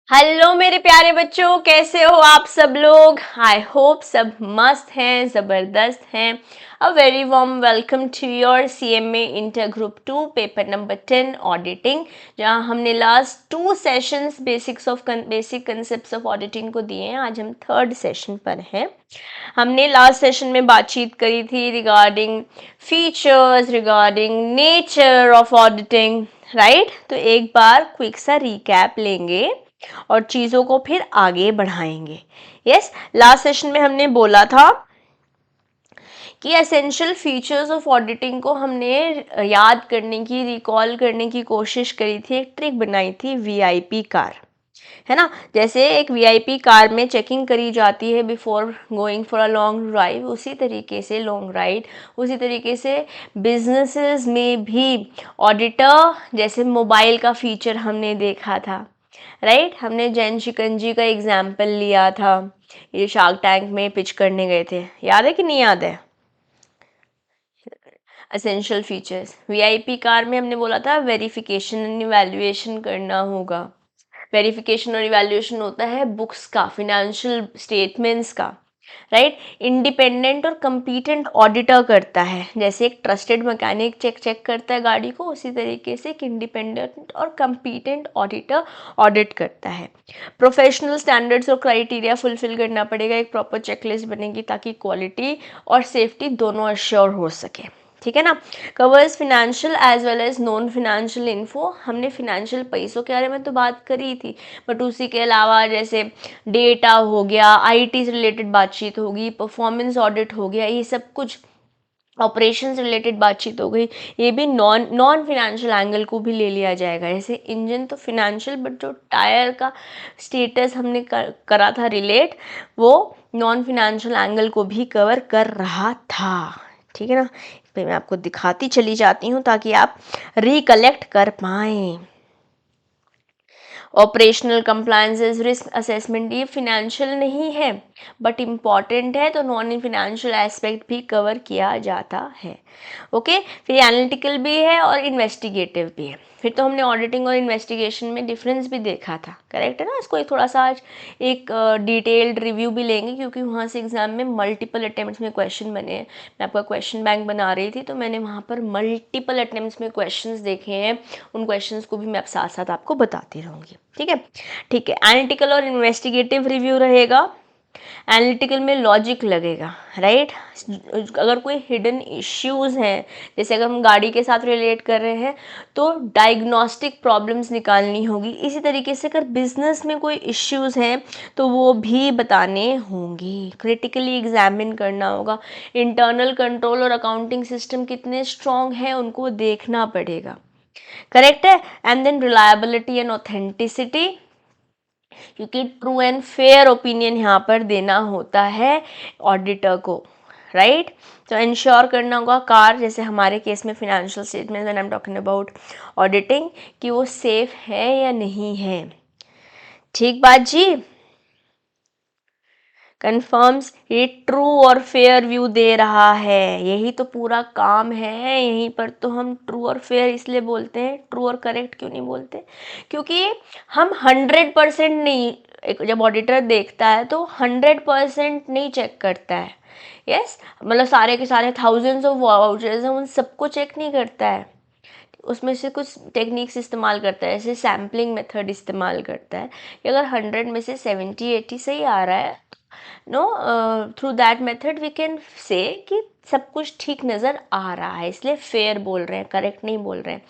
Hello मेरे प्यारे बच्चों, कैसे हो आप सब लोग। आई होप सब मस्त हैं, ज़बरदस्त हैं। A very warm welcome to your CMA inter group 2 paper number 10 auditing, जहां हमने last 2 sessions basic concepts of auditing को दिए हैं। आज हम थर्ड सेशन पर हैं। हमने लास्ट सेशन में बातचीत करी थी regarding features, regarding nature of auditing, right. तो एक बार क्विक सा रिकैप लेंगे और चीज़ों को फिर आगे बढ़ाएंगे। यस, लास्ट सेशन में हमने बोला था कि एसेंशियल फीचर्स ऑफ ऑडिटिंग को हमने याद करने की, रिकॉल करने की कोशिश करी थी। एक ट्रिक बनाई थी वीआईपी कार, है ना। जैसे एक वीआईपी कार में चेकिंग करी जाती है before going for a long drive, उसी तरीके से लॉन्ग राइड, उसी तरीके से बिजनेसेस में भी ऑडिटर, जैसे मोबाइल का फीचर हमने देखा था, राइट। हमने जैन शिकंजी का एग्जाम्पल लिया था, ये शार्क टैंक में पिच करने गए थे, याद है कि नहीं याद है। एसेंशियल फीचर्स वीआईपी कार में हमने बोला था वेरिफिकेशन एंड इवैल्यूएशन करना होगा। वेरिफिकेशन और इवैल्यूएशन होता है बुक्स का, फिनेंशियल स्टेटमेंट्स का, राइट। इंडिपेंडेंट और कंपीटेंट ऑडिटर करता है। जैसे एक ट्रस्टेड मैकेनिक चेक चेक करता है गाड़ी को, उसी तरीके से एक इंडिपेंडेंट और कंपीटेंट ऑडिटर ऑडिट करता है। प्रोफेशनल स्टैंडर्ड्स और क्राइटेरिया फुलफिल करना पड़ेगा, एक प्रॉपर चेकलिस्ट बनेगी ताकि क्वालिटी और सेफ्टी दोनों अश्योर हो सके, ठीक है ना। Covers financial as well as non financial info. हमने फिनेंशियल पैसों के बारे में तो बात करी थी, बट उसी के अलावा जैसे डेटा हो गया, आईटी से रिलेटेड बातचीत होगी, परफॉर्मेंस ऑडिट हो गया, ये सब कुछ ऑपरेशन से रिलेटेड बातचीत हो गई। ये भी नॉन फिनेंशियल एंगल को भी ले लिया जाएगा। जैसे इंजन तो फिनेंशियल, बट जो टायर का स्टेटस हमने करा था रिलेट, वो नॉन फिनेंशियल एंगल को भी कवर कर रहा था, ठीक है ना। मैं आपको दिखाती चली जाती हूँ ताकि आप रिकलेक्ट कर पाएँ। ऑपरेशनल कंप्लायंसेस, रिस्क असेसमेंट, ये फिनेंशियल नहीं है बट इम्पॉर्टेंट है, तो नॉन फिनेंशियल एस्पेक्ट भी कवर किया जाता है। ओके, फिर एनालिटिकल भी है और इन्वेस्टिगेटिव भी है। फिर तो हमने ऑडिटिंग और इन्वेस्टिगेशन में डिफरेंस भी देखा था, करेक्ट है ना। इसको एक थोड़ा सा आज एक डिटेल्ड रिव्यू भी लेंगे, क्योंकि वहाँ से एग्जाम में मल्टीपल अटेम्प्ट्स में क्वेश्चन बने हैं। मैं आपका क्वेश्चन बैंक बना रही थी, तो मैंने वहाँ पर मल्टीपल अटेम्प्ट्स में क्वेश्चंस देखे हैं। उन क्वेश्चंस को भी मैं अब साथ साथ आपको बताती रहूँगी, ठीक है। ठीक है, एनालिटिकल और इन्वेस्टिगेटिव रिव्यू रहेगा। एनालिटिकल में लॉजिक लगेगा, राइट। अगर कोई हिडन इश्यूज हैं, जैसे अगर हम गाड़ी के साथ रिलेट कर रहे हैं तो डायग्नोस्टिक प्रॉब्लम्स निकालनी होगी। इसी तरीके से अगर बिजनेस में कोई इश्यूज हैं तो वो भी बताने होंगी, क्रिटिकली एग्जामिन करना होगा। इंटरनल कंट्रोल और अकाउंटिंग सिस्टम कितने स्ट्रॉन्ग हैं उनको देखना पड़ेगा, करेक्ट है। And then reliability and authenticity, क्योंकि ट्रू एंड फेयर ओपिनियन यहाँ पर देना होता है ऑडिटर को, राइट। तो इंश्योर करना होगा कार, जैसे हमारे केस में financial statement, when I am talking about auditing, कि वो सेफ है या नहीं है। ठीक बात जी, कन्फर्म्स ये ट्रू और फेयर व्यू दे रहा है। यही तो पूरा काम है। यहीं पर तो हम ट्रू और फेयर इसलिए बोलते हैं, ट्रू और करेक्ट क्यों नहीं बोलते, क्योंकि हम 100% नहीं, जब ऑडिटर देखता है तो 100% नहीं चेक करता है। यस, मतलब सारे के सारे थाउजेंड्स ऑफ वाउचर्स हैं, उन सबको चेक नहीं करता है। उसमें से कुछ टेक्निक्स इस्तेमाल करता है, जैसे सैम्पलिंग मेथड इस्तेमाल करता है, कि अगर 100 में से 70-80 सही आ रहा है, no, through that method we can say कि सब कुछ ठीक नज़र आ रहा है, इसलिए फेयर बोल रहे हैं, करेक्ट नहीं बोल रहे हैं।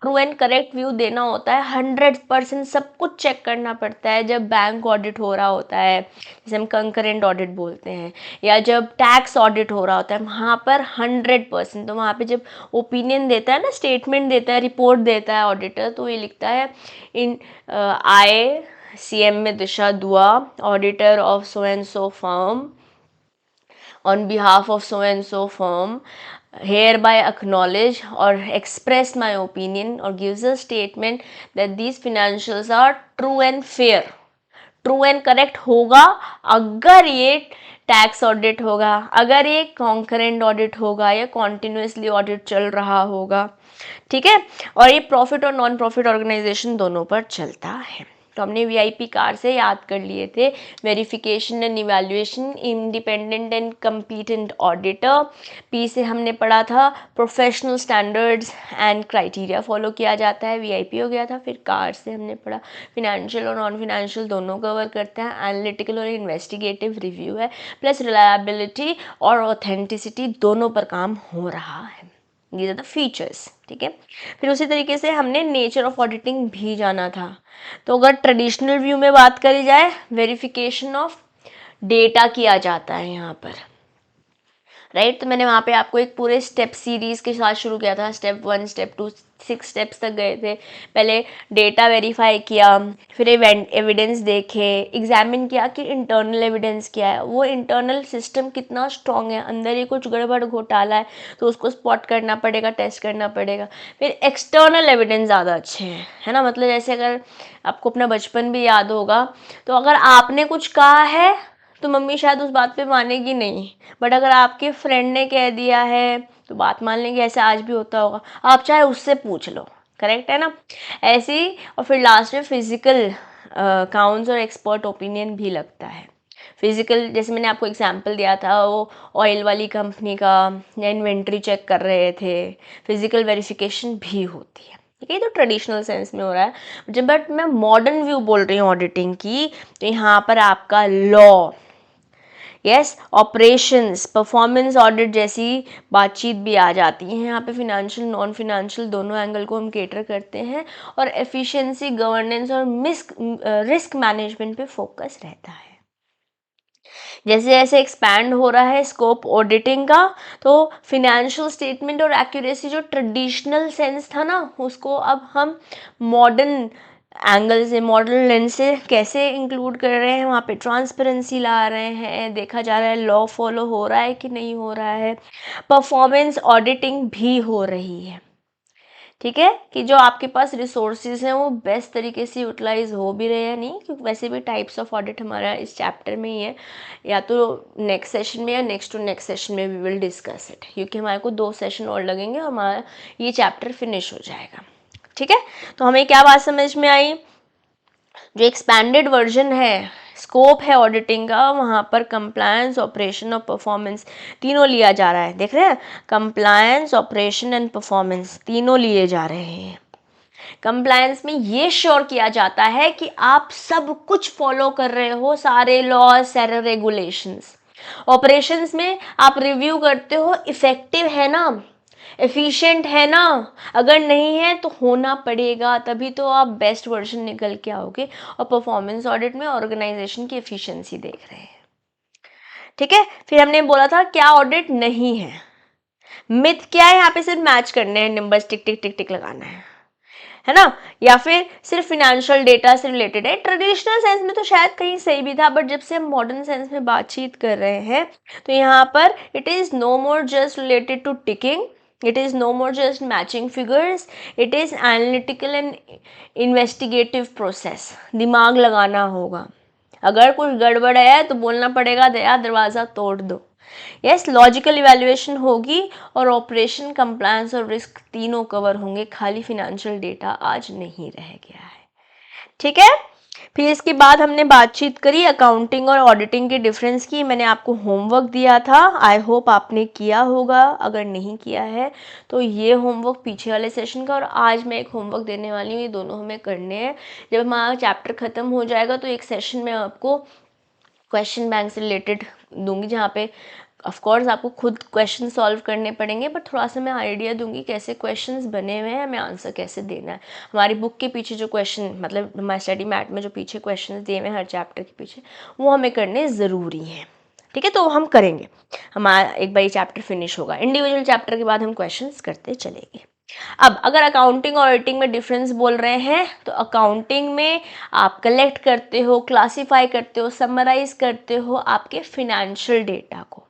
ट्रू एंड करेक्ट व्यू देना होता है, 100% सब कुछ चेक करना पड़ता है। जब बैंक ऑडिट हो रहा होता है, जैसे हम कंकरेंट ऑडिट बोलते हैं, या जब टैक्स ऑडिट हो रहा होता है, वहाँ पर 100%, तो वहाँ पे जब ओपिनियन देता है ना, स्टेटमेंट देता है, रिपोर्ट देता है ऑडिटर, तो ये लिखता है इन आए सीएम में दिशा दुआ, auditor of so and so firm, on behalf of so and so firm, hereby acknowledge or express my opinion, or gives a statement that these financials are true and fair. True and correct होगा अगर ये tax audit होगा, अगर ये concurrent audit होगा, या continuously audit चल रहा होगा, ठीक है। और ये प्रॉफिट और नॉन प्रॉफिट ऑर्गेनाइजेशन दोनों पर चलता है। तो हमने वीआईपी कार से याद कर लिए थे, verification and evaluation, independent and competent auditor. P से हमने पढ़ा था professional standards and criteria follow किया जाता है, वीआईपी हो गया था। फिर कार से हमने पढ़ा फिनेंशियल और नॉन फिनेंशियल दोनों कवर करते हैं, एनालिटिकल और इन्वेस्टिगेटिव रिव्यू है, प्लस रिलायबिलिटी और ऑथेंटिसिटी दोनों पर काम हो रहा है। ये द फीचर्स, ठीक है। फिर उसी तरीके से हमने नेचर ऑफ ऑडिटिंग भी जाना था। तो अगर ट्रेडिशनल व्यू में बात करी जाए, वेरिफिकेशन ऑफ डेटा किया जाता है यहाँ पर, राइट। तो मैंने वहाँ पे आपको एक पूरे स्टेप सीरीज के साथ शुरू किया था, स्टेप 1, स्टेप 2, 6 स्टेप्स तक गए थे। पहले डेटा वेरीफाई किया, फिर एविडेंस देखे, एग्जामिन किया कि इंटरनल एविडेंस क्या है, वो इंटरनल सिस्टम कितना स्ट्रॉन्ग है, अंदर ही कुछ गड़बड़ घोटाला है तो उसको स्पॉट करना पड़ेगा, टेस्ट करना पड़ेगा। फिर एक्सटर्नल एविडेंस ज़्यादा अच्छे हैं, है ना। मतलब जैसे अगर आपको अपना बचपन भी याद होगा, तो अगर आपने कुछ कहा है तो मम्मी शायद उस बात पे मानेगी नहीं, बट अगर आपके फ्रेंड ने कह दिया है तो बात मान लेंगे। ऐसे आज भी होता होगा, आप चाहे उससे पूछ लो, करेक्ट है ना। ऐसे ही। और फिर लास्ट में फिजिकल काउंट्स और एक्सपर्ट ओपिनियन भी लगता है। फिजिकल, जैसे मैंने आपको एग्जांपल दिया था वो ऑयल वाली कंपनी का, या इन्वेंट्री चेक कर रहे थे, फिजिकल वेरिफिकेशन भी होती है, ठीक है। तो ट्रेडिशनल सेंस में हो रहा है। जब बट मैं मॉडर्न व्यू बोल रही हूँ ऑडिटिंग की, तो यहाँ पर आपका law, yes, operations, performance audit जैसी बातचीत भी आ जाती है। यहाँ पे फिनेंशियल नॉन फिनेंशियल दोनों एंगल को हम केटर करते हैं, और एफिशिएंसी, गवर्नेंस और रिस्क मैनेजमेंट पे फोकस रहता है। जैसे जैसे एक्सपैंड हो रहा है स्कोप ऑडिटिंग का, तो फिनेंशियल स्टेटमेंट और एक्यूरेसी जो ट्रेडिशनल सेंस था ना, उसको अब हम मॉडर्न एंगल से, मॉडर्न लेंस से कैसे इंक्लूड कर रहे हैं, वहाँ पे ट्रांसपेरेंसी ला रहे हैं, देखा जा रहा है लॉ फॉलो हो रहा है कि नहीं हो रहा है। परफॉर्मेंस ऑडिटिंग भी हो रही है, ठीक है, कि जो आपके पास रिसोर्सेज हैं वो बेस्ट तरीके से यूटिलाइज हो भी रहे हैं नहीं, क्योंकि वैसे भी टाइप्स ऑफ ऑडिट हमारा इस चैप्टर में ही है, या तो नेक्स्ट सेशन में या नेक्स्ट टू नेक्स्ट सेशन में वी विल डिस्कस इट, क्योंकि हमारे को 2 सेशन और लगेंगे और हमारा ये चैप्टर फिनिश हो जाएगा, ठीक है। तो हमें क्या बात समझ में आई, जो एक्सपैंडेड वर्जन है, स्कोप है ऑडिटिंग का, वहाँ पर कंप्लायंस, ऑपरेशन और परफॉर्मेंस तीनों लिया जा रहा है। देख रहे हैं, कंप्लायंस, ऑपरेशन एंड परफॉर्मेंस तीनों लिए जा रहे हैं। कंप्लायंस में ये श्योर किया जाता है कि आप सब कुछ फॉलो कर रहे हो, सारे लॉज, सारे रेगुलेशंस। ऑपरेशंस में आप रिव्यू करते हो, इफेक्टिव है ना, एफिशिएंट है ना, अगर नहीं है तो होना पड़ेगा, तभी तो आप बेस्ट वर्जन निकल के आओगे। और परफॉर्मेंस ऑडिट में ऑर्गेनाइजेशन की एफिशिएंसी देख रहे हैं, ठीक है। फिर हमने बोला था क्या ऑडिट नहीं है, मिथ क्या है, यहाँ पे सिर्फ मैच करने हैं, नंबर्स टिक टिक टिक टिक लगाना है ना, या फिर सिर्फ फिनेंशियल डेटा से रिलेटेड है। ट्रेडिशनल सेंस में तो शायद कहीं सही भी था, बट जब से हम मॉडर्न सेंस में बातचीत कर रहे हैं, तो यहाँ पर it is no more just related to ticking, it is no more just matching figures, it is analytical and investigative process। दिमाग लगाना होगा, अगर कुछ गड़बड़ है तो बोलना पड़ेगा, दया दरवाज़ा तोड़ दो। यस, लॉजिकल इवैल्यूएशन होगी, और ऑपरेशन, कंप्लायंस और रिस्क तीनों कवर होंगे, खाली फिनेंशियल डेटा आज नहीं रह गया है, ठीक है। फिर इसके बाद हमने बातचीत करी अकाउंटिंग और ऑडिटिंग के डिफरेंस की। मैंने आपको होमवर्क दिया था, आई होप आपने किया होगा, अगर नहीं किया है तो ये होमवर्क पीछे वाले सेशन का, और आज मैं एक होमवर्क देने वाली हूँ, ये दोनों हमें करने हैं। जब हमारा चैप्टर ख़त्म हो जाएगा तो एक सेशन में आपको क्वेश्चन बैंक से रिलेटेड दूंगी, जहाँ पे ऑफ कोर्स आपको खुद क्वेश्चन सॉल्व करने पड़ेंगे, बट थोड़ा सा मैं आइडिया दूंगी कैसे क्वेश्चंस बने हुए हैं, हमें आंसर कैसे देना है। हमारी बुक के पीछे जो क्वेश्चन, मतलब हमारे स्टडी मैट में जो पीछे क्वेश्चंस दिए हुए हैं हर चैप्टर के पीछे, वो हमें करने ज़रूरी हैं, ठीक है। तो हम करेंगे, हमारा एक बार ये चैप्टर फिनिश होगा, इंडिविजुअल चैप्टर के बाद हम क्वेश्चंस करते चलेंगे। अब अगर अकाउंटिंग और ऑडिटिंग में डिफरेंस बोल रहे हैं, तो अकाउंटिंग में आप कलेक्ट करते हो, क्लासीफाई करते हो, समराइज करते हो आपके फिनेंशियल डेटा को,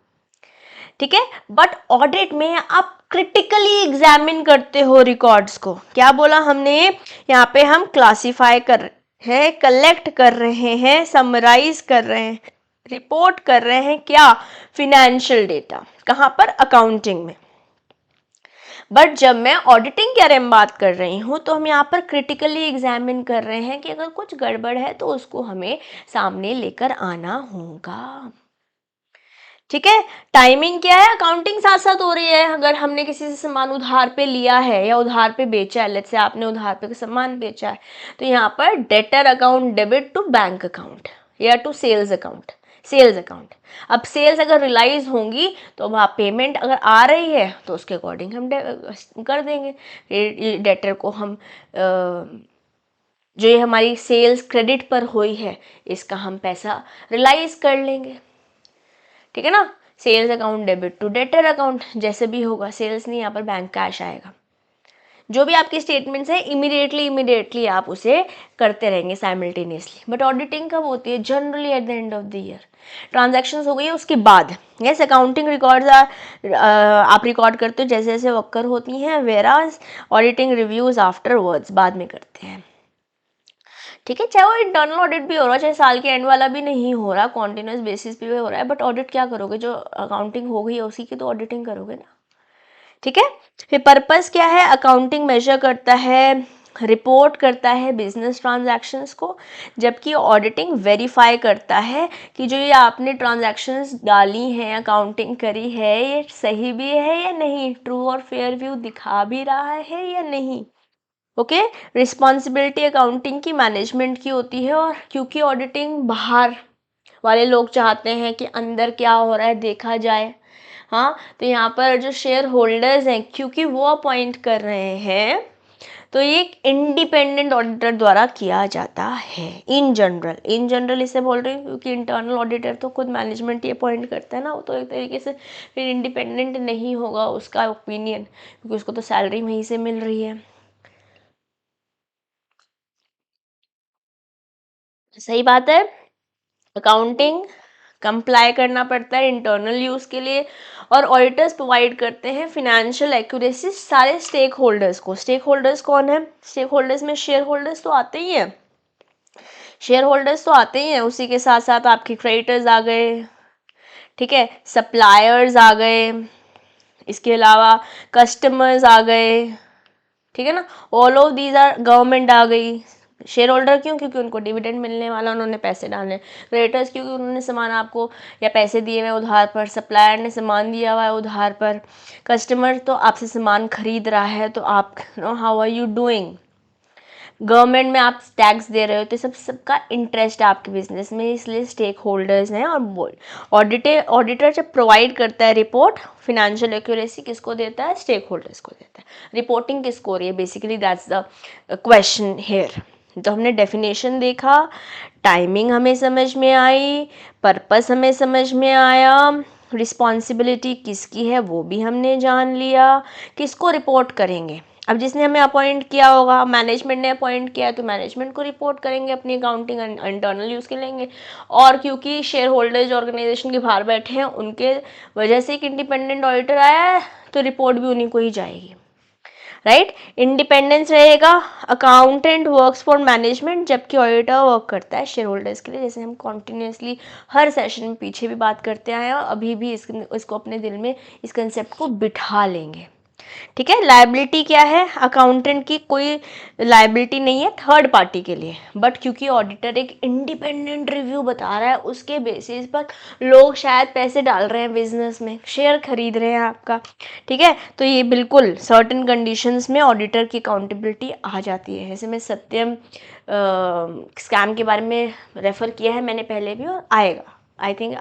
ठीक है। बट ऑडिट में आप क्रिटिकली एग्जामिन करते हो रिकॉर्ड्स को। क्या बोला हमने, यहाँ पे हम क्लासीफाई कर रहे हैं, कलेक्ट कर रहे हैं, समराइज कर रहे हैं, रिपोर्ट कर रहे हैं, क्या, फिनेंशियल डेटा। कहाँ पर, अकाउंटिंग में। बट जब मैं ऑडिटिंग के बारे में बात कर रही हूँ तो हम यहाँ पर क्रिटिकली एग्जामिन कर रहे हैं कि अगर कुछ गड़बड़ है तो उसको हमें सामने लेकर आना होगा। ठीक है, टाइमिंग क्या है, अकाउंटिंग साथ साथ हो रही है। अगर हमने किसी से सामान उधार पे लिया है या उधार पे बेचा है, लेट्स से आपने उधार पे सामान बेचा है, तो यहाँ पर debtor account debit to bank account या to sales account, sales account. अब सेल्स अगर रियलाइज होंगी तो अब आप पेमेंट अगर आ रही है तो उसके अकॉर्डिंग हम कर देंगे डेटर को हम जो ये हमारी सेल्स क्रेडिट पर हुई है इसका हम पैसा रियलाइज कर लेंगे। ठीक है ना, sales account debit to debtor account, जैसे भी होगा, सेल्स नहीं, यहाँ पर बैंक कैश आएगा। जो भी आपकी स्टेटमेंट्स है इमीडिएटली आप उसे करते रहेंगे साइमल्टेनियसली। बट ऑडिटिंग कब होती है, generally at the end of the year, transactions हो गई उसके बाद। यस, अकाउंटिंग रिकॉर्ड्स आप रिकॉर्ड करते हो जैसे जैसे वक्कर होती हैं, वेराज ऑडिटिंग रिव्यूज आफ्टरवर्ड्स, बाद में करते हैं। ठीक है, चाहे वो इंटरनल ऑडिट भी हो रहा है, चाहे साल के एंड वाला भी नहीं हो रहा, कॉन्टिन्यूस बेसिस पे हो रहा है, बट ऑडिट क्या करोगे, जो अकाउंटिंग हो गई है उसी की तो ऑडिटिंग करोगे ना। ठीक है, फिर पर्पस क्या है, अकाउंटिंग मेजर करता है, रिपोर्ट करता है बिजनेस ट्रांजैक्शंस को, जबकि ऑडिटिंग वेरीफाई करता है कि जो ये आपने ट्रांजैक्शंस डाली हैं, अकाउंटिंग करी है, ये सही भी है या नहीं, ट्रू और फेयर व्यू दिखा भी रहा है या नहीं। ओके, रिस्पॉन्सिबिलिटी अकाउंटिंग की मैनेजमेंट की होती है, और क्योंकि ऑडिटिंग बाहर वाले लोग चाहते हैं कि अंदर क्या हो रहा है देखा जाए, हाँ, तो यहाँ पर जो शेयर होल्डर्स हैं क्योंकि वो अपॉइंट कर रहे हैं, तो ये एक इंडिपेंडेंट ऑडिटर द्वारा किया जाता है। इन जनरल इसे बोल रही हूँ क्योंकि इंटरनल ऑडिटर तो खुद मैनेजमेंट ही अपॉइंट करता है ना, वो तो एक तरीके से फिर इंडिपेंडेंट नहीं होगा उसका ओपिनियन, क्योंकि उसको तो सैलरी वहीं से मिल रही है। सही बात है, अकाउंटिंग कंप्लाई करना पड़ता है इंटरनल यूज़ के लिए, और ऑडिटर्स प्रोवाइड करते हैं फिनेंशियल एक्यूरेसी सारे स्टेक होल्डर्स को। स्टेक होल्डर्स कौन है, स्टेक होल्डर्स में शेयर होल्डर्स तो आते ही हैं, शेयर होल्डर्स तो आते ही हैं, उसी के साथ साथ आपके क्रेडिटर्स आ गए, ठीक है, सप्लायर्स आ गए, इसके अलावा कस्टमर्स आ गए, ठीक है ना, all of these are, government आ गई। शेयर होल्डर क्यों, क्योंकि उनको डिविडेंड मिलने वाला, उन्होंने पैसे डालने। क्रेडिटर्स क्योंकि उन्होंने सामान आपको या पैसे दिए हुए उधार पर, सप्लायर ने सामान दिया हुआ है उधार पर, कस्टमर तो आपसे सामान खरीद रहा है, तो आप know how are you doing, government में आप टैक्स दे रहे हो, तो सब सबका इंटरेस्ट है आपके बिजनेस में, इसलिए स्टेक होल्डर्स हैं। और ऑडिटर जब प्रोवाइड करता है रिपोर्ट, फिनेंशियल एक्यूरेसी किसको देता है, स्टेक होल्डर्स को देता है। रिपोर्टिंग किसको हो रही है, basically that's the question here. तो हमने डेफिनेशन देखा, टाइमिंग हमें समझ में आई, पर्पस हमें समझ में आया, रिस्पॉन्सिबिलिटी किसकी है वो भी हमने जान लिया, किसको रिपोर्ट करेंगे। अब जिसने हमें अपॉइंट किया होगा, मैनेजमेंट ने अपॉइंट किया तो मैनेजमेंट को रिपोर्ट करेंगे, अपनी अकाउंटिंग इंटरनल यूज़ के लेंगे, और क्योंकि शेयर होल्डर्स ऑर्गेनाइजेशन के बाहर बैठे हैं उनके वजह से एक इंडिपेंडेंट ऑडिटर आया है, तो रिपोर्ट भी उन्हीं को ही जाएगी, राइट। इंडिपेंडेंस रहेगा, अकाउंटेंट वर्क्स फॉर मैनेजमेंट, जबकि ऑडिटर वर्क करता है शेयर होल्डर्स के लिए, जैसे हम कॉन्टिन्यूसली हर सेशन में पीछे भी बात करते आए हैं, और अभी भी इसको अपने दिल में इस कंसेप्ट को बिठा लेंगे। ठीक है, लायबिलिटी क्या है, अकाउंटेंट की कोई लायबिलिटी नहीं है थर्ड पार्टी के लिए, बट क्योंकि ऑडिटर एक इंडिपेंडेंट रिव्यू बता रहा है, उसके बेसिस पर लोग शायद पैसे डाल रहे हैं बिजनेस में, शेयर खरीद रहे हैं आपका। ठीक है, तो ये बिल्कुल सर्टेन कंडीशंस में ऑडिटर की अकाउंटेबिलिटी आ जाती है। जैसे मैं सत्यम स्कैम के बारे में रेफर किया है मैंने पहले भी, और आएगा, आई थिंक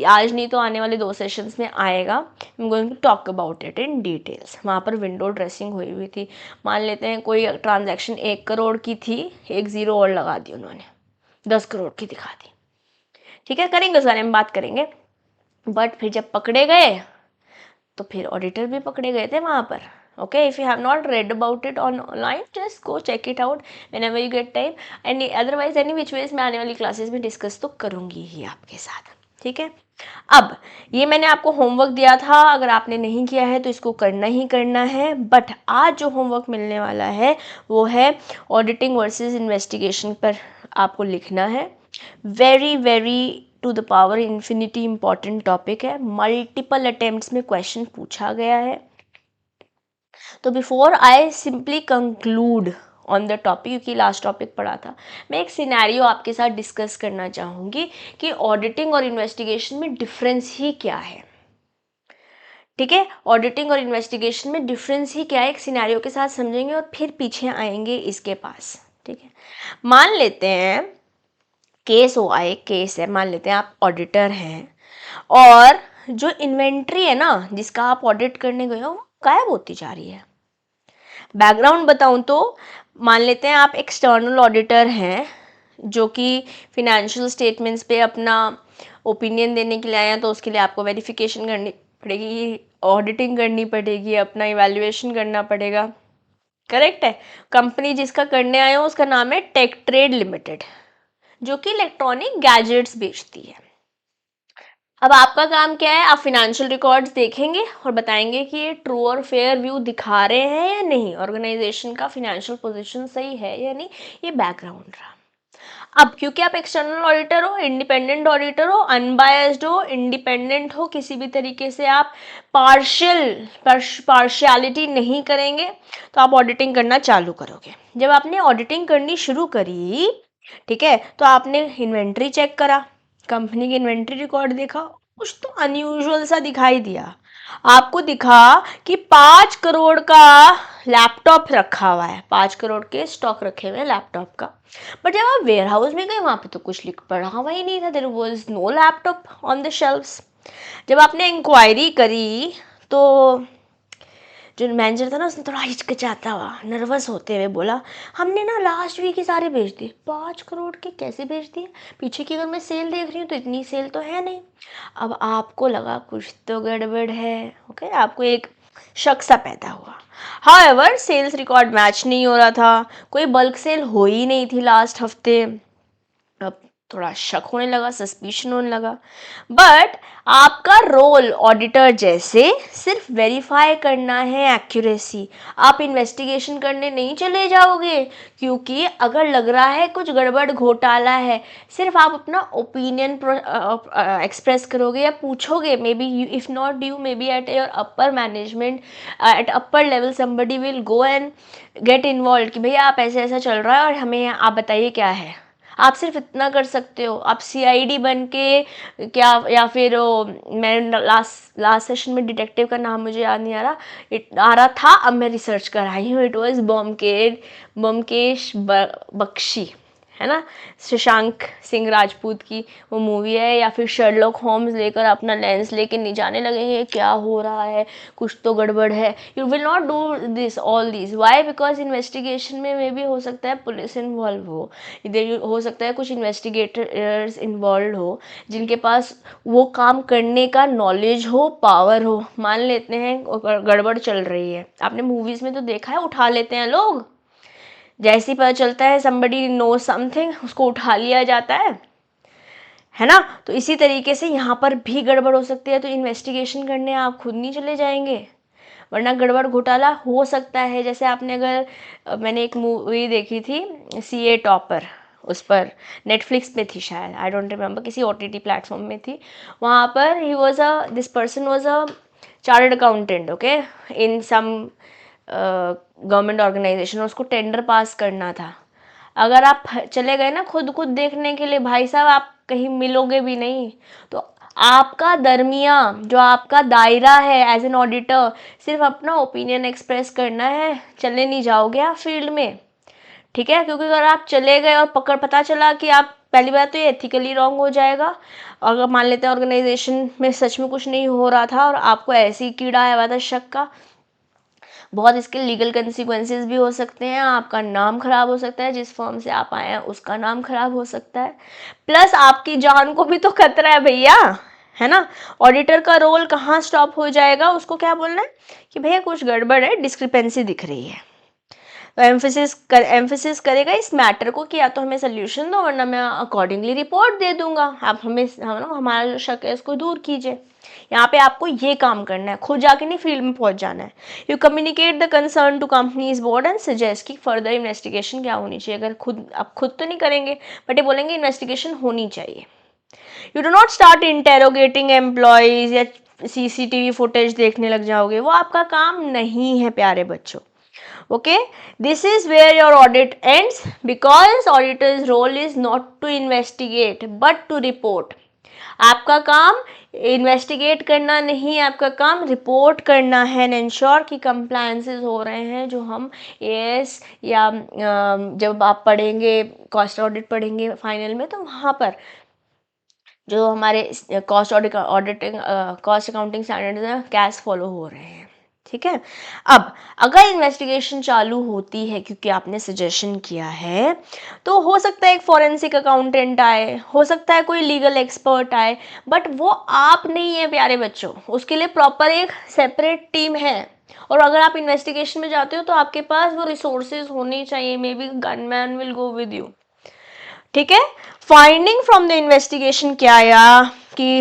आज नहीं तो आने वाले 2 सेशंस में आएगा। I am going to talk about it in details. वहाँ पर विंडो ड्रेसिंग हुई हुई थी, मान लेते हैं कोई ट्रांजैक्शन 1 करोड़ की थी, एक ज़ीरो और लगा दी उन्होंने, 10 करोड़ की दिखा दी। ठीक है, करेंगे उस बारे में बात करेंगे। बट फिर जब पकड़े गए तो फिर ऑडिटर भी पकड़े गए थे वहाँ पर। Okay, if you have not read about it online, just go check it out whenever you get time, and otherwise any which ways मैं आने वाली क्लासेस में डिस्कस तो करूँगी ही आपके साथ। ठीक है, अब ये मैंने आपको होमवर्क दिया था, अगर आपने नहीं किया है तो इसको करना ही करना है। बट आज जो होमवर्क मिलने वाला है वो है ऑडिटिंग वर्सेस इन्वेस्टिगेशन पर आपको लिखना है। Very very to the power infinity important topic है, मल्टीपल अटेम्प्ट्स में क्वेश्चन पूछा गया है। तो before I simply conclude on the topic, क्योंकि लास्ट टॉपिक पढ़ा था, मैं एक सिनेरियो आपके साथ डिस्कस करना चाहूँगी कि ऑडिटिंग और इन्वेस्टिगेशन में डिफरेंस ही क्या है। ठीक है, ऑडिटिंग और इन्वेस्टिगेशन में डिफरेंस ही क्या है, एक सिनेरियो के साथ समझेंगे और फिर पीछे आएंगे इसके पास। ठीक है, मान लेते हैं केस हुआ, एक केस है, मान लेते हैं आप ऑडिटर हैं और जो इन्वेंट्री है ना जिसका आप ऑडिट करने गए हो वो गायब होती जा रही है। बैकग्राउंड बताऊं तो मान लेते हैं आप एक्सटर्नल ऑडिटर हैं जो कि फिनेंशियल स्टेटमेंट्स पे अपना ओपिनियन देने के लिए आए हैं, तो उसके लिए आपको वेरिफिकेशन करनी पड़ेगी, ऑडिटिंग करनी पड़ेगी, अपना इवैल्यूएशन करना पड़ेगा। करेक्ट है। कंपनी जिसका करने आए हो उसका नाम है टेक ट्रेड लिमिटेड, जो कि इलेक्ट्रॉनिक गैजेट्स बेचती है। अब आपका काम क्या है, आप फिनेंशियल रिकॉर्ड्स देखेंगे और बताएंगे कि ये ट्रू और फेयर व्यू दिखा रहे हैं या नहीं, ऑर्गेनाइजेशन का फिनेंशियल पोजीशन सही है या नहीं, ये बैकग्राउंड रहा। अब क्योंकि आप एक्सटर्नल ऑडिटर हो, इंडिपेंडेंट ऑडिटर हो, अनबायस्ड हो, इंडिपेंडेंट हो, किसी भी तरीके से आप पार्शियलिटी नहीं करेंगे, तो आप ऑडिटिंग करना चालू करोगे। जब आपने ऑडिटिंग करनी शुरू करी, ठीक है, तो आपने इन्वेंट्री चेक करा, कंपनी की इन्वेंट्री रिकॉर्ड देखा, कुछ तो अनयूजुअल सा दिखाई दिया। आपको दिखा कि 5 करोड़ का लैपटॉप रखा हुआ है, 5 करोड़ के स्टॉक रखे हुए हैं लैपटॉप का। बट जब आप वेयर हाउस में गए वहां पे तो कुछ लिख पढ़ा हुआ ही नहीं था, there was no laptop on the shelves. जब आपने इंक्वायरी करी तो जो मैनेजर था ना उसने थोड़ा हिचकिचाता हुआ, नर्वस होते हुए बोला, हमने ना लास्ट वीक ही सारे बेच दिए। 5 करोड़ के कैसे बेच दिए? पीछे की अगर मैं सेल देख रही हूँ तो इतनी सेल तो है नहीं। अब आपको लगा कुछ तो गड़बड़ है, ओके, आपको एक शक सा पैदा हुआ। हाउएवर सेल्स रिकॉर्ड मैच नहीं हो रहा था, कोई बल्क सेल हो ही नहीं थी लास्ट हफ्ते। अब थोड़ा शक होने लगा, सस्पिशन होने लगा। बट आपका रोल ऑडिटर जैसे सिर्फ वेरीफाई करना है एक्यूरेसी, आप इन्वेस्टिगेशन करने नहीं चले जाओगे, क्योंकि अगर लग रहा है कुछ गड़बड़ घोटाला है, सिर्फ आप अपना ओपिनियन एक्सप्रेस करोगे या पूछोगे, may be if not you, may be at your upper management, at upper level somebody will go and get involve कि भैया आप ऐसे ऐसा चल रहा है और हमें आप बताइए क्या है। आप सिर्फ इतना कर सकते हो, आप सीआईडी बन के क्या, या फिर मैं लास्ट सेशन में डिटेक्टिव का नाम मुझे याद नहीं आ रहा, आ रहा था, अब मैं रिसर्च कर आई हूँ, इट वाज ब्योमकेश बख्शी, है ना, शशांक सिंह राजपूत की वो मूवी है। या फिर शर्लॉक होम्स लेकर अपना लेंस लेके नहीं जाने लगेंगे क्या हो रहा है, कुछ तो गड़बड़ है। You will not do this all this, why? Because investigation में भी हो सकता है पुलिस इन्वॉल्व हो, इधर हो सकता है कुछ इन्वेस्टिगेटर्स इन्वॉल्व हो जिनके पास वो काम करने का नॉलेज हो, पावर हो। मान लेते हैं गड़बड़ चल रही है, आपने मूवीज में तो देखा है, उठा लेते हैं लोग, जैसे ही पता चलता है somebody knows something, उसको उठा लिया जाता है ना। तो इसी तरीके से यहाँ पर भी गड़बड़ हो सकती है, तो इन्वेस्टिगेशन करने आप खुद नहीं चले जाएंगे, वरना गड़बड़ घोटाला हो सकता है। जैसे आपने अगर मैंने एक मूवी देखी थी सीए टॉपर, उस पर नेटफ्लिक्स पे थी शायद, आई डोंट रिमेम्बर, किसी ओटीटी प्लेटफॉर्म में थी। वहाँ पर ही was this person was a chartered accountant, okay, in some government organization, उसको टेंडर पास करना था। अगर आप चले गए ना खुद खुद देखने के लिए, भाई साहब आप कहीं मिलोगे भी नहीं। तो आपका दरमिया, जो आपका दायरा है एज एन ऑडिटर, सिर्फ अपना ओपिनियन एक्सप्रेस करना है, चले नहीं जाओगे आप फील्ड में। ठीक है, क्योंकि अगर आप चले गए और पता चला कि आप, पहली बात तो ये एथिकली रॉन्ग हो जाएगा। अगर मान लेते हैं ऑर्गेनाइजेशन में सच में कुछ नहीं हो रहा था और आपको ऐसी कीड़ा आया हुआ था शक का, बहुत इसके लीगल कंसिक्वेंसेस भी हो सकते हैं, आपका नाम खराब हो सकता है, जिस फर्म से आप आए हैं उसका नाम खराब हो सकता है, प्लस आपकी जान को भी तो खतरा है भैया, है ना। ऑडिटर का रोल कहाँ स्टॉप हो जाएगा, उसको क्या बोलना है कि भैया कुछ गड़बड़ है, डिस्क्रिपेंसी दिख रही है, तो एम्फेसिस करेगा इस मैटर को कि या तो हमें सोल्यूशन दो, वरना मैं अकॉर्डिंगली रिपोर्ट दे दूंगा, आप हमारा जो शक है इसको दूर कीजिए। यहाँ पे आपको ये काम करना है, खुद जाके नहीं फील्ड में पहुंच जाना है। You communicate the concern to company's board and suggest कि फर्दर इन्वेस्टिगेशन क्या होनी चाहिए। अगर आप खुद तो नहीं करेंगे, बट ये बोलेंगे इन्वेस्टिगेशन होनी चाहिए। You do not start interrogating employees या सीसीटीवी फुटेज देखने लग जाओगे, वो आपका काम नहीं है प्यारे बच्चों। Okay, this is where your audit ends, because auditor's role is not to investigate but to report. आपका काम इन्वेस्टिगेट करना नहीं, आपका काम रिपोर्ट करना है एंड इंश्योर कि कंप्लायंसेस हो रहे हैं। जो हम एएस या जब आप पढ़ेंगे कॉस्ट ऑडिट पढ़ेंगे फाइनल में, तो वहाँ पर जो हमारे cost auditing cost accounting standards हैं, कैश फॉलो हो रहे हैं। ठीक है, अब अगर इन्वेस्टिगेशन चालू होती है क्योंकि आपने सजेशन किया है, तो हो सकता है एक फॉरेंसिक अकाउंटेंट आए, हो सकता है कोई लीगल एक्सपर्ट आए, बट वो आप नहीं है प्यारे बच्चों, उसके लिए प्रॉपर एक सेपरेट टीम है। और अगर आप इन्वेस्टिगेशन में जाते हो तो आपके पास वो रिसोर्सेज होने चाहिए, may be gunman will go with you. ठीक है, फाइंडिंग फ्रॉम द इन्वेस्टिगेशन क्या आया कि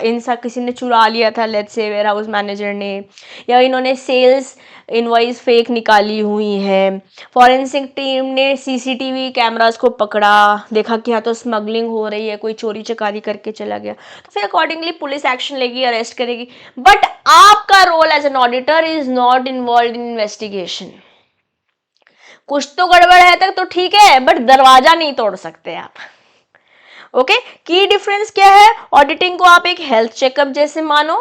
इनसा किसी ने चुरा लिया था, let's say ware house manager ने, या इन्होंने सेल्स इनवॉइस फेक निकाली हुई है। फॉरेंसिक टीम ने सीसीटीवी कैमरास को पकड़ा, देखा कि यहाँ तो स्मगलिंग हो रही है, कोई चोरी चकारी करके चला गया, तो फिर अकॉर्डिंगली पुलिस एक्शन लेगी, अरेस्ट करेगी। बट आपका role as an auditor is not involve in investigation. कुछ तो गड़बड़ है तक तो ठीक है, बट दरवाजा नहीं तोड़ सकते आप। ओके, की डिफरेंस क्या है? ऑडिटिंग को आप एक हेल्थ चेकअप जैसे मानो,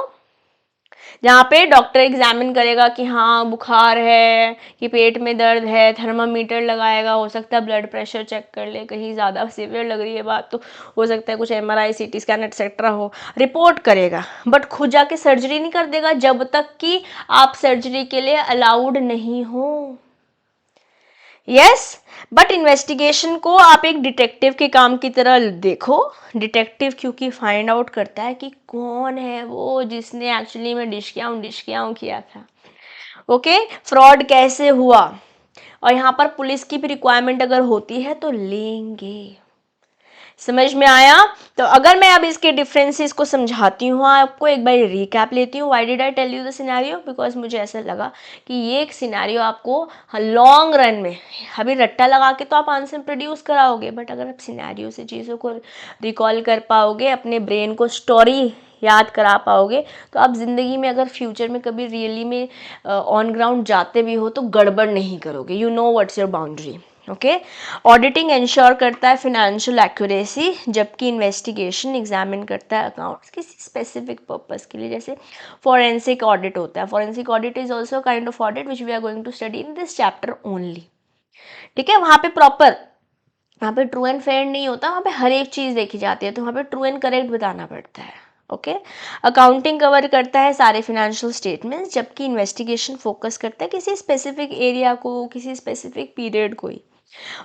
जहाँ पे डॉक्टर एग्जामिन करेगा कि हाँ बुखार है, कि पेट में दर्द है, थर्मामीटर लगाएगा, हो सकता है ब्लड प्रेशर चेक कर ले, कहीं ज़्यादा सीवियर लग रही है बात तो हो सकता है कुछ एमआरआई सीटी स्कैन एक्सेट्रा हो, रिपोर्ट करेगा। बट खुद जाके सर्जरी नहीं कर देगा जब तक कि आप सर्जरी के लिए अलाउड नहीं हो। यस, बट इन्वेस्टिगेशन को आप एक डिटेक्टिव के काम की तरह देखो। डिटेक्टिव क्योंकि फाइंड आउट करता है कि कौन है वो जिसने एक्चुअली में डिश किया था। ओके, फ्रॉड कैसे हुआ, और यहाँ पर पुलिस की भी रिक्वायरमेंट अगर होती है तो लेंगे। समझ में आया? तो अगर मैं अब इसके डिफरेंसेस को समझाती हूँ आपको, एक बार रिकैप लेती हूँ। Why did I tell you the scenario? Because मुझे ऐसा लगा कि ये एक सिनेरियो आपको लॉन्ग रन में, अभी रट्टा लगा के तो आप आंसर प्रोड्यूस कराओगे, बट अगर आप सिनेरियो से चीज़ों को रिकॉल कर पाओगे, अपने ब्रेन को स्टोरी याद करा पाओगे, तो आप ज़िंदगी में अगर फ्यूचर में कभी रियली में ऑन ग्राउंड जाते भी हो तो गड़बड़ नहीं करोगे। You know what's your boundary. Okay, auditing ensure करता है फिनेंशियल एक्यूरेसी, जबकि इन्वेस्टिगेशन एग्जामिन करता है अकाउंट्स किसी स्पेसिफिक पर्पस के लिए, जैसे फॉरेंसिक ऑडिट होता है। Forensic audit is also kind of audit which we are going to study in this chapter only. ठीक है, वहाँ पे प्रॉपर, वहाँ पे ट्रू एंड फेयर नहीं होता, वहाँ पे हर एक चीज़ देखी जाती है, तो वहाँ पे ट्रू एंड करेक्ट बताना पड़ता है। ओके, अकाउंटिंग कवर करता है सारे फिनेंशियल स्टेटमेंट्स, जबकि इन्वेस्टिगेशन फोकस करता है किसी स्पेसिफिक एरिया को, किसी स्पेसिफिक पीरियड को ही।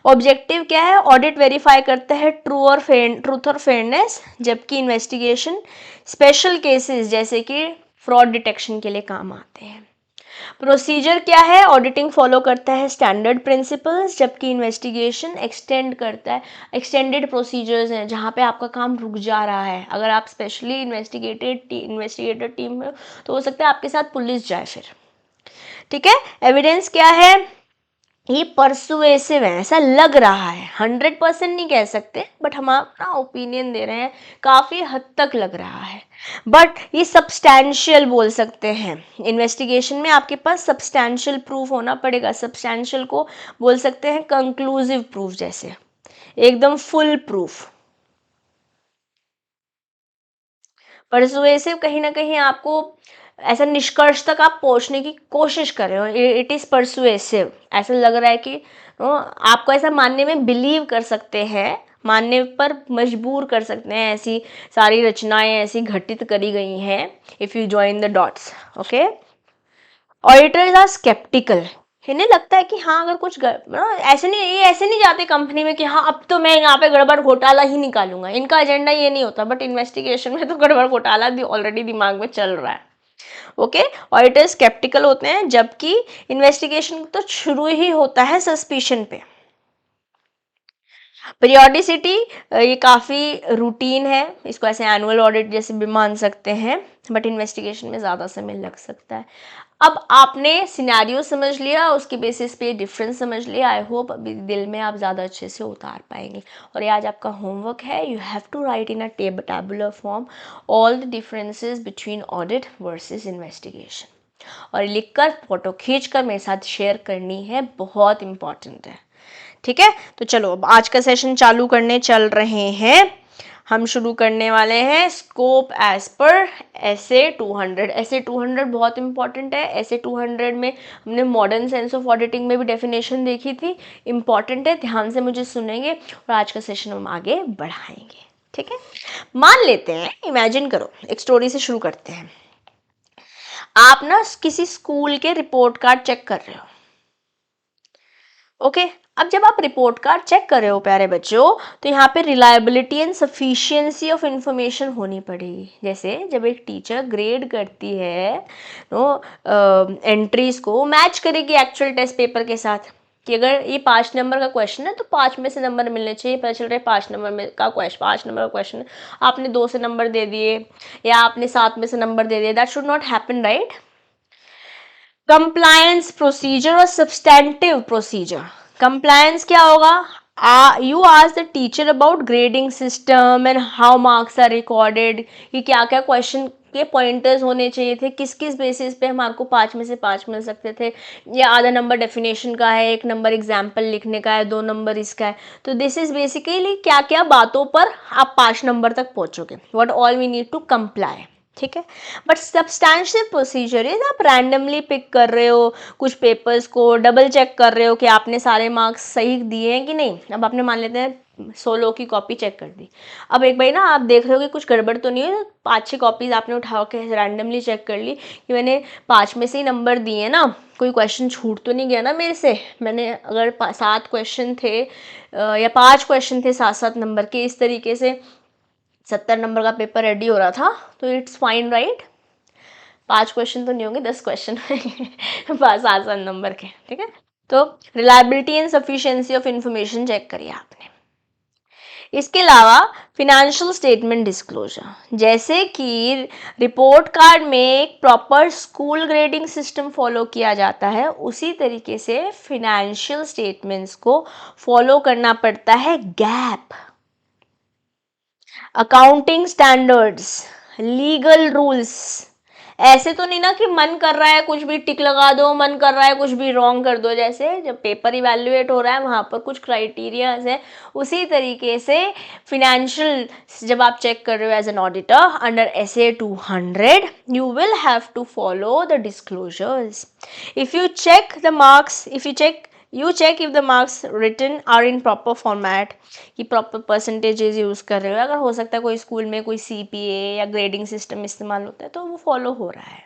ऑब्जेक्टिव क्या है? ऑडिट वेरीफाई करता है ट्रूथ और फेयरनेस, जबकि इन्वेस्टिगेशन स्पेशल केसेस जैसे कि फ्रॉड डिटेक्शन के लिए काम आते हैं। प्रोसीजर क्या है? ऑडिटिंग फॉलो करता है स्टैंडर्ड प्रिंसिपल्स, जबकि इन्वेस्टिगेशन एक्सटेंड करता है, एक्सटेंडेड प्रोसीजर्स हैं जहाँ पे आपका काम रुक जा रहा है। अगर आप स्पेशली इन्वेस्टिगेटर टीम में, तो हो सकता है आपके साथ पुलिस जाए फिर। ठीक है, एविडेंस क्या है? ये परसुएसिव है, ऐसा लग रहा है, 100% नहीं कह सकते, बट हम अपना ओपिनियन दे रहे हैं, काफ़ी हद तक लग रहा है, बट ये सब्सटैंशियल बोल सकते हैं। इन्वेस्टिगेशन में आपके पास सब्सटैंशियल प्रूफ होना पड़ेगा। सब्सटैंशियल को बोल सकते हैं कंक्लूसिव प्रूफ, जैसे एकदम फुल प्रूफ। परसुएसिव कहीं ना कहीं आपको ऐसा निष्कर्ष तक आप पहुंचने की कोशिश कर रहे हो, इट इज परसुएसिव। ऐसा लग रहा है कि आपको ऐसा मानने में बिलीव कर सकते हैं, मानने पर मजबूर कर सकते हैं, ऐसी सारी रचनाएं ऐसी घटित करी गई हैं, if you join the dots. Okay, auditors are skeptical. इन्हें लगता है कि हाँ अगर कुछ ऐसे नहीं, ये ऐसे नहीं जाते कंपनी में कि हाँ अब तो मैं यहाँ पे गड़बड़ घोटाला ही निकालूंगा, इनका एजेंडा ये नहीं होता, बट इन्वेस्टिगेशन में तो गड़बड़ घोटाला भी ऑलरेडी दिमाग में चल रहा है। ओके, ऑडिटर स्केप्टिकल होते हैं, जबकि इन्वेस्टिगेशन तो शुरू ही होता है सस्पिशन पे। पीरियोडिसिटी, ये काफ़ी रूटीन है, इसको ऐसे एनुअल ऑडिट जैसे भी मान सकते हैं, बट इन्वेस्टिगेशन में ज़्यादा समय लग सकता है। अब आपने सिनेरियो समझ लिया, उसके बेसिस पे डिफरेंस समझ लिया। आई होप अभी दिल में आप ज़्यादा अच्छे से उतार पाएंगे। और ये आज आपका होमवर्क है, you have to write in a tabular form all the differences between audit versus investigation, और लिखकर फोटो खींचकर मेरे साथ शेयर करनी है, बहुत इंपॉर्टेंट है। ठीक है, तो चलो अब आज का सेशन चालू करने चल रहे हैं। हम शुरू करने वाले हैं स्कोप एज पर एसे 200। एसे 200 बहुत इंपॉर्टेंट है। एसे 200 में हमने मॉडर्न सेंस ऑफ ऑडिटिंग में भी डेफिनेशन देखी थी, इंपॉर्टेंट है, ध्यान से मुझे सुनेंगे और आज का सेशन हम आगे बढ़ाएंगे। ठीक है, मान लेते हैं, इमेजिन करो, एक स्टोरी से शुरू करते हैं। आप ना किसी स्कूल के रिपोर्ट कार्ड चेक कर रहे हो। ओके, अब जब आप रिपोर्ट कार्ड चेक कर रहे हो प्यारे बच्चों, तो यहाँ पे reliability and sufficiency of information होनी पड़ेगी। जैसे जब एक टीचर ग्रेड करती है एंट्रीज को मैच करेगी एक्चुअल टेस्ट पेपर के साथ, कि अगर ये 5 नंबर का क्वेश्चन है तो 5 में से नंबर मिलने चाहिए। पता चल रहा है 5 नंबर में का क्वेश्चन, 5 नंबर का क्वेश्चन है, आपने 2 से नंबर दे दिए या आपने 7 में से नंबर दे दिए। That should not happen, right. Compliance procedure और सब्सटेंटिव प्रोसीजर। कंप्लायंस क्या होगा? You ask the teacher about grading system and how marks are recorded, कि क्या क्या क्वेश्चन के पॉइंटर्स होने चाहिए थे, किस किस बेसिस पे हमारे को 5 में से 5 मिल सकते थे, या आधा नंबर डेफिनेशन का है, 1 नंबर एग्जाम्पल लिखने का है, 2 नंबर इसका है। तो दिस इज बेसिकली क्या क्या बातों पर आप 5 नंबर तक पहुंचोगे, what all we need to comply. ठीक है, बट सब्सटैंशियल प्रोसीजर इज आप रैंडमली पिक कर रहे हो कुछ पेपर्स को, डबल चेक कर रहे हो कि आपने सारे मार्क्स सही दिए हैं कि नहीं। अब आपने मान लेते हैं 100 की कॉपी चेक कर दी, अब एक भाई ना आप देख रहे हो कि कुछ गड़बड़ तो नहीं है, 5-6 कॉपीज आपने उठा के रैंडमली चेक कर ली कि मैंने 5 में से ही नंबर दिए हैं ना, कोई क्वेश्चन छूट तो नहीं गया ना मेरे से। मैंने अगर 7 क्वेश्चन थे या 5 क्वेश्चन थे 7-7 नंबर के, इस तरीके से 70 नंबर का पेपर रेडी हो रहा था, तो इट्स फाइन, राइट। 5 क्वेश्चन तो नहीं होंगे, 10 क्वेश्चन 7-7 नंबर के। ठीक है, तो reliability and sufficiency of information check करिए आपने। इसके अलावा फिनेंशियल स्टेटमेंट डिस्क्लोजर, जैसे कि रिपोर्ट कार्ड में एक proper school grading system follow किया जाता है, उसी तरीके से फिनेंशियल स्टेटमेंट्स को फॉलो करना पड़ता है। Gap, accounting standards, legal rules. ऐसे तो नहीं ना कि मन कर रहा है कुछ भी टिक लगा दो, मन कर रहा है कुछ भी रॉन्ग कर दो। जैसे जब पेपर इवैल्यूएट हो रहा है वहाँ पर कुछ क्राइटेरियाज है, उसी तरीके से फिनेंशियल जब आप चेक कर रहे हो as an auditor under SA 200, you will have to follow the disclosures. If you check the marks, if you check if the marks written are in proper format, कि प्रॉपर परसेंटेजेस यूज़ कर रहे हो। अगर हो सकता है कोई school में कोई CPA या ग्रेडिंग सिस्टम इस्तेमाल होता है तो वो फॉलो हो रहा है।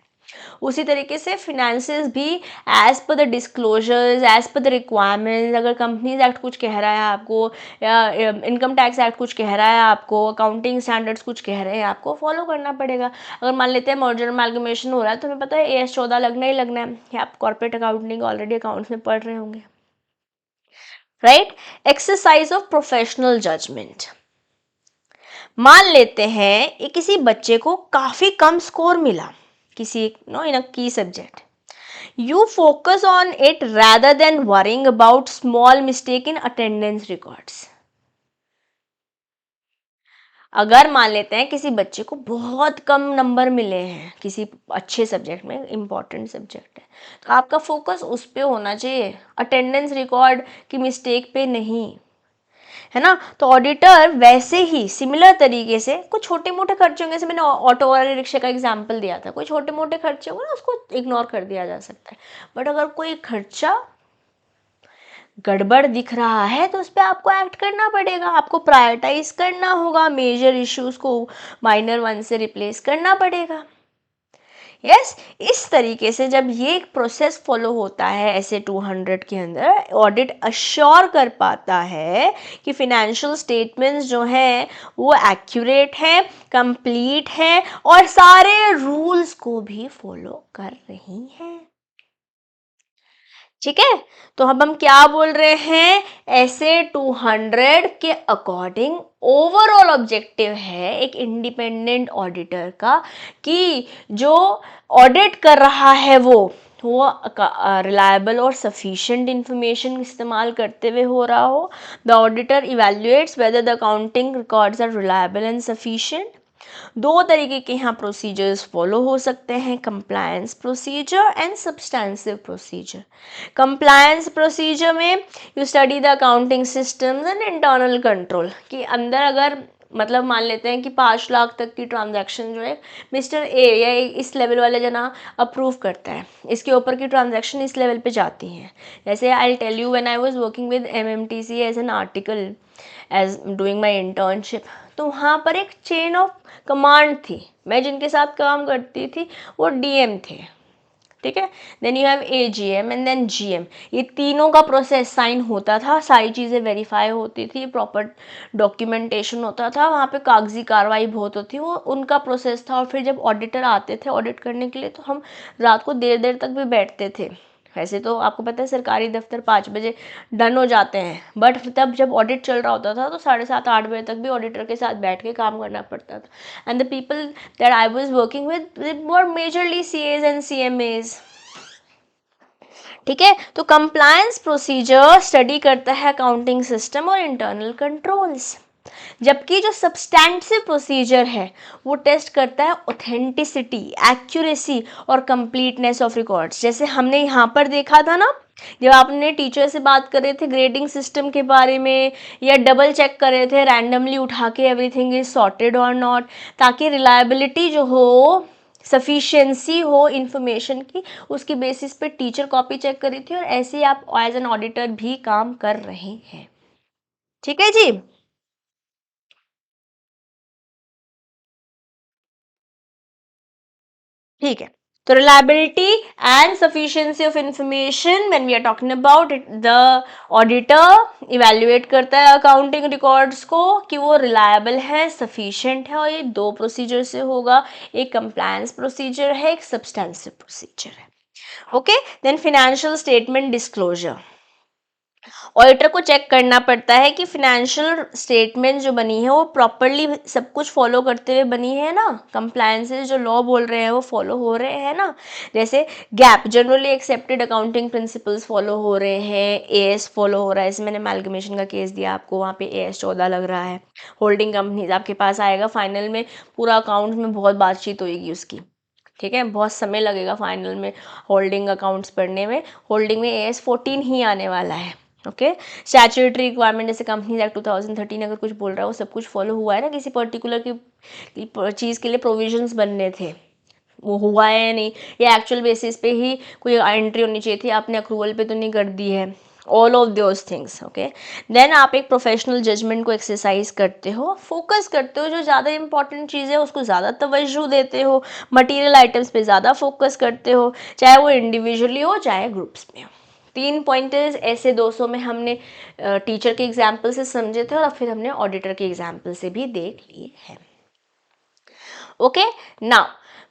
उसी तरीके से फिनेंसेस भी as per the disclosures, as per the requirements. अगर कंपनीज एक्ट कुछ कह रहा है आपको, या इनकम टैक्स एक्ट कुछ कह रहा है आपको, अकाउंटिंग स्टैंडर्ड्स कुछ कह रहे हैं आपको, फॉलो करना पड़ेगा। अगर मान लेते हैं मर्जर अमैल्गमेशन हो रहा है तो हमें पता है AS 14 लगना ही लगना है, या आप कॉर्पोरेट अकाउंटिंग ऑलरेडी अकाउंट्स में पढ़ रहे होंगे, right. Exercise of professional judgment. मान लेते हैं कि किसी बच्चे को काफी कम स्कोर मिला किसी इन अ की subject, you focus on it rather than worrying about small mistake in attendance records। अगर मान लेते हैं किसी बच्चे को बहुत कम नंबर मिले हैं किसी अच्छे सब्जेक्ट में, इंपॉर्टेंट सब्जेक्ट है, तो आपका फोकस उस पे होना चाहिए, अटेंडेंस रिकॉर्ड की मिस्टेक पे नहीं, है ना। तो ऑडिटर वैसे ही सिमिलर तरीके से कुछ छोटे मोटे खर्चे होंगे, जैसे मैंने ऑटो वाले रिक्शे का एग्जांपल दिया था, कोई छोटे मोटे खर्चे होंगे ना उसको इग्नोर कर दिया जा सकता है। बट अगर कोई खर्चा गड़बड़ दिख रहा है तो उस पर आपको एक्ट करना पड़ेगा, आपको प्रायोरिटाइज करना होगा, मेजर इश्यूज को माइनर वन से रिप्लेस करना पड़ेगा। यस, इस तरीके से जब ये एक प्रोसेस फॉलो होता है ऐसे 200 के अंदर, ऑडिट अश्योर कर पाता है कि फिनेंशियल स्टेटमेंट्स जो हैं वो एक्यूरेट है, कंप्लीट है और सारे रूल्स को भी फॉलो कर रही हैं। ठीक है, तो अब हम क्या बोल रहे हैं, ऐसे 200 के अकॉर्डिंग ओवरऑल ऑब्जेक्टिव है एक इंडिपेंडेंट ऑडिटर का कि जो ऑडिट कर रहा है वो रिलायबल और सफिशिएंट इंफॉर्मेशन इस्तेमाल करते हुए हो रहा हो. The auditor evaluates whether the accounting records are reliable and sufficient. दो तरीके के यहाँ प्रोसीजर्स फॉलो हो सकते हैं, compliance procedure and substantive procedure. Compliance procedure में you study the accounting systems and internal control कि अंदर अगर मतलब मान लेते हैं कि 5 लाख तक की ट्रांजैक्शन जो है मिस्टर ए या इस लेवल वाले जना अप्रूव करता है, इसके ऊपर की ट्रांजैक्शन इस लेवल पे जाती हैं. जैसे I tell you when I was working with MMTC as an article as doing my internship, तो वहाँ पर एक चेन ऑफ कमांड थी. मैं जिनके साथ काम करती थी वो डीएम थे, ठीक है. Then you have AGM and then GM. ये तीनों का प्रोसेस साइन होता था, सारी चीज़ें वेरीफाई होती थी, प्रॉपर डॉक्यूमेंटेशन होता था, वहाँ पे कागजी कार्रवाई बहुत होती, वो उनका प्रोसेस था. और फिर जब ऑडिटर आते थे ऑडिट करने के लिए तो हम रात को देर देर तक भी बैठते थे. वैसे तो आपको पता है सरकारी दफ्तर 5 बजे डन हो जाते हैं, बट तब जब ऑडिट चल रहा होता था तो 7:30-8 बजे तक भी ऑडिटर के साथ बैठ के काम करना पड़ता था. And the people that I was working with were majorly CAs and CMAs. ठीक है, तो कंप्लायंस प्रोसीजर स्टडी करता है अकाउंटिंग सिस्टम और इंटरनल कंट्रोल्स, जबकि जो सब्सटेंटिव प्रोसीजर है वो टेस्ट करता है ऑथेंटिसिटी, एक्यूरेसी और कंप्लीटनेस ऑफ रिकॉर्ड्स. जैसे हमने यहाँ पर देखा था ना, जब आपने टीचर से बात कर रहे थे ग्रेडिंग सिस्टम के बारे में, या डबल चेक कर रहे थे रैंडमली उठा के एवरीथिंग इज सॉर्टेड और नॉट, ताकि रिलायबिलिटी जो हो, सफिशिएंसी हो इंफॉर्मेशन की, उसकी बेसिस पे टीचर कॉपी चेक करी थी. और ऐसे ही आप एज एन ऑडिटर भी काम कर रहे हैं. ठीक है जी. ठीक है, तो reliability and sufficiency of information when we are talking about it, the auditor evaluate करता है अकाउंटिंग रिकॉर्ड्स को कि वो रिलायबल है, सफिशिएंट है. और ये दो प्रोसीजर से होगा, एक कंप्लायंस प्रोसीजर है, एक सब्सटेंसिव प्रोसीजर है. Okay, then financial statement disclosure. Auditor को चेक करना पड़ता है कि फिनेंशियल स्टेटमेंट जो बनी है वो प्रॉपरली सब कुछ फॉलो करते हुए बनी है ना, कंप्लायंसेस जो लॉ बोल रहे हैं वो फॉलो हो रहे हैं ना. जैसे gap, generally accepted accounting principles follow हो रहे हैं, एएस फॉलो हो रहा है. जैसे मैंने अमेलगमेशन का केस दिया आपको, वहाँ पे एएस 14 लग रहा है. होल्डिंग कंपनीज आपके पास आएगा, फाइनल में पूरा अकाउंट में बहुत बातचीत होगी उसकी, ठीक है, बहुत समय लगेगा फाइनल में होल्डिंग अकाउंट्स पढ़ने में. होल्डिंग में एएस 14 ही आने वाला है. ओके, स्टैट्यूटरी रिक्वायरमेंट जैसे कंपनीज एक्ट 2013 अगर कुछ बोल रहा है वो सब कुछ फॉलो हुआ है ना, किसी पर्टिकुलर की चीज़ के लिए प्रोविजंस बनने थे, वो हुआ है या नहीं, या एक्चुअल बेसिस पे ही कोई एंट्री होनी चाहिए थी, आपने अक्रूवल पे तो नहीं कर दी है. All of those things. Okay, then आप एक प्रोफेशनल जजमेंट को एक्सरसाइज करते हो, फोकस करते हो, जो ज़्यादा इंपॉर्टेंट चीज़ है उसको ज़्यादा तवज्जो देते हो, मटेरियल आइटम्स पे ज़्यादा फोकस करते हो, चाहे वो इंडिविजुअली हो चाहे ग्रुप्स में हो. 3 पॉइंटर्स ऐसे 200 में हमने टीचर के एग्जाम्पल से समझे थे और फिर हमने ऑडिटर के एग्जाम्पल से भी देख लिए हैं. Okay, now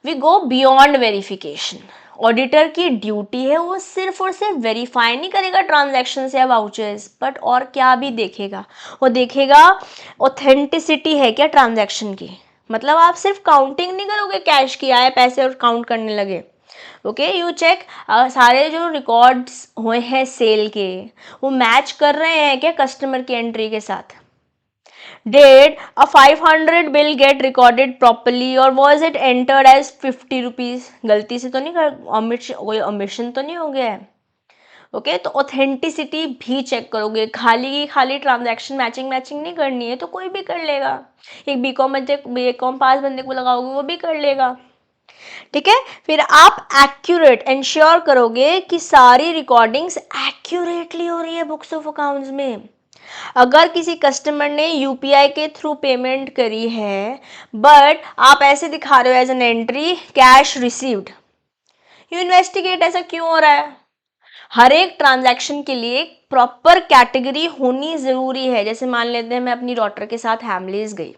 we go beyond verification. Auditor की ड्यूटी है वो सिर्फ और सिर्फ वेरीफाई नहीं करेगा ट्रांजैक्शन या वाउचर्स, बट और क्या भी देखेगा, वो देखेगा ऑथेंटिसिटी है क्या ट्रांजैक्शन की. मतलब आप सिर्फ काउंटिंग नहीं करोगे कैश की आए पैसे और काउंट करने लगे. ओके, यू चेक सारे जो रिकॉर्ड्स हुए हैं सेल के वो मैच कर रहे हैं क्या कस्टमर की एंट्री के साथ. Did a 500 bill get recorded properly or was it entered as 50 rupees? गलती से तो नहीं कर, कोई omission तो नहीं हो गया है. ओके, तो ऑथेंटिसिटी भी चेक करोगे, खाली ट्रांजैक्शन मैचिंग नहीं करनी है तो कोई भी कर लेगा. एक बीकॉम पास बंदे को लगाओगे वो भी कर लेगा. ठीक है, फिर आप एक्यूरेट इंश्योर करोगे कि सारी रिकॉर्डिंग्स एक्यूरेटली हो रही है बुक्स ऑफ अकाउंट्स में. अगर किसी कस्टमर ने यूपीआई के थ्रू पेमेंट करी है बट आप ऐसे दिखा रहे हो as an entry cash received, you investigate ऐसा क्यों हो रहा है. हर एक ट्रांजैक्शन के लिए प्रॉपर कैटेगरी होनी जरूरी है. जैसे मान लेते हैं मैं अपनी डॉटर के साथ हैमलीज गई,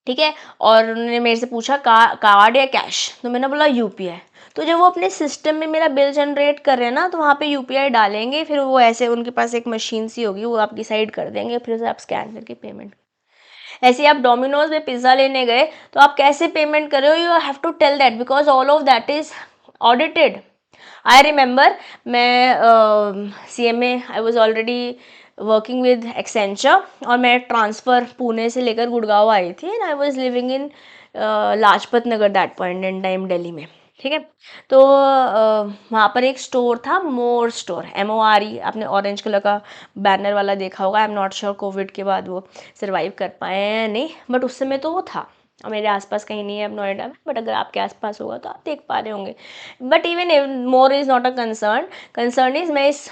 ठीक है, और उन्होंने मेरे से पूछा कार्ड या कैश, तो मैंने बोला यूपीआई. तो जब वो अपने सिस्टम में मेरा बिल जनरेट कर रहे हैं ना, तो वहाँ पे यूपीआई डालेंगे, फिर वो ऐसे उनके पास एक मशीन सी होगी, वो आप डिसाइड कर देंगे, फिर उसे आप स्कैन करके पेमेंट। ऐसे ही आप डोमिनोज में पिज्ज़ा लेने गए तो आप कैसे पेमेंट कर रहे हो, you have to tell that because all of that is audited. I remember मैं C M A I was already working with Accenture, और मैं ट्रांसफ़र पुणे से लेकर गुड़गांव आई थी, and I was living in Lajpat Nagar that point in time Delhi में। ठीक है, तो वहाँ पर एक स्टोर था, मोर स्टोर, MORE, आपने ऑरेंज कलर का बैनर वाला देखा होगा। I am not sure Covid के बाद वो सर्वाइव कर पाए हैं या नहीं, बट उस समय तो वो था। और मेरे आसपास कहीं नहीं है अब नोएडा में, बट अगर आपके आसपास होगा तो आप देख पा रहे होंगे। But even more is not a concern is मैं इस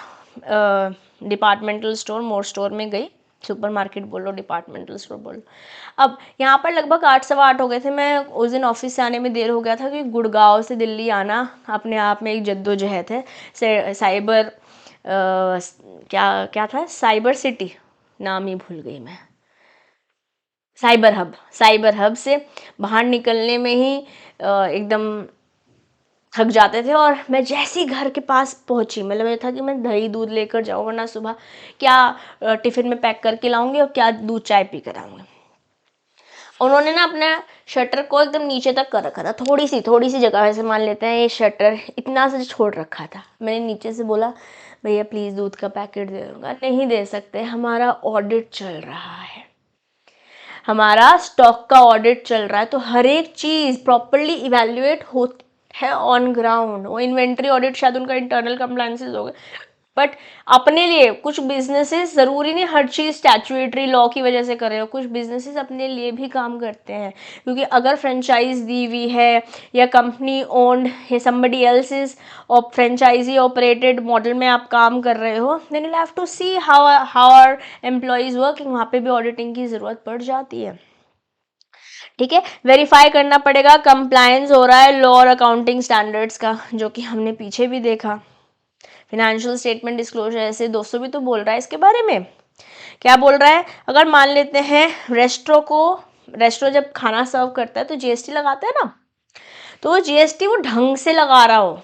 डिपार्टमेंटल स्टोर मोर स्टोर में गई, सुपर मार्केट बोलो, डिपार्टमेंटल स्टोर बोलो। अब यहाँ पर लगभग 8 सवा 8 हो गए थे। मैं उस दिन ऑफिस से आने में देर हो गया था, क्योंकि गुड़गांव से दिल्ली आना अपने आप में एक जद्दोजहद है। साइबर क्या क्या था, साइबर सिटी नाम ही भूल गई मैं, साइबर हब से बाहर निकलने में ही एकदम थक जाते थे। और मैं जैसे ही घर के पास पहुंची, मतलब ये था कि मैं दही दूध लेकर जाऊँ, वरना सुबह क्या टिफ़िन में पैक करके लाऊंगी और क्या दूध चाय पी कर आऊँगी। उन्होंने ना अपना शटर को एकदम नीचे तक कर रखा था, थोड़ी सी जगह, वैसे मान लेते हैं ये शटर इतना सा छोड़ रखा था। मैंने नीचे से बोला, भैया प्लीज़ दूध का पैकेट दे दूँगा। नहीं दे सकते, हमारा ऑडिट चल रहा है, हमारा स्टॉक का ऑडिट चल रहा है, तो हर एक चीज़ प्रॉपरली इवेल्युएट होती है ऑन ग्राउंड। वो इन्वेंट्री ऑडिट शायद उनका इंटरनल कंप्लायंसेस हो गए, बट अपने लिए कुछ बिजनेसेस, ज़रूरी नहीं हर चीज़ स्टैट्यूटरी लॉ की वजह से कर रहे हो, कुछ बिजनेसेस अपने लिए भी काम करते हैं। क्योंकि अगर फ्रेंचाइज दी हुई है या कंपनी ओन्ड या समबडी एल्स इज और फ्रेंचाइजी ऑपरेटेड मॉडल में आप काम कर रहे हो, then you have to see how are employees working, वहाँ पे भी ऑडिटिंग की ज़रूरत पड़ जाती है। ठीक है, वेरीफाई करना पड़ेगा कंप्लायंस हो रहा है लॉ और अकाउंटिंग स्टैंडर्ड्स का, जो कि हमने पीछे भी देखा। फिनेंशियल स्टेटमेंट डिस्क्लोजर ऐसे 200 भी तो बोल रहा है इसके बारे में। क्या बोल रहा है, अगर मान लेते हैं रेस्टोरेंट जब खाना सर्व करता है तो जीएसटी लगाता है ना, तो वो जीएसटी वो ढंग से लगा रहा हो।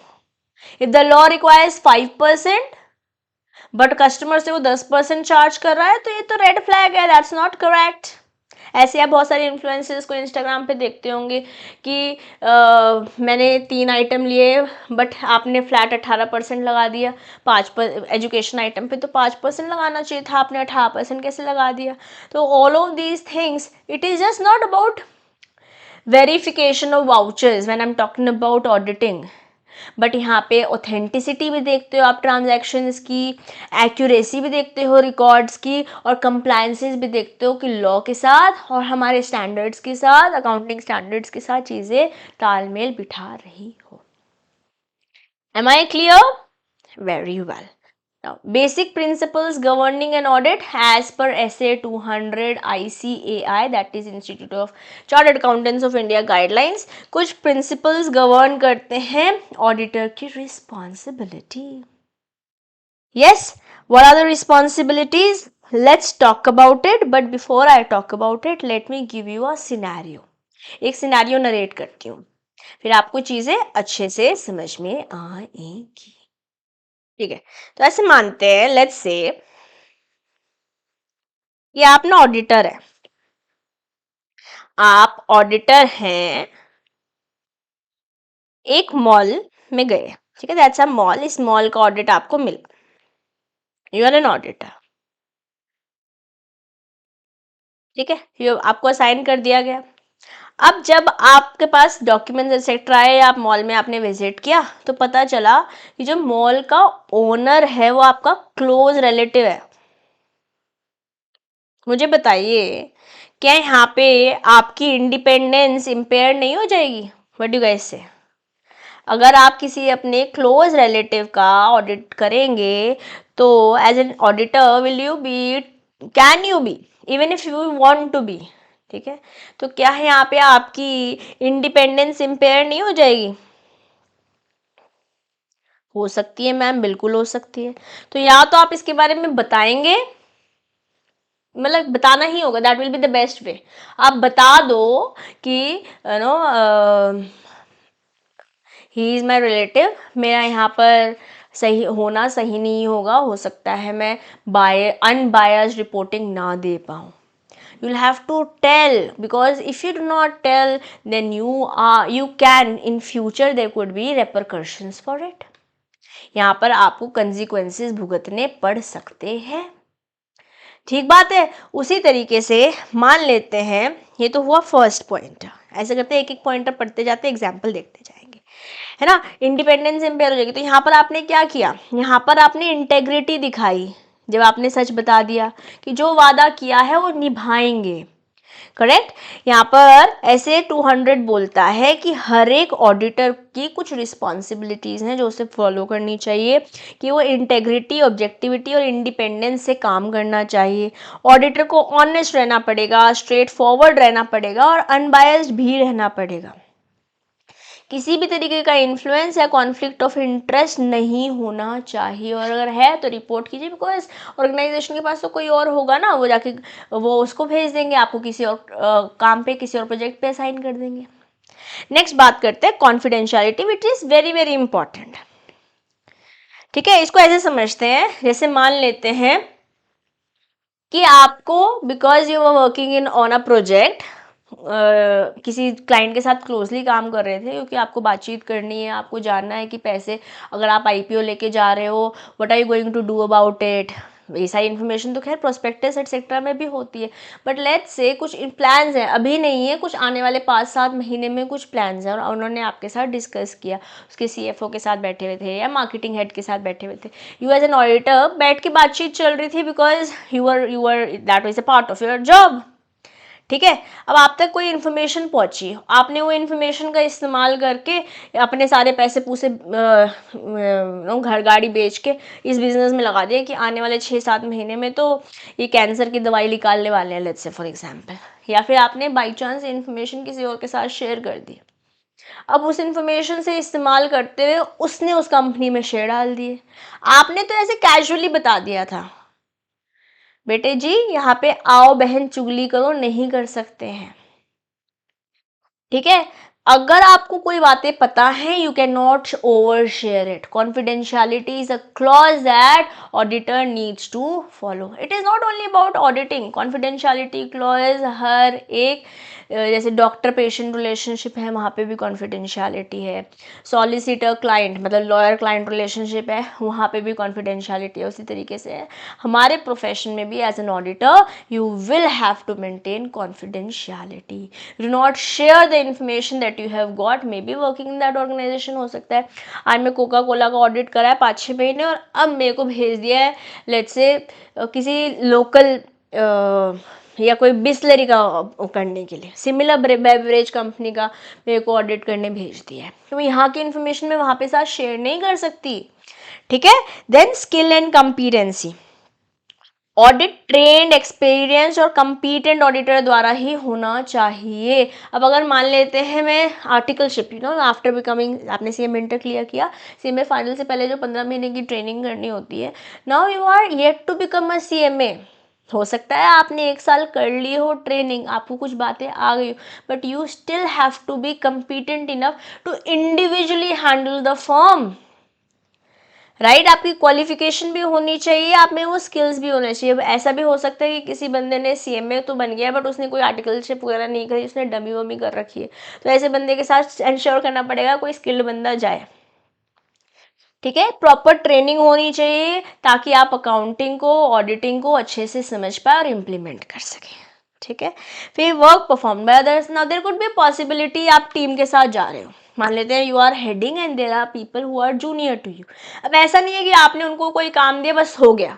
If the law requires 5% but customer से वो 10% चार्ज कर रहा है, तो ये तो रेड फ्लैग है, दैट्स नॉट करेक्ट। ऐसे आप बहुत सारे इन्फ्लुएंसर्स को इंस्टाग्राम पे देखते होंगे कि मैंने 3 आइटम लिए बट आपने फ्लैट 18% लगा दिया। 5 एजुकेशन आइटम पे तो 5% लगाना चाहिए था, आपने 18% कैसे लगा दिया। तो all of these things, it is just not about verification of vouchers when I am talking about auditing, but यहाँ पे ऑथेंटिसिटी भी देखते हो आप ट्रांजैक्शंस की, एक्यूरेसी भी देखते हो रिकॉर्ड्स की, और कंप्लायंसेस भी देखते हो कि लॉ के साथ और हमारे स्टैंडर्ड्स के साथ, अकाउंटिंग स्टैंडर्ड्स के साथ चीज़ें तालमेल बिठा रही हो। Am I clear? Very well. Now, basic principles governing an audit as per SA 200 ICAI, that is Institute of Chartered Accountants of India guidelines, कुछ principles govern करते हैं auditor की responsibility. Yes, what are the responsibilities? Let's talk about it, but before I talk about it, let me give you a scenario. एक scenario narrate करती हूँ, फिर आपको चीज़ें अच्छे से समझ में आएंगी। ठीक है, तो ऐसे मानते हैं, लेट्स से ये आप ना ऑडिटर है, आप ऑडिटर हैं, एक मॉल में गए। ठीक है, दैट्स अ मॉल, इस मॉल का ऑडिट आपको मिला, यू आर एन ऑडिटर। ठीक है, ये आपको असाइन कर दिया गया। अब जब आपके पास डॉक्यूमेंट्स एक्सेट्रा है, आप मॉल में आपने विजिट किया, तो पता चला कि जो मॉल का ओनर है वो आपका क्लोज रिलेटिव है। मुझे बताइए, क्या यहाँ पे आपकी इंडिपेंडेंस इम्पेयर नहीं हो जाएगी? व्हाट डू यू गाइस से? अगर आप किसी अपने क्लोज रिलेटिव का ऑडिट करेंगे, तो as an auditor will you be, can you be, even if you want to be, ठीक है, तो क्या है यहाँ पे आपकी इंडिपेंडेंस इम्पेयर नहीं हो जाएगी? हो सकती है मैम, बिल्कुल हो सकती है। तो या तो आप इसके बारे में बताएंगे, मतलब बताना ही होगा, that will be the best way. आप बता दो कि you know he is my relative, मेरा यहाँ पर सही होना सही नहीं होगा, हो सकता है मैं अनबायस्ड रिपोर्टिंग ना दे पाऊँ. You'll have to tell, because if you do not tell, then you can in future there could be repercussions for it. यहाँ पर आपको consequences भुगतने पड़ सकते हैं. ठीक बात है. उसी तरीके से मान लेते हैं, ये तो हुआ फर्स्ट पॉइंट. ऐसे करते एक एक पॉइंटर पढ़ते जाते एग्जाम्पल देखते जाएंगे, है ना. इंडिपेंडेंस इम्पेयर हो जाएगी. तो यहाँ पर आपने क्या किया, यहाँ पर आपने इंटेग्रिटी दिखाई जब आपने सच बता दिया कि जो वादा किया है वो निभाएंगे. करेक्ट. यहाँ पर ऐसे 200 बोलता है कि हर एक ऑडिटर की कुछ रिस्पॉन्सिबिलिटीज़ हैं जो उसे फॉलो करनी चाहिए, कि वो इंटेग्रिटी, ऑब्जेक्टिविटी और इंडिपेंडेंस से काम करना चाहिए. ऑडिटर को ऑनेस्ट रहना पड़ेगा, स्ट्रेट फॉरवर्ड रहना पड़ेगा और अनबायस्ड भी रहना पड़ेगा. किसी भी तरीके का इन्फ्लुएंस या कॉन्फ्लिक्ट ऑफ इंटरेस्ट नहीं होना चाहिए, और अगर है तो रिपोर्ट कीजिए, बिकॉज ऑर्गेनाइजेशन के पास तो कोई और होगा ना, वो जाके वो उसको भेज देंगे, आपको किसी और काम पे, किसी और प्रोजेक्ट पे असाइन कर देंगे. नेक्स्ट बात करते हैं confidentiality, which is very very important. ठीक है, इसको ऐसे समझते हैं, जैसे मान लेते हैं कि आपको, because you are working in on a project, किसी क्लाइंट के साथ क्लोजली काम कर रहे थे, क्योंकि आपको बातचीत करनी है, आपको जानना है कि पैसे, अगर आप आईपीओ लेके जा रहे हो, what are you going to do about it. ये सारी इन्फॉर्मेशन तो खैर प्रोस्पेक्टस एटसेट्रा में भी होती है, बट लेट्स से कुछ प्लान्स हैं, अभी नहीं है, कुछ आने वाले 5-7 महीने में कुछ प्लान्स हैं, और उन्होंने आपके साथ डिस्कस किया, उसके सीएफओ के साथ बैठे हुए थे या मार्केटिंग हेड के साथ बैठे हुए थे. यू एज एन ऑडिटर बैठ के बातचीत चल रही थी, because you are that was a part of your job. ठीक है. अब आप तक कोई इन्फॉर्मेशन पहुंची, आपने वो इन्फॉर्मेशन का इस्तेमाल करके अपने सारे पैसे पूसे घर गाड़ी बेच के इस बिजनेस में लगा दिए कि आने वाले 6-7 महीने में तो ये कैंसर की दवाई निकालने वाले हैं, लेट्स से फॉर एग्जांपल. या फिर आपने बाई चांस इन्फॉर्मेशन किसी और के साथ शेयर कर दी. अब उस इन्फॉर्मेशन से इस्तेमाल करते हुए उसने उस कंपनी में शेयर डाल दिए. आपने तो ऐसे कैजुअली बता दिया था, बेटे जी यहाँ पे आओ बहन चुगली करो, नहीं कर सकते हैं. ठीक है. अगर आपको कोई बातें पता है, you can not over share it. Confidentiality is a clause that auditor needs to follow. It is not only about auditing. Confidentiality clause हर एक, जैसे डॉक्टर पेशेंट रिलेशनशिप है, वहाँ पे भी कॉन्फिडेंशियलिटी है. सॉलिसिटर क्लाइंट, मतलब लॉयर क्लाइंट रिलेशनशिप है, वहाँ पे भी कॉन्फिडेंशियलिटी है. उसी तरीके से हमारे प्रोफेशन में भी as an auditor you will have to maintain confidentiality. Do not share the information that you have got, maybe working in that organization. हो सकता है आज मैं कोका कोला का ऑडिट करा है 5-6 महीने, और अब मेरे को भेज दिया है लेट्स से किसी लोकल या कोई बिस्लरी का करने के लिए, सिमिलर बेवरेज कंपनी का मेरे को ऑडिट करने भेज दिया है, क्योंकि यहाँ की इन्फॉर्मेशन मैं वहाँ पे साथ शेयर नहीं कर सकती. ठीक है. Then skill and competency. Audit trained, experience और कंपीटेंट ऑडिटर द्वारा ही होना चाहिए. अब अगर मान लेते हैं मैं आर्टिकलशिप, आफ्टर बिकमिंग, आपने सीएम इंटर क्लियर किया, सीएमए फाइनल से पहले जो 15 महीने की ट्रेनिंग करनी होती है, now you are yet to become a CMA. हो सकता है आपने 1 साल कर ली हो ट्रेनिंग, आपको कुछ बातें आ गई हो, but you still have to be competent enough to individually handle the firm. Right. आपकी क्वालिफिकेशन भी होनी चाहिए, आप में वो स्किल्स भी होने चाहिए. ऐसा भी हो सकता है कि किसी बंदे ने सीएमए तो बन गया, बट उसने कोई आर्टिकलशिप वगैरह नहीं करी, उसने डमी वमी कर रखी है. तो ऐसे बंदे के साथ इंश्योर करना पड़ेगा कोई स्किल्ड बंदा जाए. ठीक है. प्रॉपर ट्रेनिंग होनी चाहिए ताकि आप अकाउंटिंग को, ऑडिटिंग को अच्छे से समझ पाए और इम्प्लीमेंट कर सकें. ठीक है. फिर work perform by others. Now there could be possibility आप टीम के साथ जा रहे हो, मान लेते हैं you are heading and there are people who are junior to you. अब ऐसा नहीं है कि आपने उनको कोई काम दिया बस हो गया.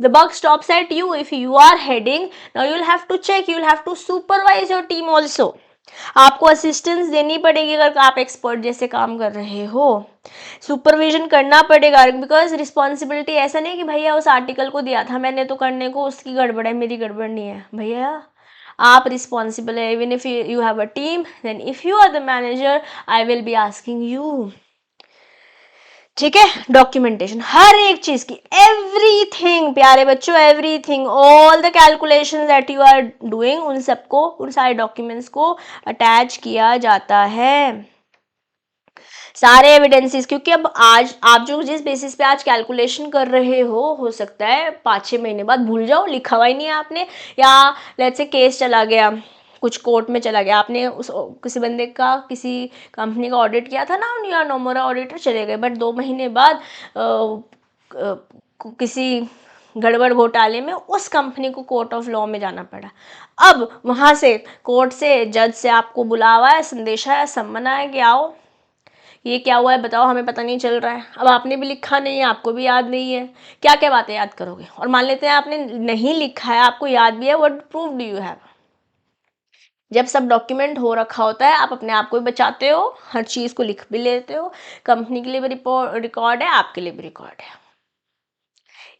The buck stops at you. If you are heading, now you'll have to check, you'll have to supervise your team also. आपको असिस्टेंस देनी पड़ेगी अगर आप एक्सपर्ट जैसे काम कर रहे हो. सुपरविजन करना पड़ेगा, बिकॉज रिस्पॉन्सिबिलिटी ऐसा नहीं कि भैया उस आर्टिकल को दिया था मैंने तो करने को, उसकी गड़बड़ है, मेरी गड़बड़ नहीं है. भैया आप रिस्पॉन्सिबल है. Even if you have a team, then if you are the manager I will be asking you. ठीक है. डॉक्यूमेंटेशन हर एक चीज की, एवरीथिंग प्यारे बच्चों, everything, all the calculations that you are doing, उन सबको, उन सारे डॉक्यूमेंट्स को अटैच किया जाता है. सारे एविडेंसेस, क्योंकि अब आज आप जो जिस बेसिस पे आज कैलकुलेशन कर रहे हो सकता है 5-6 महीने बाद भूल जाओ, लिखा हुआ ही नहीं है आपने, या लेट्स से केस चला गया, कुछ कोर्ट में चला गया, आपने उस किसी बंदे का किसी कंपनी का ऑडिट किया था ना, या नोमोरा ऑडिटर चले गए, बट 2 महीने बाद किसी गड़बड़ घोटाले में उस कंपनी को कोर्ट ऑफ लॉ में जाना पड़ा। अब वहां से कोर्ट से जज से आपको बुलावा है, संदेशा है, सम्मन है कि आओ ये क्या हुआ है बताओ, हमें पता नहीं चल रहा है। अब आपने भी लिखा नहीं है, आपको भी याद नहीं है, क्या क्या बातें याद करोगे। और मान लेते हैं आपने नहीं लिखा है, आपको याद भी है, what proof do you have. जब सब डॉक्यूमेंट हो रखा होता है, आप अपने आप को भी बचाते हो, हर चीज़ को लिख भी लेते हो, कंपनी के लिए भी रिकॉर्ड है, आपके लिए भी रिकॉर्ड है।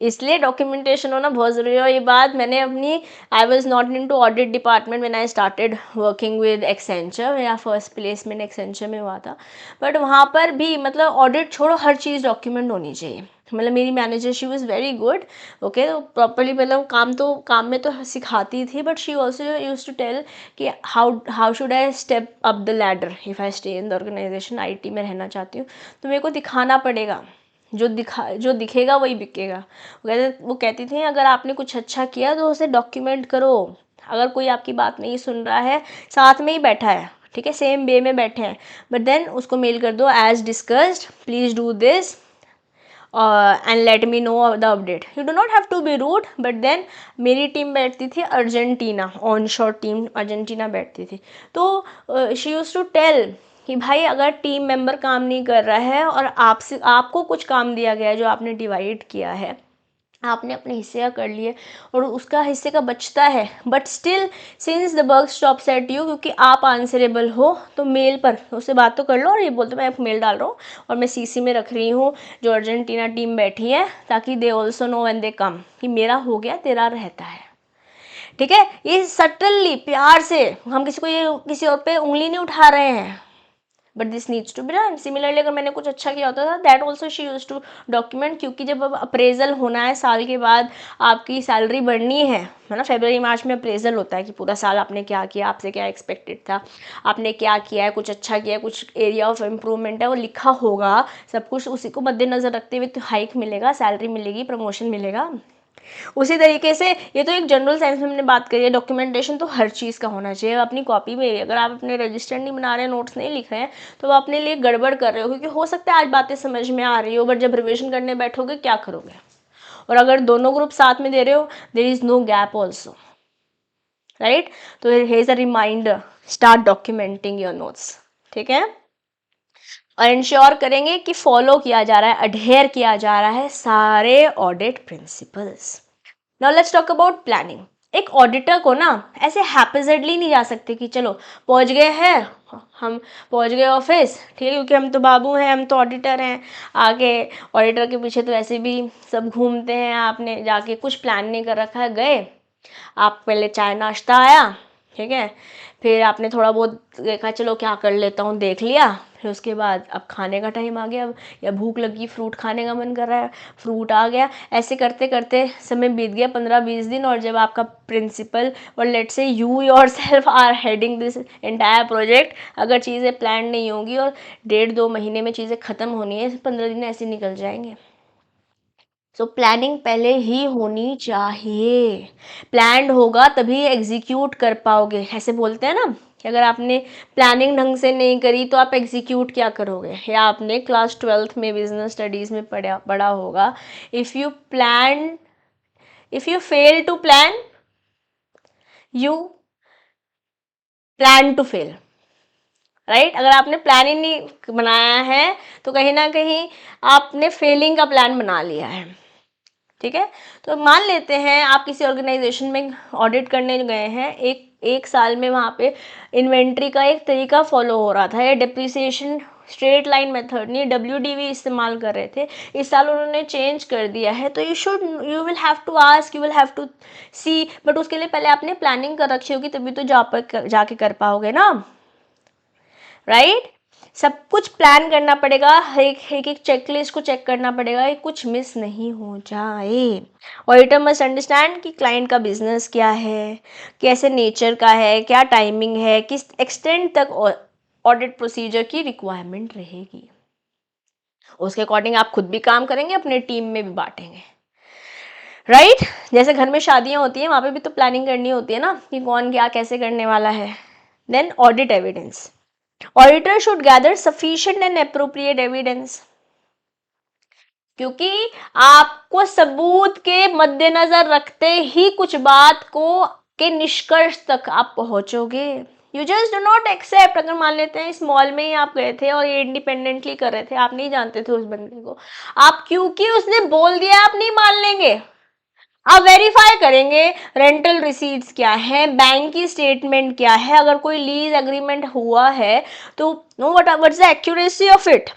इसलिए डॉक्यूमेंटेशन होना बहुत ज़रूरी है। और ये बात मैंने अपनी, I was not into audit department when I started working with Accenture, मेरा फर्स्ट प्लेसमेंट एक्सेंचर में हुआ था, बट वहाँ पर भी मतलब ऑडिट छोड़ो, हर चीज़ डॉक्यूमेंट होनी चाहिए। मतलब मेरी manager she was very good, okay, properly मतलब काम में तो सिखाती थी, but she also use to tell कि how should I step up the ladder if I stay in the organisation. IT में रहना चाहती हूँ तो मेरे को दिखाना पड़ेगा, जो दिखेगा वही बिकेगा। वो कहती थी अगर आपने कुछ अच्छा किया तो उसे डॉक्यूमेंट करो। अगर कोई आपकी बात नहीं सुन रहा है, साथ में ही बैठा है, ठीक है, सेम वे में बैठे हैं, बट देन उसको मेल कर दो, as discussed please do this and let me know the update. You do not have to be rude, but then मेरी टीम बैठती थी Argentina, onshore team Argentina बैठती थी, तो शी यूज टू टेल कि भाई अगर टीम मेंबर काम नहीं कर रहा है और आपसे आपको कुछ काम दिया गया है जो आपने डिवाइड किया है, आपने अपने हिस्से का कर लिए और उसका हिस्से का बचता है, but still since the work stops at you, क्योंकि आप आंसरेबल हो, तो मेल पर उससे बात तो कर लो और ये बोलते मैं मेल डाल रहा हूँ और मैं CC में रख रही हूँ जो अर्जेंटीना टीम बैठी है, ताकि they also know when they come कि मेरा हो गया तेरा रहता है। ठीक है, ये सटनली प्यार से, हम किसी को ये किसी और पे उंगली नहीं उठा रहे हैं, but this needs to be done. Similarly अगर मैंने कुछ अच्छा किया होता था, that also she use to document, क्योंकि जब अब अप्रेजल होना है साल के बाद, आपकी सैलरी बढ़नी है ना, फरवरी मार्च में अप्रेजल होता है कि पूरा साल आपने क्या किया, आपसे क्या एक्सपेक्टेड था, आपने क्या किया है, कुछ अच्छा किया है, कुछ एरिया ऑफ इम्प्रूवमेंट है, वो लिखा होगा सब कुछ, उसी को मद्देनजर रखते हुए तो हाइक मिलेगा, सैलरी मिलेगी, प्रमोशन मिलेगा। उसी तरीके से ये तो एक जनरल सेंस में हमने बात करी है, डॉक्यूमेंटेशन तो हर चीज़ का होना चाहिए अपनी कॉपी में। अगर आप अपने रजिस्टर नहीं बना रहे हैं, नोट्स नहीं लिख रहे हैं, तो वो अपने लिए गड़बड़ कर रहे हो, क्योंकि हो सकता है आज बातें समझ में आ रही हो, बट जब रिविजन करने बैठोगे क्या करोगे। और अगर दोनों ग्रुप साथ में दे रहे हो, there is no gap also, right. तो here is a reminder, start documenting your notes, ठीक है, और इंश्योर करेंगे कि फॉलो किया जा रहा है, अडेयर किया जा रहा है सारे audit principles. Now let's talk about planning. एक ऑडिटर को ना ऐसे हैप्पीजेडली नहीं जा सकते कि चलो पहुंच गए हैं, हम पहुंच गए ऑफिस, ठीक है, क्योंकि हम तो बाबू हैं, हम तो ऑडिटर हैं, आगे ऑडिटर के पीछे तो ऐसे भी सब घूमते हैं, आपने जाके कुछ प्लान नहीं कर रखा है, गए आप, पहले चाय नाश्ता आया, ठीक है, फिर आपने थोड़ा बहुत देखा चलो क्या कर लेता हूँ, देख लिया, फिर उसके बाद अब खाने का टाइम आ गया, या भूख लगी, फ्रूट खाने का मन कर रहा है, फ्रूट आ गया, ऐसे करते करते समय बीत गया 15-20 दिन, और जब आपका प्रिंसिपल और let's say you yourself are heading this entire project, अगर चीज़ें प्लान नहीं होंगी और 1.5-2 महीने में चीज़ें ख़त्म होनी है, 15 दिन ऐसे निकल जाएंगे। सो प्लानिंग पहले ही होनी चाहिए, प्लान्ड होगा तभी एग्जीक्यूट कर पाओगे। ऐसे बोलते हैं ना कि अगर आपने प्लानिंग ढंग से नहीं करी तो आप एग्जीक्यूट क्या करोगे, या आपने क्लास 12th में बिजनेस स्टडीज़ में पढ़ा होगा, if you fail to plan, you plan to fail, right. अगर आपने प्लान ही नहीं बनाया है तो कहीं ना कहीं आपने फेलिंग का प्लान बना लिया है, ठीक है। तो मान लेते हैं आप किसी ऑर्गेनाइजेशन में ऑडिट करने गए हैं, एक साल में वहाँ पे इन्वेंट्री का एक तरीका फॉलो हो रहा था, या डिप्रिसिएशन स्ट्रेट लाइन मेथड नहीं, WDV इस्तेमाल कर रहे थे, इस साल उन्होंने चेंज कर दिया है, तो you will have to ask, you will have to see, but उसके लिए पहले आपने प्लानिंग कर रखी होगी, तभी तो जाके कर पाओगे ना, राइट। सब कुछ प्लान करना पड़ेगा, एक चेकलिस्ट को चेक करना पड़ेगा, ये कुछ मिस नहीं हो जाए। ऑडिटर मस्ट अंडरस्टैंड कि क्लाइंट का बिजनेस क्या है, कैसे नेचर का है, क्या टाइमिंग है, किस एक्सटेंड तक ऑडिट प्रोसीजर की रिक्वायरमेंट रहेगी। उसके अकॉर्डिंग आप खुद भी काम करेंगे, अपने टीम में भी बांटेंगे, राइट जैसे घर में शादियां होती हैं, वहां पे भी तो प्लानिंग करनी होती है ना कि कौन क्या कैसे करने वाला है। Then audit evidence, auditor should gather sufficient and appropriate evidence, क्योंकि आपको सबूत के मद्देनजर रखते ही कुछ बात को के निष्कर्ष तक आप पहुंचोगे। You just do not accept, अगर मान लेते हैं इस मॉल में ही आप गए थे और ये इंडिपेंडेंटली कर रहे थे, आप नहीं जानते थे उस बंदे को, आप क्योंकि उसने बोल दिया आप नहीं मान लेंगे, आप वेरीफाई करेंगे रेंटल रिसीट्स क्या है, बैंक की स्टेटमेंट क्या है, अगर कोई लीज एग्रीमेंट हुआ है तो know what's the accuracy of it,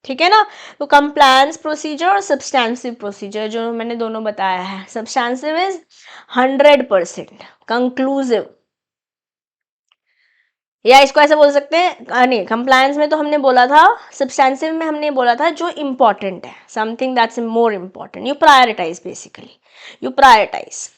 ठीक है ना। तो कंप्लायंस प्रोसीजर और सब्सटेंसिव प्रोसीजर जो मैंने दोनों बताया है, सब्सटेंसिव इज 100%, कंक्लूसिव, या इसको ऐसे बोल सकते हैं, नहीं कंप्लायंस में तो हमने बोला था, सब्सटेंसिव में हमने बोला था जो इंपॉर्टेंट है, something that's more important, you prioritize, basically you prioritize,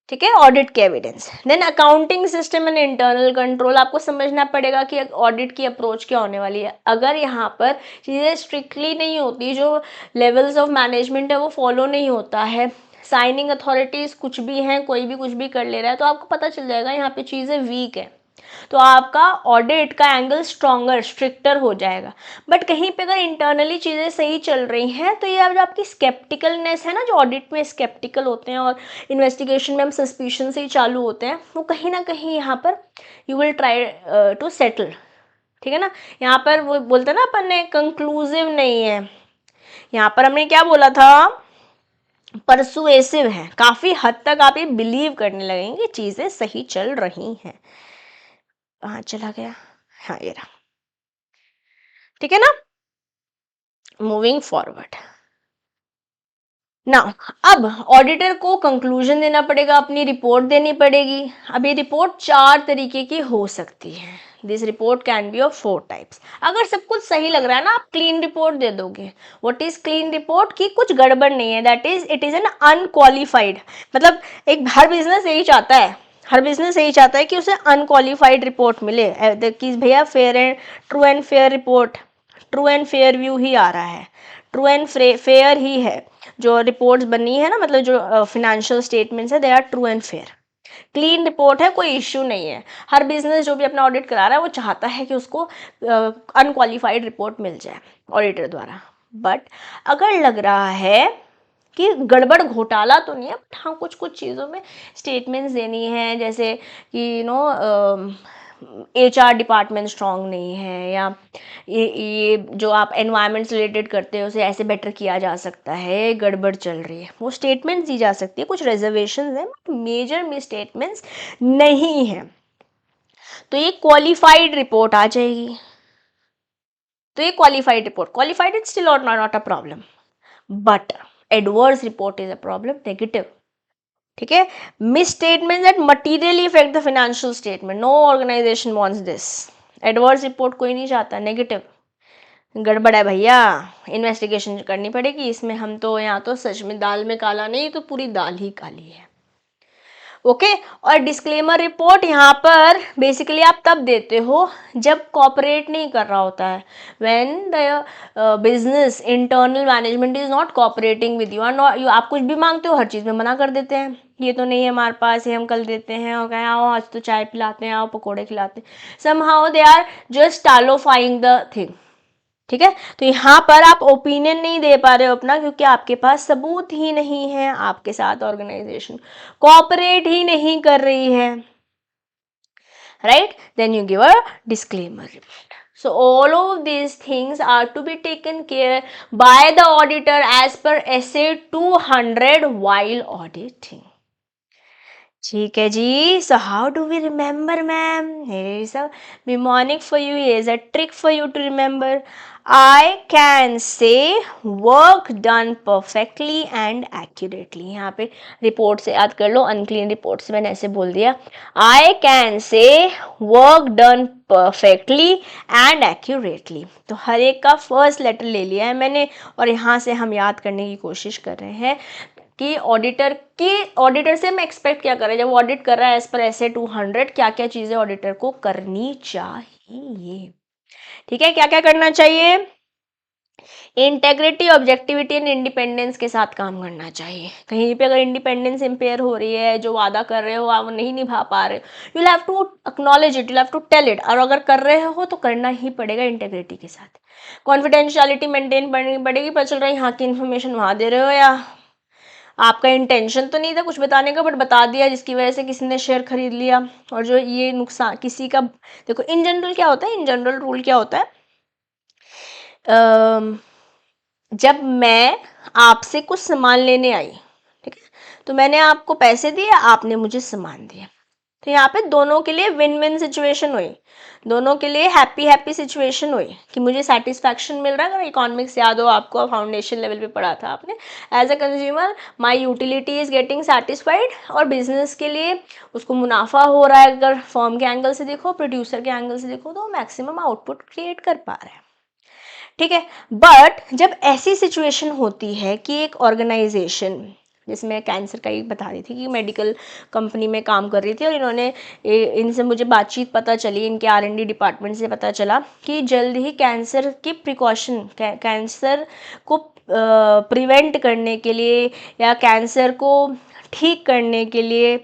ठीक है। ऑडिट के evidence, then accounting system and internal control, आपको समझना पड़ेगा कि ऑडिट की अप्रोच क्या होने वाली है। अगर यहाँ पर चीज़ें स्ट्रिक्टली नहीं होती, जो लेवल्स ऑफ मैनेजमेंट है वो फॉलो नहीं होता है, साइनिंग अथॉरिटीज कुछ भी हैं, कोई भी कुछ भी कर ले रहा है, तो आपको पता चल जाएगा यहाँ पे चीज़ें वीक है, तो आपका ऑडिट का एंगल स्ट्रॉन्गर स्ट्रिक्टर हो जाएगा। बट कहीं पे अगर इंटरनली चीज़ें सही चल रही हैं तो ये जो आपकी स्केप्टिकलनेस है ना, जो ऑडिट में स्केप्टिकल होते हैं और इन्वेस्टिगेशन में हम सस्पिशन से ही चालू होते हैं, वो कहीं ना कहीं यहाँ पर you will try to settle, ठीक है ना। यहाँ पर वो बोलते हैं ना अपन ने कंक्लूसिव नहीं है, यहाँ पर हमने क्या बोला था, परसुएसिव है, काफी हद तक आप ये बिलीव करने लगेंगे चीजें सही चल रही हैं। कहाँ चला गया, हाँ ये रहा, ठीक है ना। मूविंग फॉरवर्ड ना, अब ऑडिटर को कंक्लूजन देना पड़ेगा, अपनी रिपोर्ट देनी पड़ेगी। अब ये रिपोर्ट 4 तरीके की हो सकती है, this report can be of 4 types. अगर सब कुछ सही लग रहा है ना, आप क्लीन रिपोर्ट दे दोगे। व्हाट इज क्लीन रिपोर्ट, की कुछ गड़बड़ नहीं है, that is it is an unqualified, मतलब एक हर बिजनेस यही चाहता है, हर बिजनेस यही चाहता है कि उसे अनक्वालिफाइड रिपोर्ट मिले, कि भैया fair and true and fair report, true and fair view ही आ रहा है, ट्रू एंड फेयर ही है जो रिपोर्ट्स बनी है ना, मतलब जो फिनेंशियल स्टेटमेंट्स है, they are true and fair, clean report है, कोई इश्यू नहीं है। हर बिजनेस जो भी अपना ऑडिट करा रहा है वो चाहता है कि उसको अनक्वालिफाइड रिपोर्ट मिल जाए ऑडिटर द्वारा। बट अगर लग रहा है कि गड़बड़ घोटाला तो नहीं है, बट हाँ कुछ कुछ चीज़ों में स्टेटमेंट्स देनी है, जैसे कि HR डिपार्टमेंट स्ट्रांग नहीं है, या ये जो आप एनवायरनमेंट रिलेटेड करते हो उसे ऐसे बेटर किया जा सकता है, गड़बड़ चल रही है, वो स्टेटमेंट्स दी जा सकती है, कुछ रिजर्वेशंस हैं बट मेजर में स्टेटमेंट्स नहीं है, तो ये क्वालिफाइड रिपोर्ट आ जाएगी। तो ये qualified report, qualified is still not a problem, but adverse report is a problem, negative, ठीक है। Misstatement that materially affect the financial statement, no organization wants this, adverse report कोई नहीं चाहता, negative, गड़बड़ है भैया, इन्वेस्टिगेशन करनी पड़ेगी इसमें, हम तो यहाँ तो सच में दाल में काला नहीं तो पूरी दाल ही काली है, ओके। और डिस्क्लेमर रिपोर्ट यहाँ पर बेसिकली आप तब देते हो जब कॉपरेट नहीं कर रहा होता है, when the business internal management is not cooperating with you, आप कुछ भी मांगते हो हर चीज़ में मना कर देते हैं, ये तो नहीं है हमारे पास, ये हम कल देते हैं, और कहें आओ आज तो चाय पिलाते हैं, आओ पकौड़े खिलाते हैं, समहाउ दे आर जस्ट टालोफाइंग द थिंग, ठीक है। तो यहाँ पर आप ओपिनियन नहीं दे पा रहे हो अपना, क्योंकि आपके पास सबूत ही नहीं है, आपके साथ ऑर्गेनाइजेशन कोऑपरेट ही नहीं कर रही है, right. Then you give a disclaimer report. So all of these things are to be taken care by the auditor as per SA 200 while auditing. ठीक है जी, so how do we remember, ma'am? Here is a mnemonic for you, here is a trick for you to remember. I can say work done perfectly and accurately. यहाँ पे report से याद कर लो, unclean report से मैंने ऐसे बोल दिया, I can say work done perfectly and accurately. तो हर एक का फर्स्ट लेटर ले लिया है मैंने, और यहाँ से हम याद करने की कोशिश कर रहे हैं, कि ऑडिटर से हम एक्सपेक्ट क्या करें, जब ऑडिट कर रहा है एज पर ऐसे 200, क्या क्या चीजें ऑडिटर को करनी चाहिए। ठीक है, क्या क्या करना चाहिए, इंटेग्रिटी, ऑब्जेक्टिविटी एंड इंडिपेंडेंस के साथ काम करना चाहिए। कहीं पे अगर इंडिपेंडेंस इम्पेयर हो रही है, जो वादा कर रहे हो आप वो नहीं निभा पा रहे हो, you have to acknowledge it, you have to tell it, और अगर कर रहे हो तो करना ही पड़ेगा इंटेग्रिटी के साथ। कॉन्फिडेंशियलिटी मेंटेन करनी पड़ेगी, पता चल रहा है यहाँ की इन्फॉर्मेशन वहाँ दे रहे हो, या आपका इंटेंशन तो नहीं था कुछ बताने का बट बता दिया, जिसकी वजह से किसी ने शेयर खरीद लिया। और जो ये नुकसान किसी का, देखो इन जनरल क्या होता है, इन जनरल रूल क्या होता है, जब मैं आपसे कुछ सामान लेने आई, ठीक है, तो मैंने आपको पैसे दिए, आपने मुझे सामान दिया, तो यहाँ पे दोनों के लिए विन विन सिचुएशन हुई, दोनों के लिए हैप्पी हैप्पी सिचुएशन हुई कि मुझे सेटिस्फैक्शन मिल रहा है। अगर इकोनॉमिक्स याद हो आपको, फाउंडेशन लेवल पे पढ़ा था आपने, as a consumer my utility is getting satisfied, और बिजनेस के लिए उसको मुनाफा हो रहा है, अगर फर्म के एंगल से देखो, प्रोड्यूसर के एंगल से देखो, तो मैक्सिमम आउटपुट क्रिएट कर पा रहे हैं। ठीक है, बट जब ऐसी सिचुएशन होती है कि एक ऑर्गेनाइजेशन, जिसमें कैंसर का ही बता रही थी कि मेडिकल कंपनी में काम कर रही थी, और इन्होंने इनसे मुझे बातचीत पता चली, इनके R&D डिपार्टमेंट से पता चला कि जल्द ही कैंसर की प्रिकॉशन, कैंसर को प्रिवेंट करने के लिए या कैंसर को ठीक करने के लिए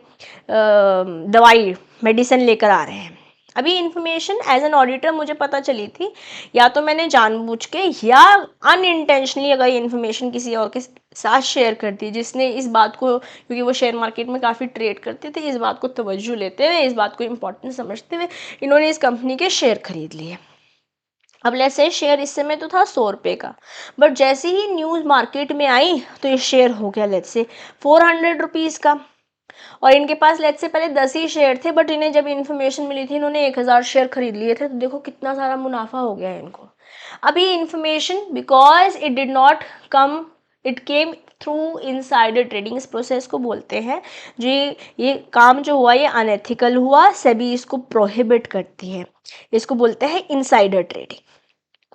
दवाई मेडिसिन लेकर आ रहे हैं। अभी इन्फॉर्मेशन एज एन ऑडिटर मुझे पता चली थी, या तो मैंने जानबूझ के या अनइंटेंशनली अगर इन्फॉर्मेशन किसी और के साथ शेयर कर दी, जिसने इस बात को, क्योंकि वो शेयर मार्केट में काफ़ी ट्रेड करते थे, इस बात को तवज्जो लेते हुए, इस बात को इम्पोर्टेंट समझते हुए इन्होंने इस कंपनी के शेयर खरीद लिए। अब लेट्स से शेयर इस समय तो था 100 रुपये का, बट जैसे ही न्यूज़ मार्केट में आई तो ये शेयर हो गया लेट्स से 400 रुपीज़ का, और इनके पास लेट्स से पहले 10 ही शेयर थे, बट इन्हें जब इन्फॉर्मेशन मिली थी इन्होंने 1000 शेयर खरीद लिए थे, तो देखो कितना सारा मुनाफा हो गया है इनको। अभी information because it did not come, it came through insider trading, इस प्रोसेस को बोलते हैं, जो ये काम जो हुआ ये अनएथिकल हुआ, सेबी इसको प्रोहिबिट करती है, इसको बोलते हैं इनसाइडर ट्रेडिंग।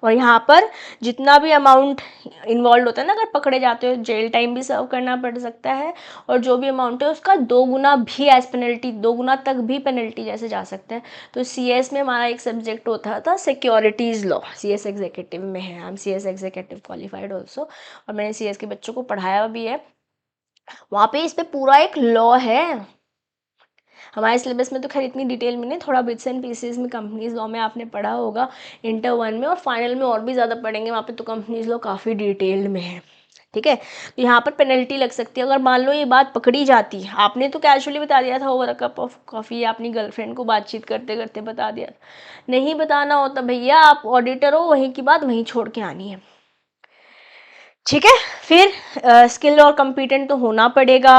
और यहाँ पर जितना भी अमाउंट इन्वॉल्व होता है ना, अगर पकड़े जाते हो जेल टाइम भी सर्व करना पड़ सकता है, और जो भी अमाउंट है उसका 2 गुना भी एज पेनल्टी, 2 गुना तक भी पेनल्टी जैसे जा सकते हैं। तो CS में हमारा एक सब्जेक्ट होता था सिक्योरिटीज़ लॉ, CS एग्जीक्यूटिव में है, हम CS एग्जीक्यूटिव क्वालिफाइड ऑल्सो, और मैंने CS के बच्चों को पढ़ाया भी है, वहाँ पे इस पर पूरा एक लॉ है। हमारे सिलेबस में तो खैर इतनी डिटेल में नहीं, थोड़ा बिट्स एंड पीसेस में कंपनीज लॉ में आपने पढ़ा होगा इंटर 1 में, और फाइनल में और भी ज़्यादा पढ़ेंगे, वहाँ पे तो कंपनीज लॉ काफ़ी डिटेल्ड में है। ठीक है, तो यहाँ पर पेनल्टी लग सकती है अगर मान लो ये बात पकड़ी जाती है। आपने तो कैजुअली बता दिया था over a cup of coffee, अपनी गर्लफ्रेंड को बातचीत करते करते बता दिया, नहीं बताना होता भैया, आप ऑडिटर हो, वहीं की बात वहीं छोड़ के आनी है। ठीक है, फिर स्किल और कॉम्पिटेंट तो होना पड़ेगा।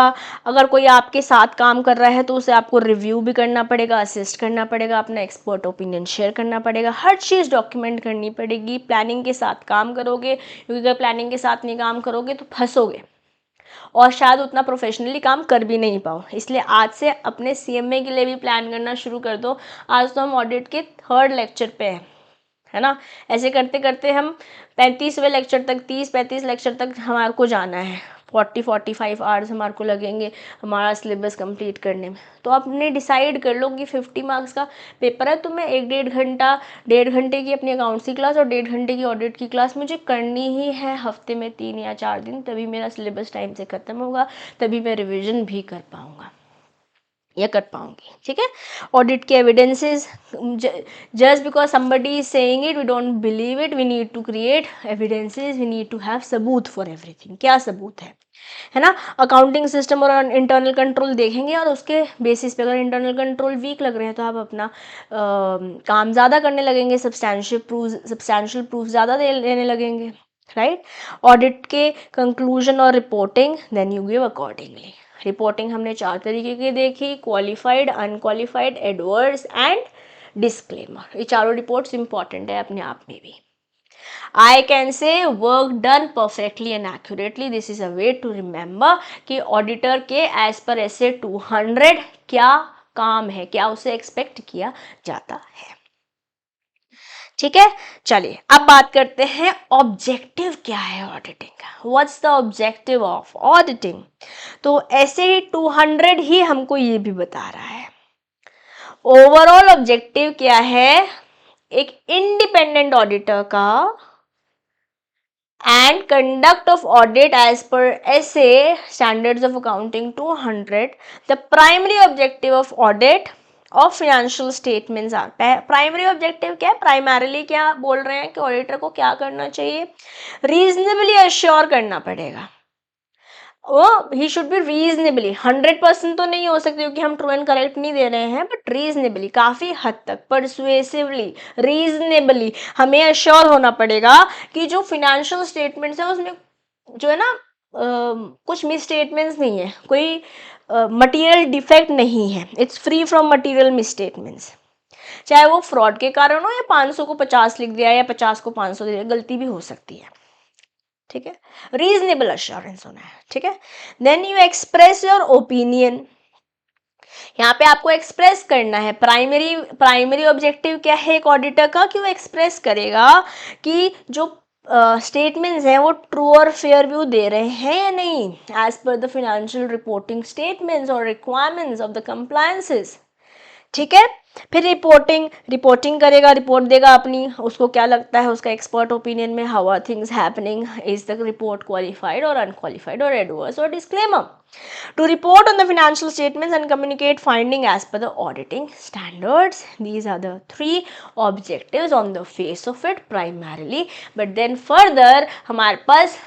अगर कोई आपके साथ काम कर रहा है तो उसे आपको रिव्यू भी करना पड़ेगा, असिस्ट करना पड़ेगा, अपना एक्सपर्ट ओपिनियन शेयर करना पड़ेगा, हर चीज़ डॉक्यूमेंट करनी पड़ेगी। प्लानिंग के साथ काम करोगे, क्योंकि अगर प्लानिंग के साथ नहीं काम करोगे तो फंसोगे, और शायद उतना प्रोफेशनली काम कर भी नहीं पाओ। इसलिए आज से अपने CMA के लिए भी प्लान करना शुरू कर दो। आज तो हम ऑडिट के 3rd लेक्चर पे हैं, है ना, ऐसे करते करते हम 35वें लेक्चर तक, 30-35 लेक्चर तक हमारे को जाना है, 40-45 आवर्स हमारे को लगेंगे हमारा सिलेबस कंप्लीट करने में। तो आपने डिसाइड कर लो कि 50 मार्क्स का पेपर है, तो मैं 1-1.5 घंटे की अपनी अकाउंट्स की क्लास और 1.5 घंटे की ऑडिट की क्लास मुझे करनी ही है हफ्ते में 3 या 4 दिन, तभी मेरा सिलेबस टाइम से ख़त्म होगा, तभी मैं रिविज़न भी कर पाऊँगा या कर पाऊंगी। ठीक है, ऑडिट के evidences, just because somebody is saying it we don't believe it, we need to create evidences, we need to have सबूत फॉर एवरीथिंग। क्या सबूत है ना, अकाउंटिंग सिस्टम और इंटरनल कंट्रोल देखेंगे, और उसके बेसिस पे अगर इंटरनल कंट्रोल वीक लग रहे हैं तो आप अपना काम ज़्यादा करने लगेंगे, सब्सटैंशियल प्रूफ ज़्यादा लेने लगेंगे, राइट। ऑडिट के कंक्लूजन और reporting, then you give accordingly. Reporting हमने 4 तरीके की देखी, qualified, unqualified, adverse and disclaimer. ये चारों रिपोर्ट्स इंपॉर्टेंट है अपने आप में भी। I can say work done perfectly and accurately. This is a way to remember कि ऑडिटर के एज पर ऐसे 200 क्या काम है, क्या उसे एक्सपेक्ट किया जाता है। ठीक है, चलिए अब बात करते हैं ऑब्जेक्टिव क्या है ऑडिटिंग का। What's the objective of auditing. तो ऐसे ही 200 ही हमको ये भी बता रहा है। ओवरऑल ऑब्जेक्टिव क्या है एक इंडिपेंडेंट ऑडिटर का, and conduct of audit as per SA standards of accounting 200. The primary objective of audit of financial statements are, primary objective क्या है, प्राइमरीली क्या बोल रहे हैं कि ऑडिटर को क्या करना चाहिए, रीजनेबली अश्योर करना पड़ेगा। वो ही शुड बी रीजनेबली, 100% तो नहीं हो सकती क्योंकि हम ट्रू एंड करेक्ट नहीं दे रहे हैं, बट रीजनेबली काफी हद तक, परसुएसिवली, रीजनेबली हमें अश्योर होना पड़ेगा कि जो फिनेंशियल स्टेटमेंट्स है उसमें जो है ना कुछ मिस स्टेटमेंट्स नहीं है, कोई मटेरियल डिफेक्ट नहीं है, it's free from material miss statements. चाहे वो फ्रॉड के कारण हो या 500 को 50 लिख दिया या 50 को 500 दे दिया, गलती भी हो सकती है। ठीक है, रीजनेबल अश्योरेंस होना है। ठीक है, then you express your opinion, यहाँ पे आपको एक्सप्रेस करना है। प्राइमरी ऑब्जेक्टिव क्या है एक ऑडिटर का, कि वो एक्सप्रेस करेगा कि जो स्टेटमेंट्स हैं वो ट्रू और फेयर व्यू दे रहे हैं या नहीं, as per the financial reporting statements और रिक्वायरमेंट्स ऑफ द कंप्लायंसेस। ठीक है, फिर रिपोर्टिंग करेगा, रिपोर्ट देगा अपनी, उसको क्या लगता है, उसका एक्सपर्ट ओपिनियन में how are things happening, is the report qualified और अनक्वालिफाइड और एडवर्स और disclaimer, to report on the financial statements and communicate finding as per the auditing standards. These are the three objectives on the face of it primarily, but then further हमारे पास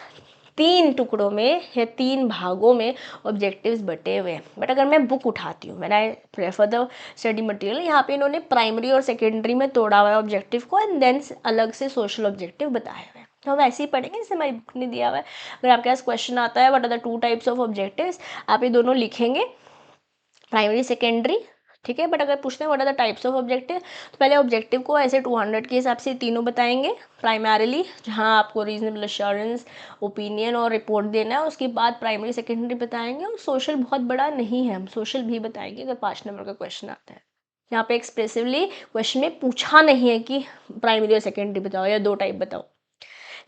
3 टुकड़ों में या 3 भागों में objectives बटे हुए हैं। बट अगर मैं बुक उठाती हूँ, मैंने प्रेफर द स्टडी मटेरियल, यहाँ पे इन्होंने प्राइमरी और सेकेंडरी में तोड़ा हुआ है ऑब्जेक्टिव को, एंड देन अलग से सोशल ऑब्जेक्टिव बताए हुए हैं। तो हम ऐसे ही पढ़ेंगे जैसे हमारी बुक ने दिया हुआ है। अगर आपके पास क्वेश्चन आता है what are the 2 types of objectives, आप ये दोनों लिखेंगे, प्राइमरी सेकेंडरी। ठीक है, बट अगर पूछते हैं what are the types of objective, तो पहले ऑब्जेक्टिव को ऐसे 200 के हिसाब से तीनों बताएंगे प्राइमरीली, जहां आपको रीजनेबल अश्योरेंस, ओपिनियन और रिपोर्ट देना है, उसके बाद प्राइमरी सेकेंडरी बताएंगे, और सोशल बहुत बड़ा नहीं है, हम सोशल भी बताएंगे अगर 5 नंबर का क्वेश्चन आता है। यहाँ पे एक्सप्रेसिवली क्वेश्चन में पूछा नहीं है कि प्राइमरी और सेकेंडरी बताओ या 2 टाइप बताओ।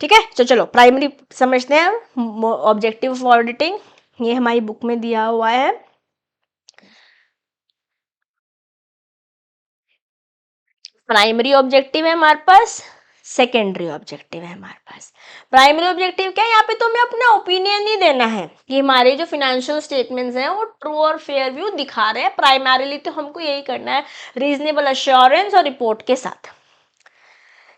ठीक है, तो चलो प्राइमरी समझते हैं। ऑब्जेक्टिव ऑफ ऑडिटिंग ये हमारी बुक में दिया हुआ है। प्राइमरी ऑब्जेक्टिव है हमारे पास, सेकेंडरी ऑब्जेक्टिव है हमारे पास। प्राइमरी ऑब्जेक्टिव क्या है, यहाँ पे तो हमें अपना ओपिनियन ही देना है कि हमारे जो फिनेंशियल स्टेटमेंट्स हैं वो ट्रू और फेयर व्यू दिखा रहे हैं। प्राइमरीली तो हमको यही करना है, रीजनेबल अश्योरेंस और रिपोर्ट के साथ।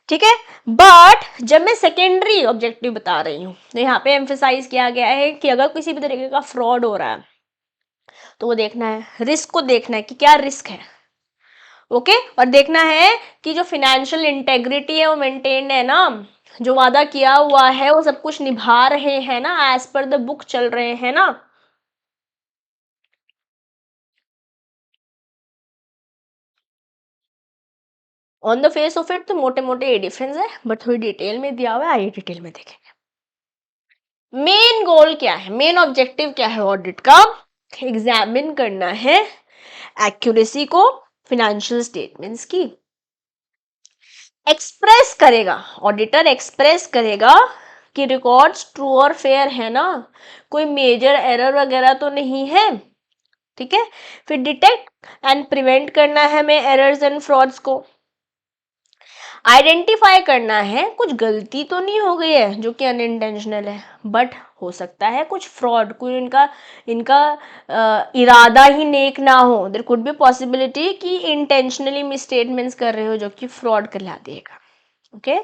ठीक है, बट जब मैं सेकेंडरी ऑब्जेक्टिव बता रही हूँ तो यहाँ पे एम्फेसाइज किया गया है कि अगर किसी भी तरीके का फ्रॉड हो रहा है तो वो देखना है, रिस्क को देखना है कि क्या रिस्क है। ओके, और देखना है कि जो फिनेंशियल इंटेग्रिटी है वो मेंटेन्ड है ना, जो वादा किया हुआ है वो सब कुछ निभा रहे हैं ना, एज पर द बुक चल रहे हैं ना। On the face of it तो मोटे मोटे ये डिफरेंस है, बट थोड़ी डिटेल में दिया हुआ है, आइए डिटेल में देखेंगे। मेन गोल क्या है, मेन ऑब्जेक्टिव क्या है ऑडिट का, एग्जामिन करना है एक्यूरेसी को फिनेंशियल स्टेटमेंट्स की। एक्सप्रेस करेगा, ऑडिटर एक्सप्रेस करेगा कि रिकॉर्ड्स ट्रू और फेयर है ना, कोई मेजर एरर वगैरह तो नहीं है। ठीक है, फिर डिटेक्ट एंड प्रिवेंट करना है हमें एरर्स एंड फ्रॉड्स को। आइडेंटिफाई करना है कुछ गलती तो नहीं हो गई है जो कि अनइंटेंशनल है, बट हो सकता है कुछ फ्रॉड, कोई इनका इनका इरादा ही नेक ना हो, देयर कुड बी पॉसिबिलिटी कि इंटेंशनली मिसस्टेटमेंट्स कर रहे हो जो कि फ्रॉड कहला देगा। ओके,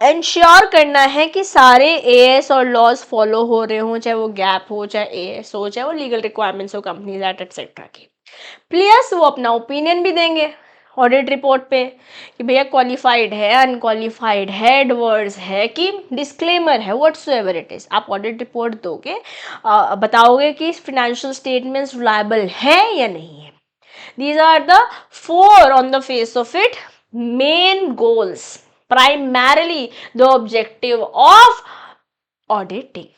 इंश्योर करना है कि सारे एएस और लॉज फॉलो हो रहे हो, चाहे वो गैप हो, चाहे एएस हो, चाहे वो लीगल रिक्वायरमेंट्स हो कंपनीज एक्ट एटसेट्रा की। प्लस वो अपना ओपिनियन भी देंगे ऑडिट रिपोर्ट पे कि भैया क्वालिफाइड है, अनक्वालिफाइड है, एडवर्स है कि डिस्क्लेमर है, व्हाट्सोएवर इट इज। आप ऑडिट रिपोर्ट दोगे, बताओगे कि फिनेंशियल स्टेटमेंट्स रिलायबल है या नहीं है। These are the 4 on the face of it main goals, primarily the objective of auditing.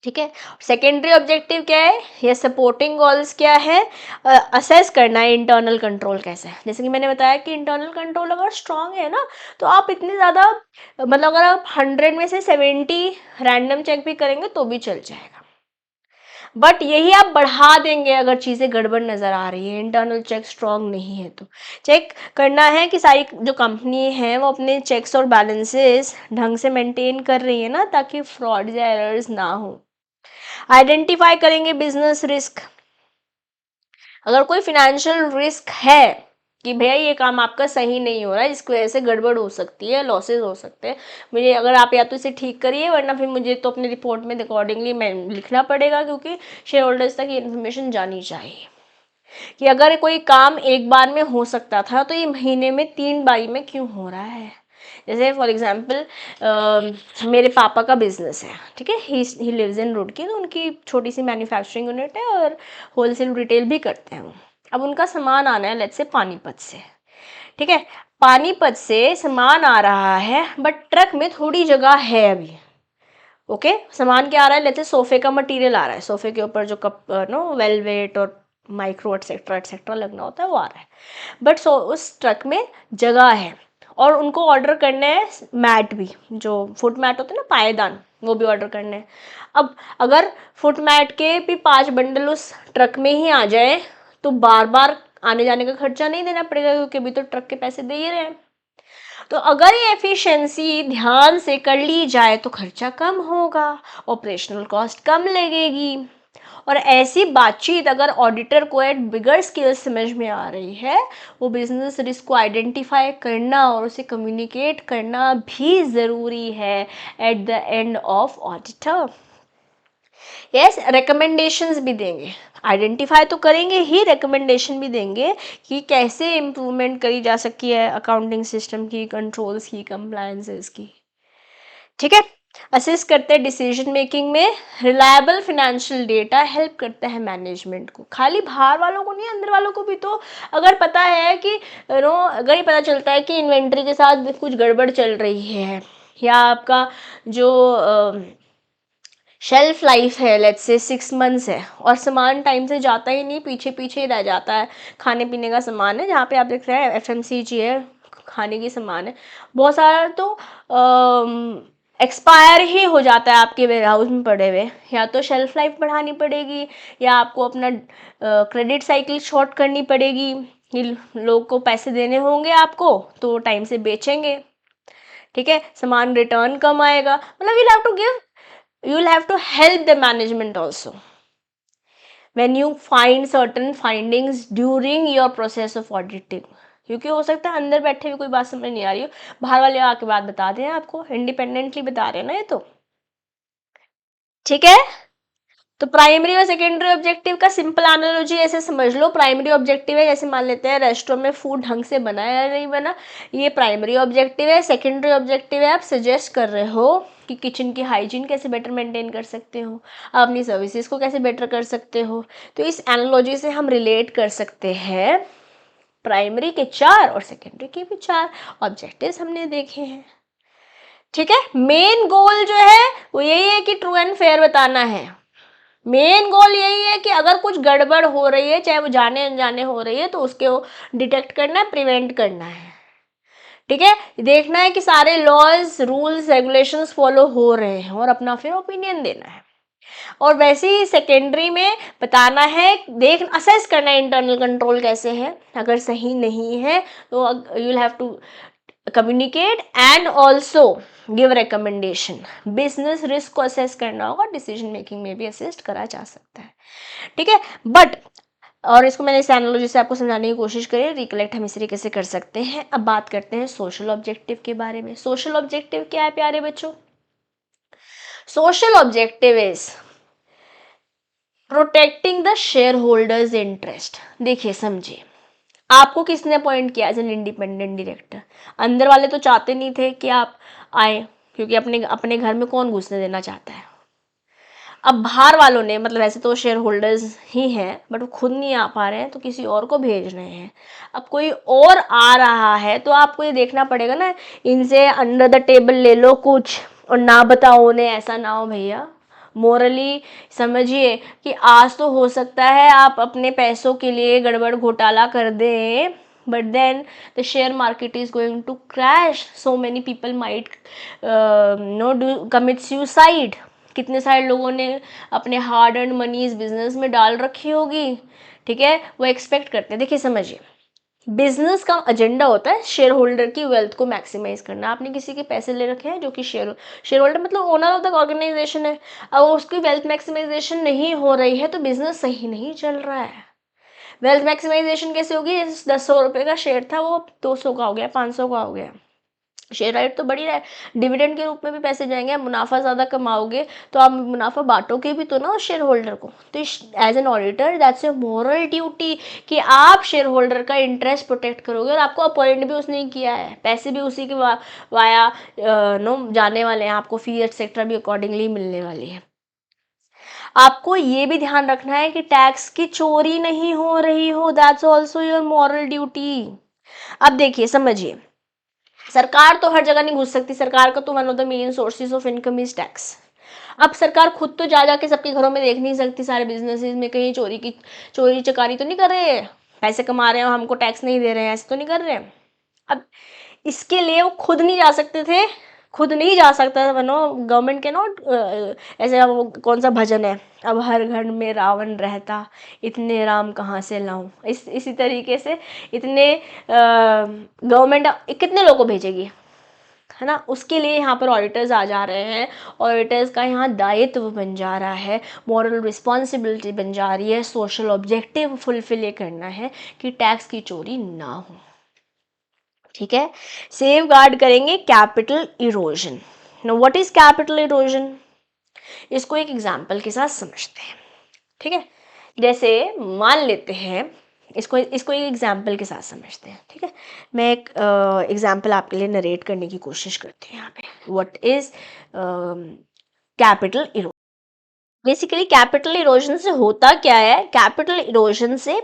ठीक है। सेकेंडरी ऑब्जेक्टिव क्या है, या सपोर्टिंग गोल्स क्या है, असेस करना है इंटरनल कंट्रोल कैसे है। जैसे कि मैंने बताया कि इंटरनल कंट्रोल अगर स्ट्रांग है ना, तो आप इतने ज़्यादा, मतलब अगर आप 100 में से 70 रैंडम चेक भी करेंगे तो भी चल जाएगा, बट यही आप बढ़ा देंगे अगर चीज़ें गड़बड़ नज़र आ रही है, इंटरनल चेक स्ट्रांग नहीं है तो। चेक करना है कि सारी जो कंपनी है वो अपने चेक्स और बैलेंसेस ढंग से मेंटेन कर रही है ना, ताकि फ्रॉड या एरर्स ना हो। आइडेंटिफाई करेंगे बिजनेस रिस्क, अगर कोई फिनेंशियल रिस्क है कि भैया ये काम आपका सही नहीं हो रहा है, इसकी वजह से गड़बड़ हो सकती है, लॉसेस हो सकते हैं, मुझे अगर आप या तो इसे ठीक करिए, वरना फिर मुझे तो अपने रिपोर्ट में अकॉर्डिंगली मैं लिखना पड़ेगा, क्योंकि शेयर होल्डर्स तक ये इन्फॉर्मेशन जानी चाहिए कि अगर कोई काम एक बार में हो सकता था तो ये महीने में 3 बारी में क्यों हो रहा है। जैसे फॉर एग्जांपल मेरे पापा का बिजनेस है, ठीक है, ही लिव्स इन रुड़की, तो उनकी छोटी सी मैन्युफैक्चरिंग यूनिट है और होलसेल रिटेल भी करते हैं वो। अब उनका सामान आना है लेट्स से पानीपत से, ठीक है, पानीपत से सामान आ रहा है, बट ट्रक में थोड़ी जगह है अभी। ओके, सामान क्या आ रहा है, लेट्स से सोफे का मटेरियल आ रहा है, सोफे के ऊपर जो कप नो वेलवेट और माइक्रो एटसेट्रा एटसेट्रा लगना होता है वो आ रहा है, बट सो उस ट्रक में जगह है, और उनको ऑर्डर करने हैं मैट भी, जो फुट मैट होते हैं ना, पायदान, वो भी ऑर्डर करने हैं। अब अगर फुट मैट के भी 5 बंडल उस ट्रक में ही आ जाए तो बार बार आने जाने का खर्चा नहीं देना पड़ेगा, क्योंकि अभी तो ट्रक के पैसे दे ही रहे हैं। तो अगर ये एफिशिएंसी ध्यान से कर ली जाए तो खर्चा कम होगा, ऑपरेशनल कॉस्ट कम लगेगी, और ऐसी बातचीत अगर ऑडिटर को एट बिगर स्केल समझ में आ रही है, वो बिजनेस रिस्क को आइडेंटिफाई करना और उसे कम्युनिकेट करना भी ज़रूरी है at the end of auditor. Yes, recommendations भी देंगे, आइडेंटिफाई तो करेंगे ही, रिकमेंडेशन भी देंगे कि कैसे इम्प्रूवमेंट करी जा सकती है अकाउंटिंग सिस्टम की, कंट्रोल्स की, कंप्लायंसेस की, ठीक है। असिस्ट करते हैं डिसीजन मेकिंग में, रिलायबल फाइनेंशियल डेटा हेल्प करता है मैनेजमेंट को, खाली बाहर वालों को नहीं, अंदर वालों को भी। तो अगर पता है कि अगर ये पता चलता है कि इन्वेंट्री के साथ कुछ गड़बड़ चल रही है, या आपका जो शेल्फ लाइफ है लेट्स से 6 मंथ्स है, और सामान टाइम से जाता ही नहीं, पीछे पीछे ही रह जाता है, खाने पीने का सामान है, जहाँ पे आप देख रहे हैं FMCG है, खाने की सामान है, बहुत सारा तो एक्सपायर ही हो जाता है आपके वेयर हाउस में पड़े हुए। या तो शेल्फ लाइफ बढ़ानी पड़ेगी, या आपको अपना क्रेडिट साइकिल शॉर्ट करनी पड़ेगी, लोग को पैसे देने होंगे आपको तो टाइम से बेचेंगे, ठीक है, सामान रिटर्न कम आएगा, मतलब you'll have to help the management also when you find certain findings during your process of auditing, क्योंकि हो सकता है अंदर बैठे हुए कोई बात समझ नहीं आ रही हो, बाहर वाले आके बात बता दें, आपको इंडिपेंडेंटली बता रहे हैं ना ये तो, ठीक है। तो प्राइमरी और सेकेंडरी ऑब्जेक्टिव का सिंपल एनालॉजी ऐसे समझ लो, प्राइमरी ऑब्जेक्टिव है, जैसे मान लेते हैं रेस्टोरेंट में फूड ढंग से बना है या नहीं बना, ये प्राइमरी ऑब्जेक्टिव है। सेकेंडरी ऑब्जेक्टिव है, आप सजेस्ट कर रहे हो कि किचन की हाइजीन कैसे बेटर मेंटेन कर सकते हो, आप अपनी सर्विसेज को कैसे बेटर कर सकते हो। तो इस एनालॉजी से हम रिलेट कर सकते हैं प्राइमरी के 4 और सेकेंडरी के भी 4 ऑब्जेक्टिव्स हमने देखे हैं, ठीक है। मेन गोल जो है वो यही है कि ट्रू एंड फेयर बताना है, मेन गोल यही है कि अगर कुछ गड़बड़ हो रही है, चाहे वो जाने अनजाने हो रही है, तो उसके वो डिटेक्ट करना है, प्रिवेंट करना है, ठीक है, देखना है कि सारे लॉज रूल्स रेगुलेशंस फॉलो हो रहे हैं, और अपना फिर ओपिनियन देना है। और वैसे ही सेकेंडरी में बताना है, देख असेस करना है इंटरनल कंट्रोल कैसे है, अगर सही नहीं है तो you will have to communicate and also give recommendation. Business risk को असेस करना होगा, डिसीजन मेकिंग में भी असिस्ट करा जा सकता है, ठीक है। बट और इसको मैंने इस एनालॉजी से आपको समझाने की कोशिश करी, रिकलेक्ट हम इस तरीके से कर सकते हैं। अब बात करते हैं सोशल ऑब्जेक्टिव के बारे में। सोशल ऑब्जेक्टिव क्या है प्यारे बच्चों? Social objective is protecting the share holders interest. देखिए समझिए, आपको किसने अपॉइंट किया एज एन इंडिपेंडेंट डायरेक्टर? अंदर वाले तो चाहते नहीं थे कि आप आए, क्योंकि अपने अपने घर में कौन घुसने देना चाहता है। अब बाहर वालों ने, मतलब ऐसे तो शेयर होल्डर्स ही हैं, बट वो खुद नहीं आ पा रहे हैं तो किसी और को भेज रहे हैं। अब कोई और आ रहा है तो आपको ये देखना पड़ेगा ना, इनसे अंडर द टेबल ले लो कुछ और ना बताओ उन्हें, ऐसा ना हो भैया, मोरली समझिए कि आज तो हो सकता है आप अपने पैसों के लिए गड़बड़ घोटाला कर दें, but then the share market is going to crash, so many people might commit suicide. कितने सारे लोगों ने अपने हार्ड अर्न मनी इस बिजनेस में डाल रखी होगी, ठीक है, वो एक्सपेक्ट करते हैं। देखिए समझिए, बिजनेस का एजेंडा होता है शेयर होल्डर की वेल्थ को मैक्सिमाइज करना। आपने किसी के पैसे ले रखे हैं जो कि शेयर होल्डर मतलब ओनर ऑफ द ऑर्गेनाइजेशन है, अब उसकी वेल्थ मैक्सिमाइजेशन नहीं हो रही है तो बिजनेस सही नहीं चल रहा है। वेल्थ मैक्सिमाइजेशन कैसे होगी, 10 रुपये का शेयर था वो 200 का हो गया, 500 का हो गया, शेयर राइट तो बढ़ी रहा है, डिविडेंड के रूप में भी पैसे जाएंगे, मुनाफा ज़्यादा कमाओगे तो आप मुनाफा बांटोगे भी तो ना उस शेयर होल्डर को। तो as an auditor that's your moral duty कि आप शेयर होल्डर का इंटरेस्ट प्रोटेक्ट करोगे, और आपको अपॉइंट भी उसने किया है, पैसे भी उसी के वाया नो जाने वाले हैं, आपको फी एक्सेट्रा भी अकॉर्डिंगली मिलने वाली है। आपको ये भी ध्यान रखना है कि टैक्स की चोरी नहीं हो रही हो, that's also your moral duty. अब देखिए समझिए, सरकार तो हर जगह नहीं घुस सकती, सरकार का तो one of the main sources of income is tax. अब सरकार खुद तो जा जाके सबके घरों में देख नहीं सकती, सारे बिजनेसेस में कहीं चोरी चकारी तो नहीं कर रहे हैं, पैसे कमा रहे हैं और हमको टैक्स नहीं दे रहे हैं, ऐसे तो नहीं कर रहे हैं। अब इसके लिए वो खुद नहीं जा सकते थे, खुद नहीं जा सकता था, नो गवर्नमेंट के नॉट, ऐसे वो कौन सा भजन है, अब हर घर में रावण रहता, इतने राम कहाँ से लाऊं, इसी तरीके से इतने गवर्नमेंट कितने लोगों को भेजेगी, है ना। उसके लिए यहाँ पर ऑडिटर्स आ जा रहे हैं, ऑडिटर्स का यहाँ दायित्व बन जा रहा है, मॉरल रिस्पॉन्सिबिलिटी बन जा रही है, सोशल ऑब्जेक्टिव फुलफिल ये करना है कि टैक्स की चोरी ना हो, ठीक है। सेव गार्ड करेंगे capital erosion. Now what is capital erosion, इसको एक एग्जाम्पल के साथ समझते हैं, ठीक है। जैसे मान लेते हैं, इसको इसको एक एग्जाम्पल के साथ समझते हैं, ठीक है। मैं एक एग्जाम्पल आपके लिए नरेट करने की कोशिश करती हूँ यहाँ पे। What is capital erosion, basically capital erosion से होता क्या है, कैपिटल इरोजन से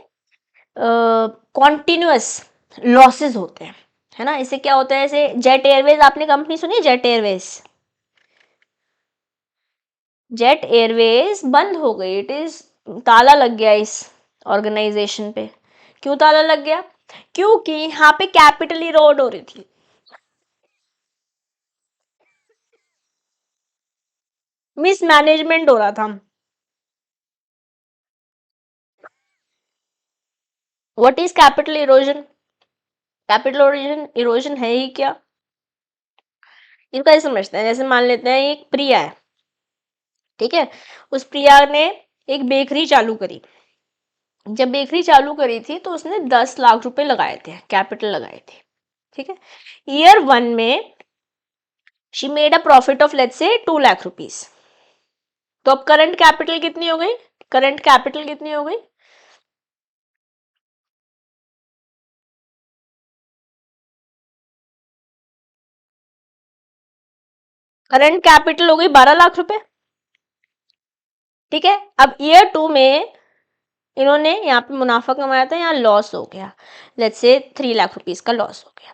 कॉन्टिन्यूअस लॉसेस होते हैं, है ना। इससे क्या होता है, जैसे जेट एयरवेज, आपने कंपनी सुनी है जेट एयरवेज, जेट एयरवेज बंद हो गई, इट इज ताला लग गया इस ऑर्गेनाइजेशन पे। क्यों ताला लग गया, क्योंकि यहाँ पे कैपिटल इरोड हो रही थी, मिसमैनेजमेंट हो रहा था। What is capital erosion, capital erosion है ही क्या, इसको ऐसे समझते हैं। जैसे मान लेते हैं एक प्रिया है, ठीक है, उस प्रिया ने एक बेकरी चालू करी, जब बेकरी चालू करी थी तो उसने 10 लाख रुपए लगाए थे, कैपिटल लगाए थे, ठीक है। ईयर 1 में she made a profit of let's say 2 lakh rupees. तो अब करंट कैपिटल कितनी हो गई, करंट कैपिटल कितनी हो गई, करंट कैपिटल हो गई 12 लाख रुपए, ठीक है। अब ईयर 2 में इन्होंने यहाँ पे मुनाफा कमाया था, यहाँ लॉस हो गया, लेट्स से 3 लाख रुपीज का लॉस हो गया।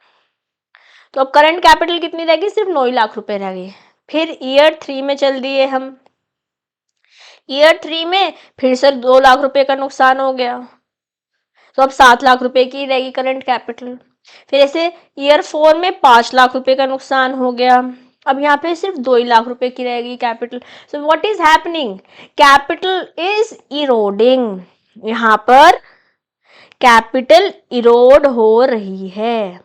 तो अब करंट कैपिटल कितनी रह गई, सिर्फ 9 लाख रुपए रह गई। फिर ईयर 3 में चल दिए हम, ईयर 3 में फिर से 2 लाख रुपए का नुकसान हो गया, तो अब 7 लाख रुपए की रहेगी करंट कैपिटल। फिर ऐसे ईयर 4 में 5 लाख रुपए का नुकसान हो गया, अब यहाँ पे सिर्फ 2 ही लाख रुपए की रहेगी capital. So what is happening, capital is eroding, यहाँ पर कैपिटल इरोड हो रही है।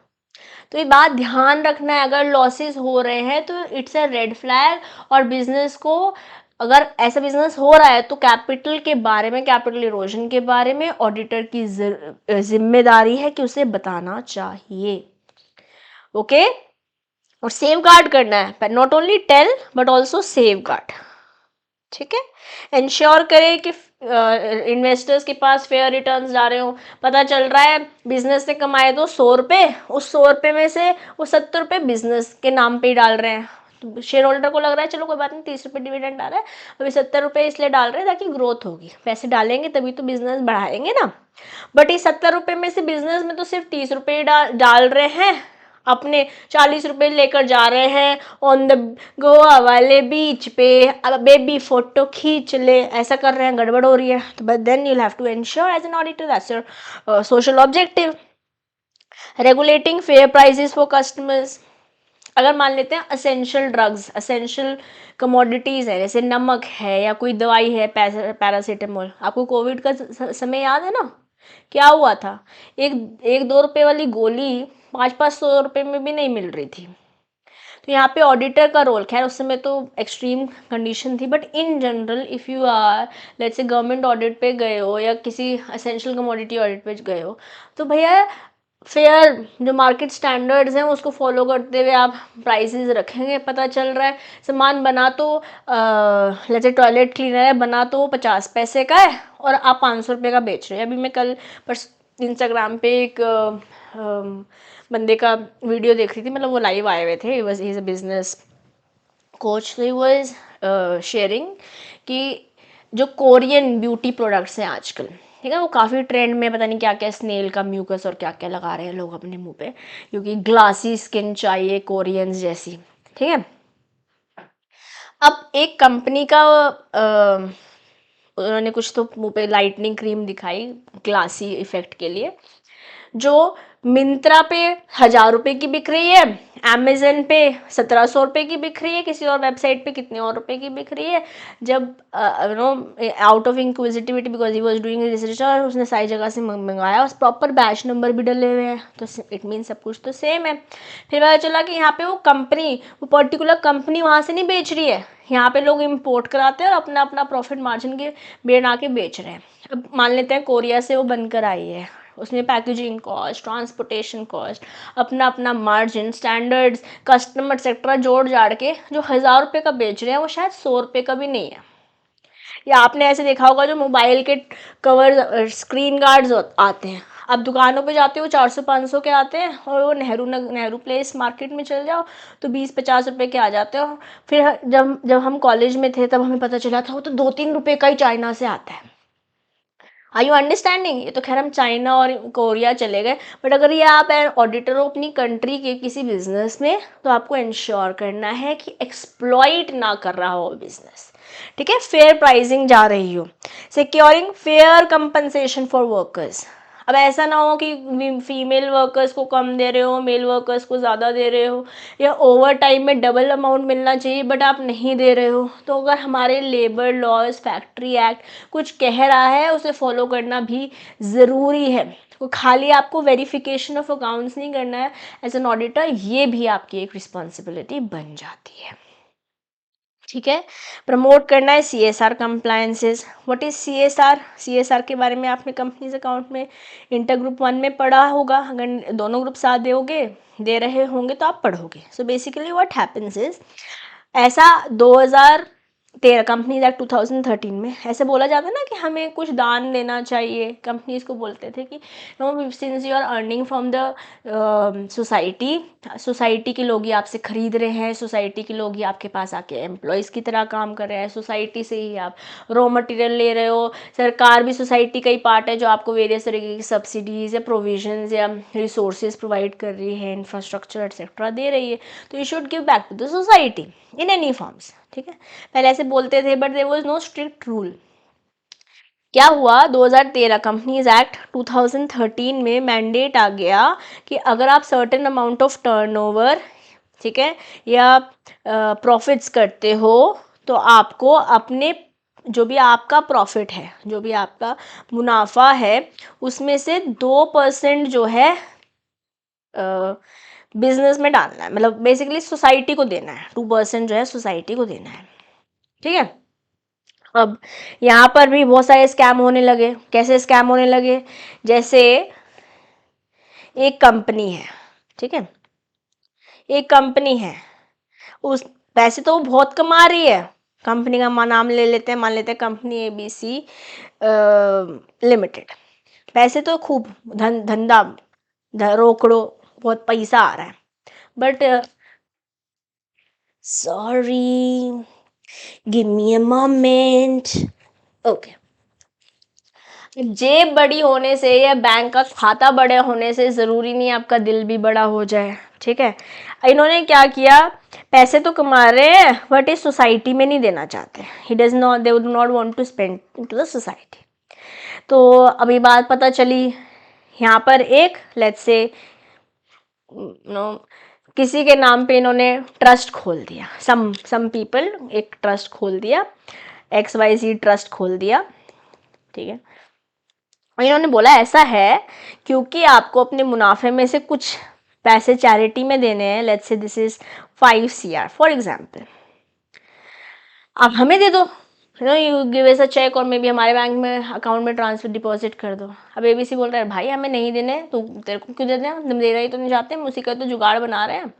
तो ये बात ध्यान रखना है, अगर लॉसेस हो रहे हैं तो इट्स अ रेड फ्लैग, और बिजनेस को अगर ऐसा बिजनेस हो रहा है तो कैपिटल के बारे में, कैपिटल इरोजन के बारे में ऑडिटर की जिम्मेदारी है कि उसे बताना चाहिए, ओके। और सेव गार्ड करना है, not only tell but also safeguard, ठीक है। इंश्योर करें कि इन्वेस्टर्स के पास फेयर रिटर्न्स जा रहे हो। पता चल रहा है बिजनेस ने कमाए तो 100 रुपए, उस 100 रुपए में से वो 70 रुपए बिजनेस के नाम पे ही डाल रहे हैं, तो शेयर होल्डर को लग रहा है चलो कोई बात नहीं, 30 रुपए डिविडेंड आ रहा है, अभी 70 रुपए इसलिए डाल रहे हैं ताकि ग्रोथ होगी, पैसे डालेंगे तभी तो बिजनेस बढ़ाएंगे ना। बट इस 70 रुपए में से बिजनेस में तो सिर्फ 30 रुपए डाल रहे हैं, अपने 40 रुपए लेकर जा रहे हैं ऑन द गोवा वाले बीच पे, अब बेबी फोटो खींच ले, ऐसा कर रहे हैं, गड़बड़ हो रही है। तो but then you have to ensure as an auditor that's your social objective. Regulating fair prices for customers. अगर मान लेते हैं असेंशियल ड्रग्स, असेंशियल कमोडिटीज़ है, जैसे नमक है या कोई दवाई है, पैरासीटामोल, आपको कोविड का समय याद है ना, क्या हुआ था, एक एक 2 रुपए वाली गोली 500-500 रुपए में भी नहीं मिल रही थी। तो यहाँ पे ऑडिटर का रोल, खैर उस समय तो एक्सट्रीम कंडीशन थी, but in general if you are let's say government audit पे गए हो या किसी असेंशियल कमोडिटी ऑडिट पे गए हो, तो भैया फेयर जो मार्केट स्टैंडर्ड्स हैं उसको फॉलो करते हुए आप प्राइसेस रखेंगे। पता चल रहा है सामान बना तो जैसे टॉयलेट क्लीनर है, बना तो 50 पैसे का है और आप 500 रुपये का बेच रहे हैं। अभी मैं कल पर इंस्टाग्राम पे एक बंदे का वीडियो देख रही थी, मतलब वो लाइव आए हुए थे, he is a business coach, तो ही वाज शेयरिंग कि जो कोरियन ब्यूटी प्रोडक्ट्स हैं आजकल, ठीक है, वो काफ़ी ट्रेंड में, पता नहीं क्या क्या स्नेल का म्यूकस और क्या क्या लगा रहे हैं लोग अपने मुंह पे, क्योंकि ग्लासी स्किन चाहिए कोरियंस जैसी, ठीक है। अब एक कंपनी का उन्होंने कुछ तो मुंह पे लाइटनिंग क्रीम दिखाई ग्लासी इफेक्ट के लिए, जो मिंत्रा पे 1000 रुपए की बिक रही है, अमेजन पे 1700 रुपए की बिक रही है, किसी और वेबसाइट पे कितने और रुपए की बिक रही है। जब you know out of inquisitivity because he was doing research, और उसने सारी जगह से मंगाया, उस प्रॉपर बैच नंबर भी डले हुए हैं, तो इट मीन सब कुछ तो सेम है। फिर पता चला कि यहाँ पे वो कंपनी, वो पर्टिकुलर कंपनी वहाँ से नहीं बेच रही है, यहाँ पे लोग इम्पोर्ट कराते हैं और अपना अपना प्रॉफिट मार्जिन के बना के बेच रहे हैं। अब मान लेते हैं कोरिया से वो बनकर आई है, उसमें पैकेजिंग कॉस्ट, ट्रांसपोर्टेशन कॉस्ट, अपना अपना मार्जिन, स्टैंडर्ड्स, कस्टमर एक्सेट्रा जोड़ जाड़ के जो 1000 रुपये का बेच रहे हैं वो शायद 100 रुपये का भी नहीं है। या आपने ऐसे देखा होगा जो मोबाइल के कवर स्क्रीन गार्ड्स आते हैं, आप दुकानों पे जाते हो 400-500 के आते हैं, और वो नेहरू प्लेस मार्केट में चल जाओ तो 20-50 रुपए के आ जाते हो। फिर जब जब हम कॉलेज में थे तब हमें पता चला था वो तो 2-3 रुपए का ही चाइना से आता है। Are you understanding? ये तो खैर हम चाइना और कोरिया चले गए, बट अगर ये आप ऑडिटर हो अपनी कंट्री के किसी बिजनेस में, तो आपको इंश्योर करना है कि एक्सप्लॉइट ना कर रहा हो बिजनेस, ठीक है, फेयर प्राइसिंग जा रही हो, securing fair compensation for workers. अब ऐसा ना हो कि फीमेल वर्कर्स को कम दे रहे हो, मेल वर्कर्स को ज़्यादा दे रहे हो, या ओवर टाइम में डबल अमाउंट मिलना चाहिए बट आप नहीं दे रहे हो। तो अगर हमारे लेबर लॉज, फैक्ट्री एक्ट कुछ कह रहा है, उसे फॉलो करना भी ज़रूरी है। तो खाली आपको वेरिफिकेशन ऑफ अकाउंट्स नहीं करना है एज एन ऑडिटर, ये भी आपकी एक रिस्पॉन्सिबिलिटी बन जाती है, ठीक है। प्रमोट करना है CSR compliances. What is CSR के बारे में आपने कंपनीज अकाउंट में इंटर ग्रुप 1 में पढ़ा होगा, अगर दोनों ग्रुप साथ दे रहे होंगे तो आप पढ़ोगे। So basically what happens is, ऐसा 2013 कंपनीज एक्ट 2013 में ऐसे बोला जाता है ना कि हमें कुछ दान देना चाहिए, कंपनीज को बोलते थे कि no since you are earning from the society, society के लोग ही आपसे खरीद रहे हैं, सोसाइटी के लोग ही आपके पास आके एम्प्लॉयज़ की तरह काम कर रहे हैं, सोसाइटी से ही आप रॉ मटेरियल ले रहे हो, सरकार भी सोसाइटी का ही पार्ट है जो आपको वेरियस तरीके की सब्सिडीज़ या प्रोविजंस या रिसोर्सेज प्रोवाइड कर रही है, इंफ्रास्ट्रक्चर एक्सेट्रा दे रही है, तो you should give back to the society in any forms, ठीक है। पहले ऐसे बोलते थे but there was no strict rule. क्या हुआ, 2013 कंपनीज एक्ट 2013 में मैंडेट आ गया कि अगर आप सर्टेन अमाउंट ऑफ टर्नओवर, ठीक है, या प्रॉफिट्स करते हो, तो आपको अपने जो भी आपका प्रॉफिट है, जो भी आपका मुनाफा है, उसमें से 2% जो है बिजनेस में डालना है, मतलब बेसिकली सोसाइटी को देना है, 2% जो है सोसाइटी को देना है, ठीक है। अब यहाँ पर भी बहुत सारे स्कैम होने लगे। कैसे स्कैम होने लगे, जैसे एक कंपनी है, ठीक है, एक कंपनी है, उस पैसे तो वो बहुत कमा रही है, कंपनी का नाम ले लेते हैं, मान लेते हैं कंपनी ABC लिमिटेड, पैसे तो खूब धंधा रोकड़ो, बहुत पैसा आ रहा है, but sorry give me a moment, okay, जेब बड़ी होने से या बैंक का खाता बड़े होने से ज़रूरी नहीं आपका दिल भी बड़ा हो जाए, ठीक है। इन्होंने क्या किया, पैसे तो कमा रहे हैं बट इस सोसाइटी में नहीं देना चाहते। He does not, they would not want to spend into the society. तो अभी बात पता चली, यहाँ पर एक लेट्स से नो किसी के नाम पे इन्होंने ट्रस्ट खोल दिया, सम पीपल एक ट्रस्ट खोल दिया, XYZ ट्रस्ट खोल दिया, ठीक है। और इन्होंने बोला ऐसा है क्योंकि आपको अपने मुनाफे में से कुछ पैसे चैरिटी में देने हैं, let's say this is 5 CR for example, आप हमें दे दो, you give us a cheque और मे बी हमारे बैंक में अकाउंट में ट्रांसफर डिपॉजिट कर दो। अब ABC बोल रहा है भाई हमें नहीं देने, तो तेरे को क्यों दे दें, हम दे रहे ही तो नहीं चाहते, हम उसी का तो जुगाड़ बना रहे हैं।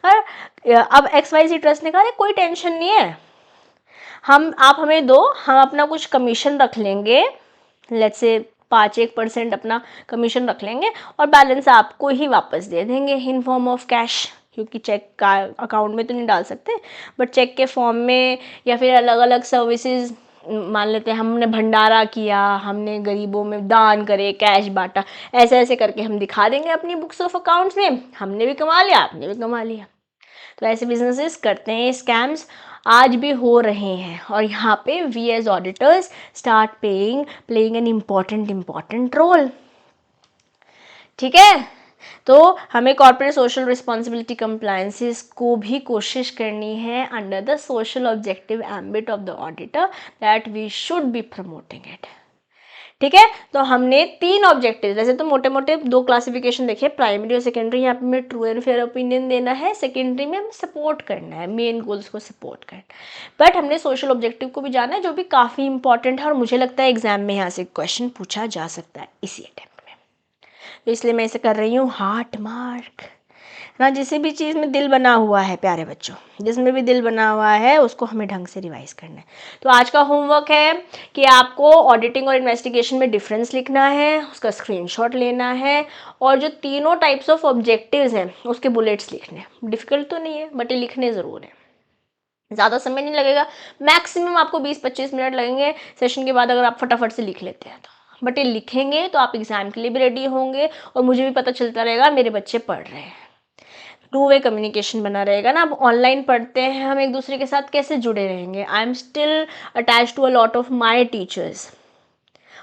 और अब XYZ ट्रस्ट ने कहा कोई टेंशन नहीं है, आप हमें दो, हम अपना कुछ कमीशन रख लेंगे, लेट्स से 5-1% अपना कमीशन रख लेंगे और बैलेंस आपको ही वापस दे देंगे इन फॉर्म ऑफ कैश, क्योंकि चेक का अकाउंट में तो नहीं डाल सकते, बट चेक के फॉर्म में या फिर अलग अलग सर्विसेज, मान लेते हैं हमने भंडारा किया, हमने गरीबों में दान करे, कैश बांटा, ऐसे ऐसे करके हम दिखा देंगे अपनी बुक्स ऑफ अकाउंट्स में, हमने भी कमा लिया आपने भी कमा लिया। तो ऐसे बिजनेसेस करते हैं, स्कैम्स आज भी हो रहे हैं और यहाँ पे we as auditors start playing an important role, ठीक है। तो हमें कॉर्पोरेट सोशल रिस्पॉन्सिबिलिटी कंप्लायंसेस को भी कोशिश करनी है under the social objective ambit of the auditor that we should be promoting it, ठीक है। तो हमने 3 ऑब्जेक्टिव, वैसे तो मोटे मोटे 2 क्लासिफिकेशन देखे, प्राइमरी और सेकेंडरी। यहाँ पे हमें ट्रू एंड फेयर ओपिनियन देना है, सेकेंडरी में हमें सपोर्ट करना है, मेन गोल्स को सपोर्ट करना, बट हमने सोशल ऑब्जेक्टिव को भी जाना है जो भी काफ़ी इंपॉर्टेंट है और मुझे लगता है एग्जाम में यहाँ से क्वेश्चन पूछा जा सकता है इसी अटेम्प्ट में, तो इसलिए मैं इसे कर रही हूँ हार्ट मार्क ना। जिस भी चीज़ में दिल बना हुआ है प्यारे बच्चों, जिसमें भी दिल बना हुआ है उसको हमें ढंग से रिवाइज करना है। तो आज का होमवर्क है कि आपको ऑडिटिंग और इन्वेस्टिगेशन में डिफरेंस लिखना है, उसका स्क्रीनशॉट लेना है और जो तीनों टाइप्स ऑफ ऑब्जेक्टिव्स हैं उसके बुलेट्स लिखने हैं। डिफिकल्ट तो नहीं है बट ये लिखने ज़रूर है, ज़्यादा समय नहीं लगेगा, मैक्सिमम आपको 20-25 मिनट लगेंगे सेशन के बाद अगर आप फटाफट से लिख लेते हैं तो, बट ये लिखेंगे तो आप एग्जाम के लिए भी रेडी होंगे और मुझे भी पता चलता रहेगा मेरे बच्चे पढ़ रहे हैं, 2 वे कम्युनिकेशन बना रहेगा ना। अब ऑनलाइन पढ़ते हैं हम, एक दूसरे के साथ कैसे जुड़े रहेंगे। I am still attach to a lot of my teachers,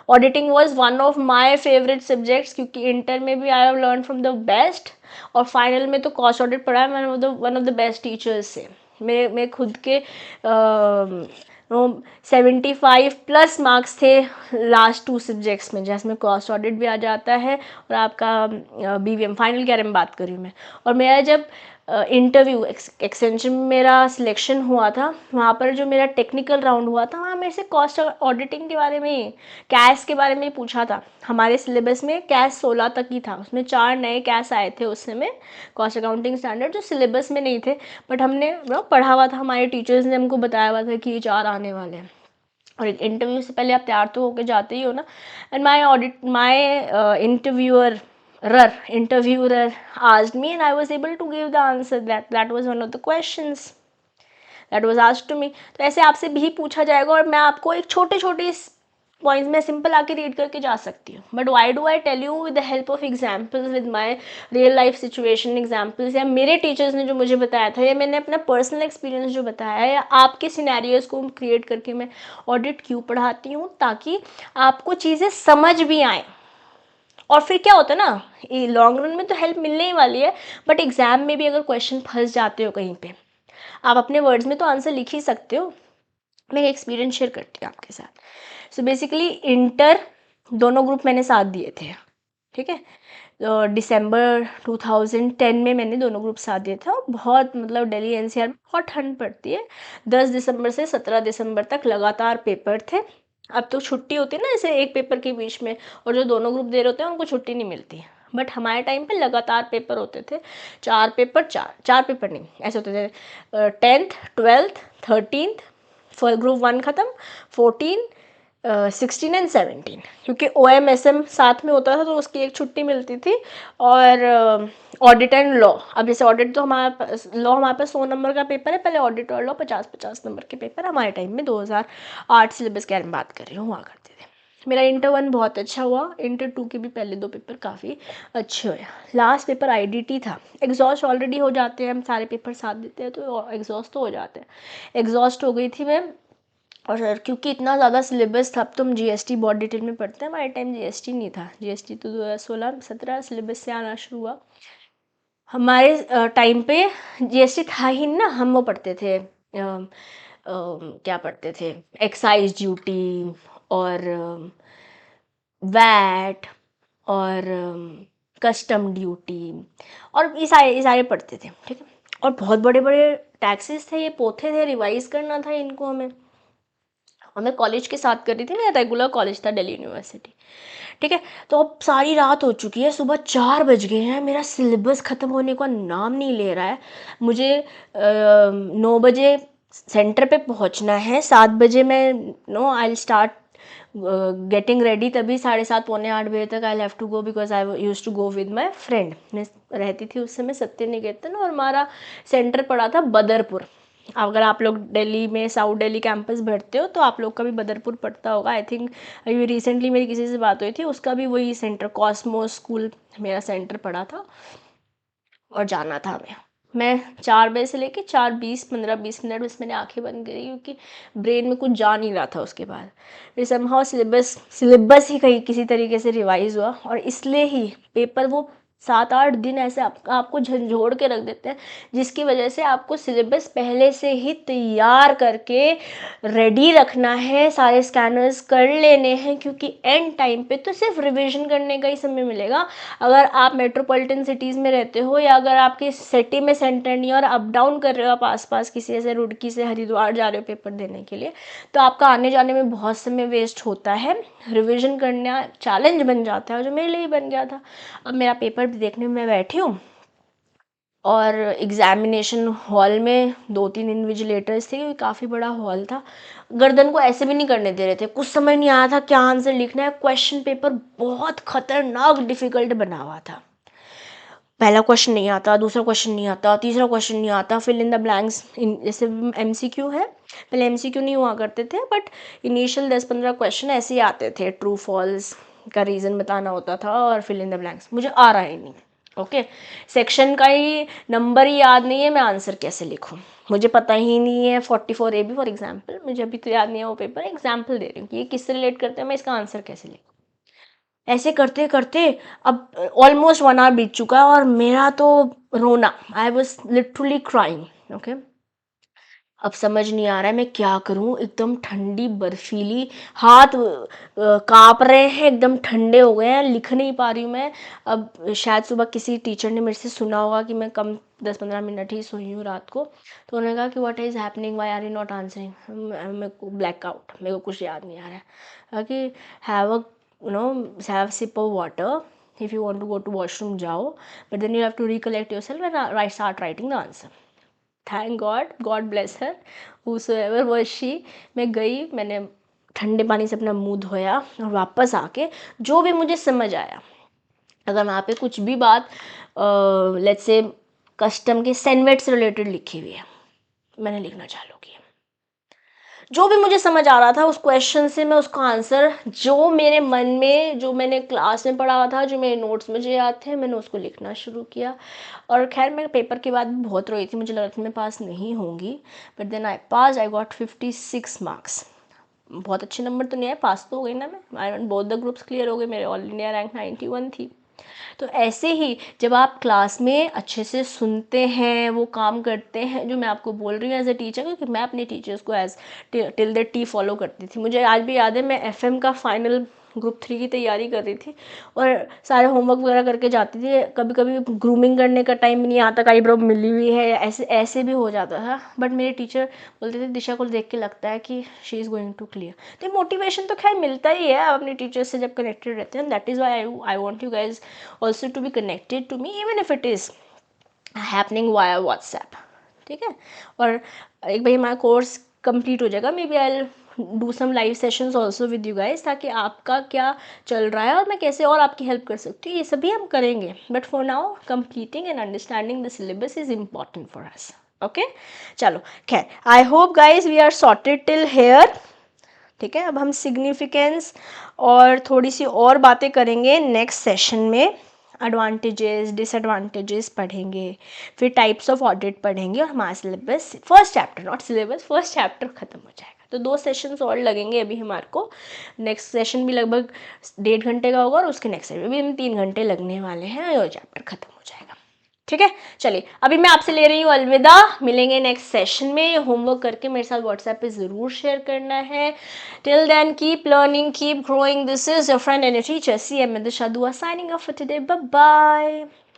auditing was one of my favourite subjects क्योंकि इंटर में भी I have learn from the best और फाइनल में तो कॉस्ट ऑडिट पढ़ा है मैंने one of the best teachers से। मेरे खुद के 75+ मार्क्स थे लास्ट 2 सब्जेक्ट्स में, जिसमें कॉस्ट ऑडिट भी आ जाता है और आपका BVM फाइनल के बारे में बात कर रही हूँ मैं। और मेरा जब इंटरव्यू एक्सटेंशन में मेरा सिलेक्शन हुआ था, वहाँ पर जो मेरा टेक्निकल राउंड हुआ था वहाँ मेरे से कॉस्ट ऑडिटिंग के बारे में, कैश के बारे में पूछा था। हमारे सिलेबस में कैश 16 तक ही था, उसमें 4 नए कैश आए थे उस समय, कॉस्ट अकाउंटिंग स्टैंडर्ड, जो सिलेबस में नहीं थे बट हमने पढ़ा हुआ था, हमारे टीचर्स ने हमको बताया हुआ था कि ये 4 आने वाले हैं। और एक इंटरव्यू से पहले आप तैयार तो होकर जाते ही हो ना। And my interviewer asked me and I was able to give the answer, that was one of the questions that was asked to me। तो ऐसे आपसे भी पूछा जाएगा और मैं आपको एक छोटे छोटे पॉइंट्स में सिंपल आके रीड करके जा सकती हूँ, but why do I tell you with the help of examples, with my real life situation examples, या मेरे टीचर्स ने जो मुझे बताया था, या मैंने अपना पर्सनल एक्सपीरियंस जो बताया है, या आपके सिनेरियोज को क्रिएट करके मैं ऑडिट क्यों पढ़ाती हूँ, ताकि आपको चीज़ें समझ भी आएँ। और फिर क्या होता है ना, लॉन्ग रन में तो हेल्प मिलने ही वाली है, बट एग्जाम में भी अगर क्वेश्चन फंस जाते हो कहीं पे, आप अपने वर्ड्स में तो आंसर लिख ही सकते हो। मैं एक एक्सपीरियंस शेयर करती हूँ आपके साथ। सो बेसिकली इंटर दोनों ग्रुप मैंने साथ दिए थे, ठीक है। तो दिसंबर 2010 में मैंने दोनों ग्रुप साथ दिए थे और बहुत मतलब दिल्ली NCR में बहुत ठंड पड़ती है। 10 दिसंबर से 17 दिसंबर तक लगातार पेपर थे। अब तो छुट्टी होती है ना ऐसे एक पेपर के बीच में, और जो दोनों ग्रुप दे रहे होते हैं उनको छुट्टी नहीं मिलती, बट हमारे टाइम पे लगातार पेपर होते थे। 4 पेपर, चार पेपर नहीं ऐसे होते थे, 10th 12th 13th, for group 1 ख़त्म, 14 16 एंड 17, क्योंकि OMSM साथ में होता था तो उसकी एक छुट्टी मिलती थी। और ऑडिट एंड लॉ, अब जैसे ऑडिट तो हमारे पास, लॉ हमारे पास 100 नंबर का पेपर है, पहले ऑडिट और लॉ 50-50 नंबर के पेपर हमारे टाइम में 2008 सिलेबस के बारे में बात कर रही हूँ हुआ करते थे। मेरा इंटर 1 बहुत अच्छा हुआ, इंटर 2 के भी पहले 2 पेपर काफ़ी अच्छे हुए। लास्ट पेपर आईडीटी था। एग्जॉस्ट ऑलरेडी हो जाते हैं, हम सारे पेपर साथ देते हैं तो एग्जॉस्ट तो हो जाते हैं। एग्जॉस्ट हो गई थी मैं, और क्योंकि इतना ज़्यादा सिलेबस था, अब तुम जीएसटी बहुत डिटेल में पढ़ते हैं, हमारे टाइम जीएसटी नहीं था। जीएसटी तो 2016-17 सिलेबस से आना शुरू हुआ। हमारे टाइम पे जीएसटी था ही ना, हम वो पढ़ते थे क्या पढ़ते थे, एक्साइज ड्यूटी और वैट और कस्टम ड्यूटी, और ये सारे पढ़ते थे, ठीक है। और बहुत बड़े बड़े टैक्सेस थे, ये पोथे थे, रिवाइज करना था इनको हमें। और मैं कॉलेज के साथ कर रही थी, मेरा रेगुलर कॉलेज था दिल्ली यूनिवर्सिटी, ठीक है। तो अब सारी रात हो चुकी है, सुबह 4 बज गए हैं, मेरा सिलेबस ख़त्म होने का नाम नहीं ले रहा है। मुझे 9 बजे सेंटर पे पहुंचना है, 7 बजे मैं आई स्टार्ट गेटिंग रेडी, तभी 7:30-7:45 तक I have to go, because I use to go with my friend. मैं रहती थी उस समय सत्य निकेतन, और हमारा सेंटर पड़ा था बदरपुर। अगर आप लोग दिल्ली में साउथ दिल्ली कैंपस भरते हो तो आप लोग का भी बदरपुर पड़ता होगा, आई थिंक। अभी रिसेंटली मेरी किसी से बात हुई थी, उसका भी वही सेंटर, कॉस्मोस स्कूल मेरा सेंटर पड़ा था, और जाना था हमें। मैं 4 बजे से लेके 4:20, 15-20 मिनट बस मैंने आंखें बंद करी, क्योंकि ब्रेन में कुछ जा नहीं रहा था उसके बाद। फिर समहाउ सिलेबस ही कहीं किसी तरीके से रिवाइज हुआ, और इसलिए ही पेपर वो 7-8 दिन ऐसे आपको झंझोड़ के रख देते हैं, जिसकी वजह से आपको सिलेबस पहले से ही तैयार करके रेडी रखना है, सारे स्कैनर्स कर लेने हैं, क्योंकि एंड टाइम पे तो सिर्फ रिवीजन करने का ही समय मिलेगा। अगर आप मेट्रोपॉलिटन सिटीज़ में रहते हो, या अगर आपकी सिटी में सेंटर नहीं है और अप डाउन कर रहे हो आप आसपास किसी ऐसे रुड़की से हरिद्वार जा रहे हो पेपर देने के लिए, तो आपका आने जाने में बहुत समय वेस्ट होता है, रिवीजन करना चैलेंज बन जाता है, जो मेरे लिए ही बन गया था। अब मेरा पेपर देखने में बैठी हूँ, और एग्जामिनेशन हॉल में 2-3 इन्विजिलेटर्स थे, क्योंकि काफ़ी बड़ा हॉल था। गर्दन को ऐसे भी नहीं करने दे रहे थे, कुछ समझ नहीं आया था क्या आंसर लिखना है। क्वेश्चन पेपर बहुत खतरनाक डिफिकल्ट बना हुआ था। पहला क्वेश्चन नहीं आता, दूसरा क्वेश्चन नहीं आता, तीसरा क्वेश्चन नहीं आता, फिल इन द ब्लैंक्स, जैसे एमसीक्यू है, पहले एमसीक्यू नहीं हुआ करते थे, बट इनिशियल 10-15 क्वेश्चन ऐसे ही आते थे, ट्रू फॉल्स का रीज़न बताना होता था, और फिल इन द ब्लैंक्स मुझे आ रहा ही नहीं। ओके, सेक्शन का ही नंबर ही याद नहीं है, मैं आंसर कैसे लिखूँ, मुझे पता ही नहीं है। 44 AB फॉर एग्जाम्पल, मुझे अभी तो याद नहीं है वो पेपर, एग्जाम्पल दे रही हूँ कि ये किससे रिलेट करते हैं, मैं इसका आंसर कैसे लिखूँ। ऐसे करते करते अब ऑलमोस्ट 1 आवर बीत चुका है, और मेरा तो रोना, I was literally crying. Okay, अब समझ नहीं आ रहा है मैं क्या करूं, एकदम ठंडी बर्फीली, हाथ कांप रहे हैं, एकदम ठंडे हो गए हैं, लिख नहीं पा रही हूँ मैं। अब शायद सुबह किसी टीचर ने मेरे से सुना होगा कि मैं कम 10-15 मिनट ही सोई हूँ रात को, तो उन्होंने कहा कि what is happening, why are you not answering. मेरे को ब्लैकआउट, मेरे को कुछ याद नहीं आ रहा है कि have a have sip of water, if you want to go to washroom जाओ, but then you have to recollect yourself and start writing the answer. Thank God, God bless her, whosoever was she। मैं गई, मैंने ठंडे पानी से अपना मुंह धोया, और वापस आके जो भी मुझे समझ आया, अगर वहाँ पे कुछ भी बात लेट्स से कस्टम के सेनवेट से रिलेटेड लिखी हुई है, मैंने लिखना चालू किया। जो भी मुझे समझ आ रहा था उस क्वेश्चन से मैं उसका आंसर, जो मेरे मन में, जो मैंने क्लास में पढ़ा हुआ था, जो मेरे नोट्स मुझे याद थे, मैंने उसको लिखना शुरू किया। और खैर मैं पेपर के बाद बहुत रोई थी, मुझे लगा था मैं पास नहीं होंगी, but then I pass, I got 56 marks. बहुत अच्छे नंबर तो नहीं आए, पास तो हो गई ना मैं, I both the groups clear हो गए, मेरे ऑल इंडिया रैंक 91 थी। तो ऐसे ही जब आप क्लास में अच्छे से सुनते हैं, वो काम करते हैं जो मैं आपको बोल रही हूँ एज ए टीचर, क्योंकि मैं अपने टीचर्स को as till the T follow करती थी। मुझे आज भी याद है, मैं एफएम का फाइनल ग्रुप 3 की तैयारी कर रही थी, और सारे होमवर्क वगैरह करके जाती थी। कभी कभी ग्रूमिंग करने का टाइम नहीं आता, कई ब्रो मिली हुई है, ऐसे ऐसे भी हो जाता था, बट मेरे टीचर बोलते थे दिशा को देख के लगता है कि she is going to clear. तो मोटिवेशन तो खैर मिलता ही है आप अपने टीचर से जब कनेक्टेड रहते हैं, that is why I want you guys also to be connected to me, even if it is happening via WhatsApp, ठीक है। और एक भाई हमारा कोर्स कंप्लीट हो जाएगा, maybe I do some live sessions also with you guys, ताकि आपका क्या चल रहा है और मैं कैसे और आपकी हेल्प कर सकती हूँ, ये सभी हम करेंगे। But for now completing and understanding the syllabus is important for us. Okay, चलो खैर, I hope guys we are sorted till here. ठीक है, अब हम सिग्निफिकेंस और थोड़ी सी और बातें करेंगे नेक्स्ट सेशन में। एडवांटेजेस डिसएडवांटेजेस पढ़ेंगे, फिर टाइप्स ऑफ ऑडिट पढ़ेंगे और हमारा syllabus first chapter, not syllabus, first chapter खत्म हो जाएगा। तो 2 सेशंस और लगेंगे अभी हमारे को। नेक्स्ट सेशन भी लगभग 1.5 घंटे का होगा और उसके नेक्स्ट सेशन भी 3 घंटे लगने वाले हैं और चैप्टर खत्म हो जाएगा। ठीक है, चलिए अभी मैं आपसे ले रही हूँ अलविदा, मिलेंगे नेक्स्ट सेशन में। ये होमवर्क करके मेरे साथ व्हाट्सएप पे ज़रूर शेयर करना है। Till then keep learning, keep growing. This is your friend and teacher CM Shadua signing off for today. Bye bye.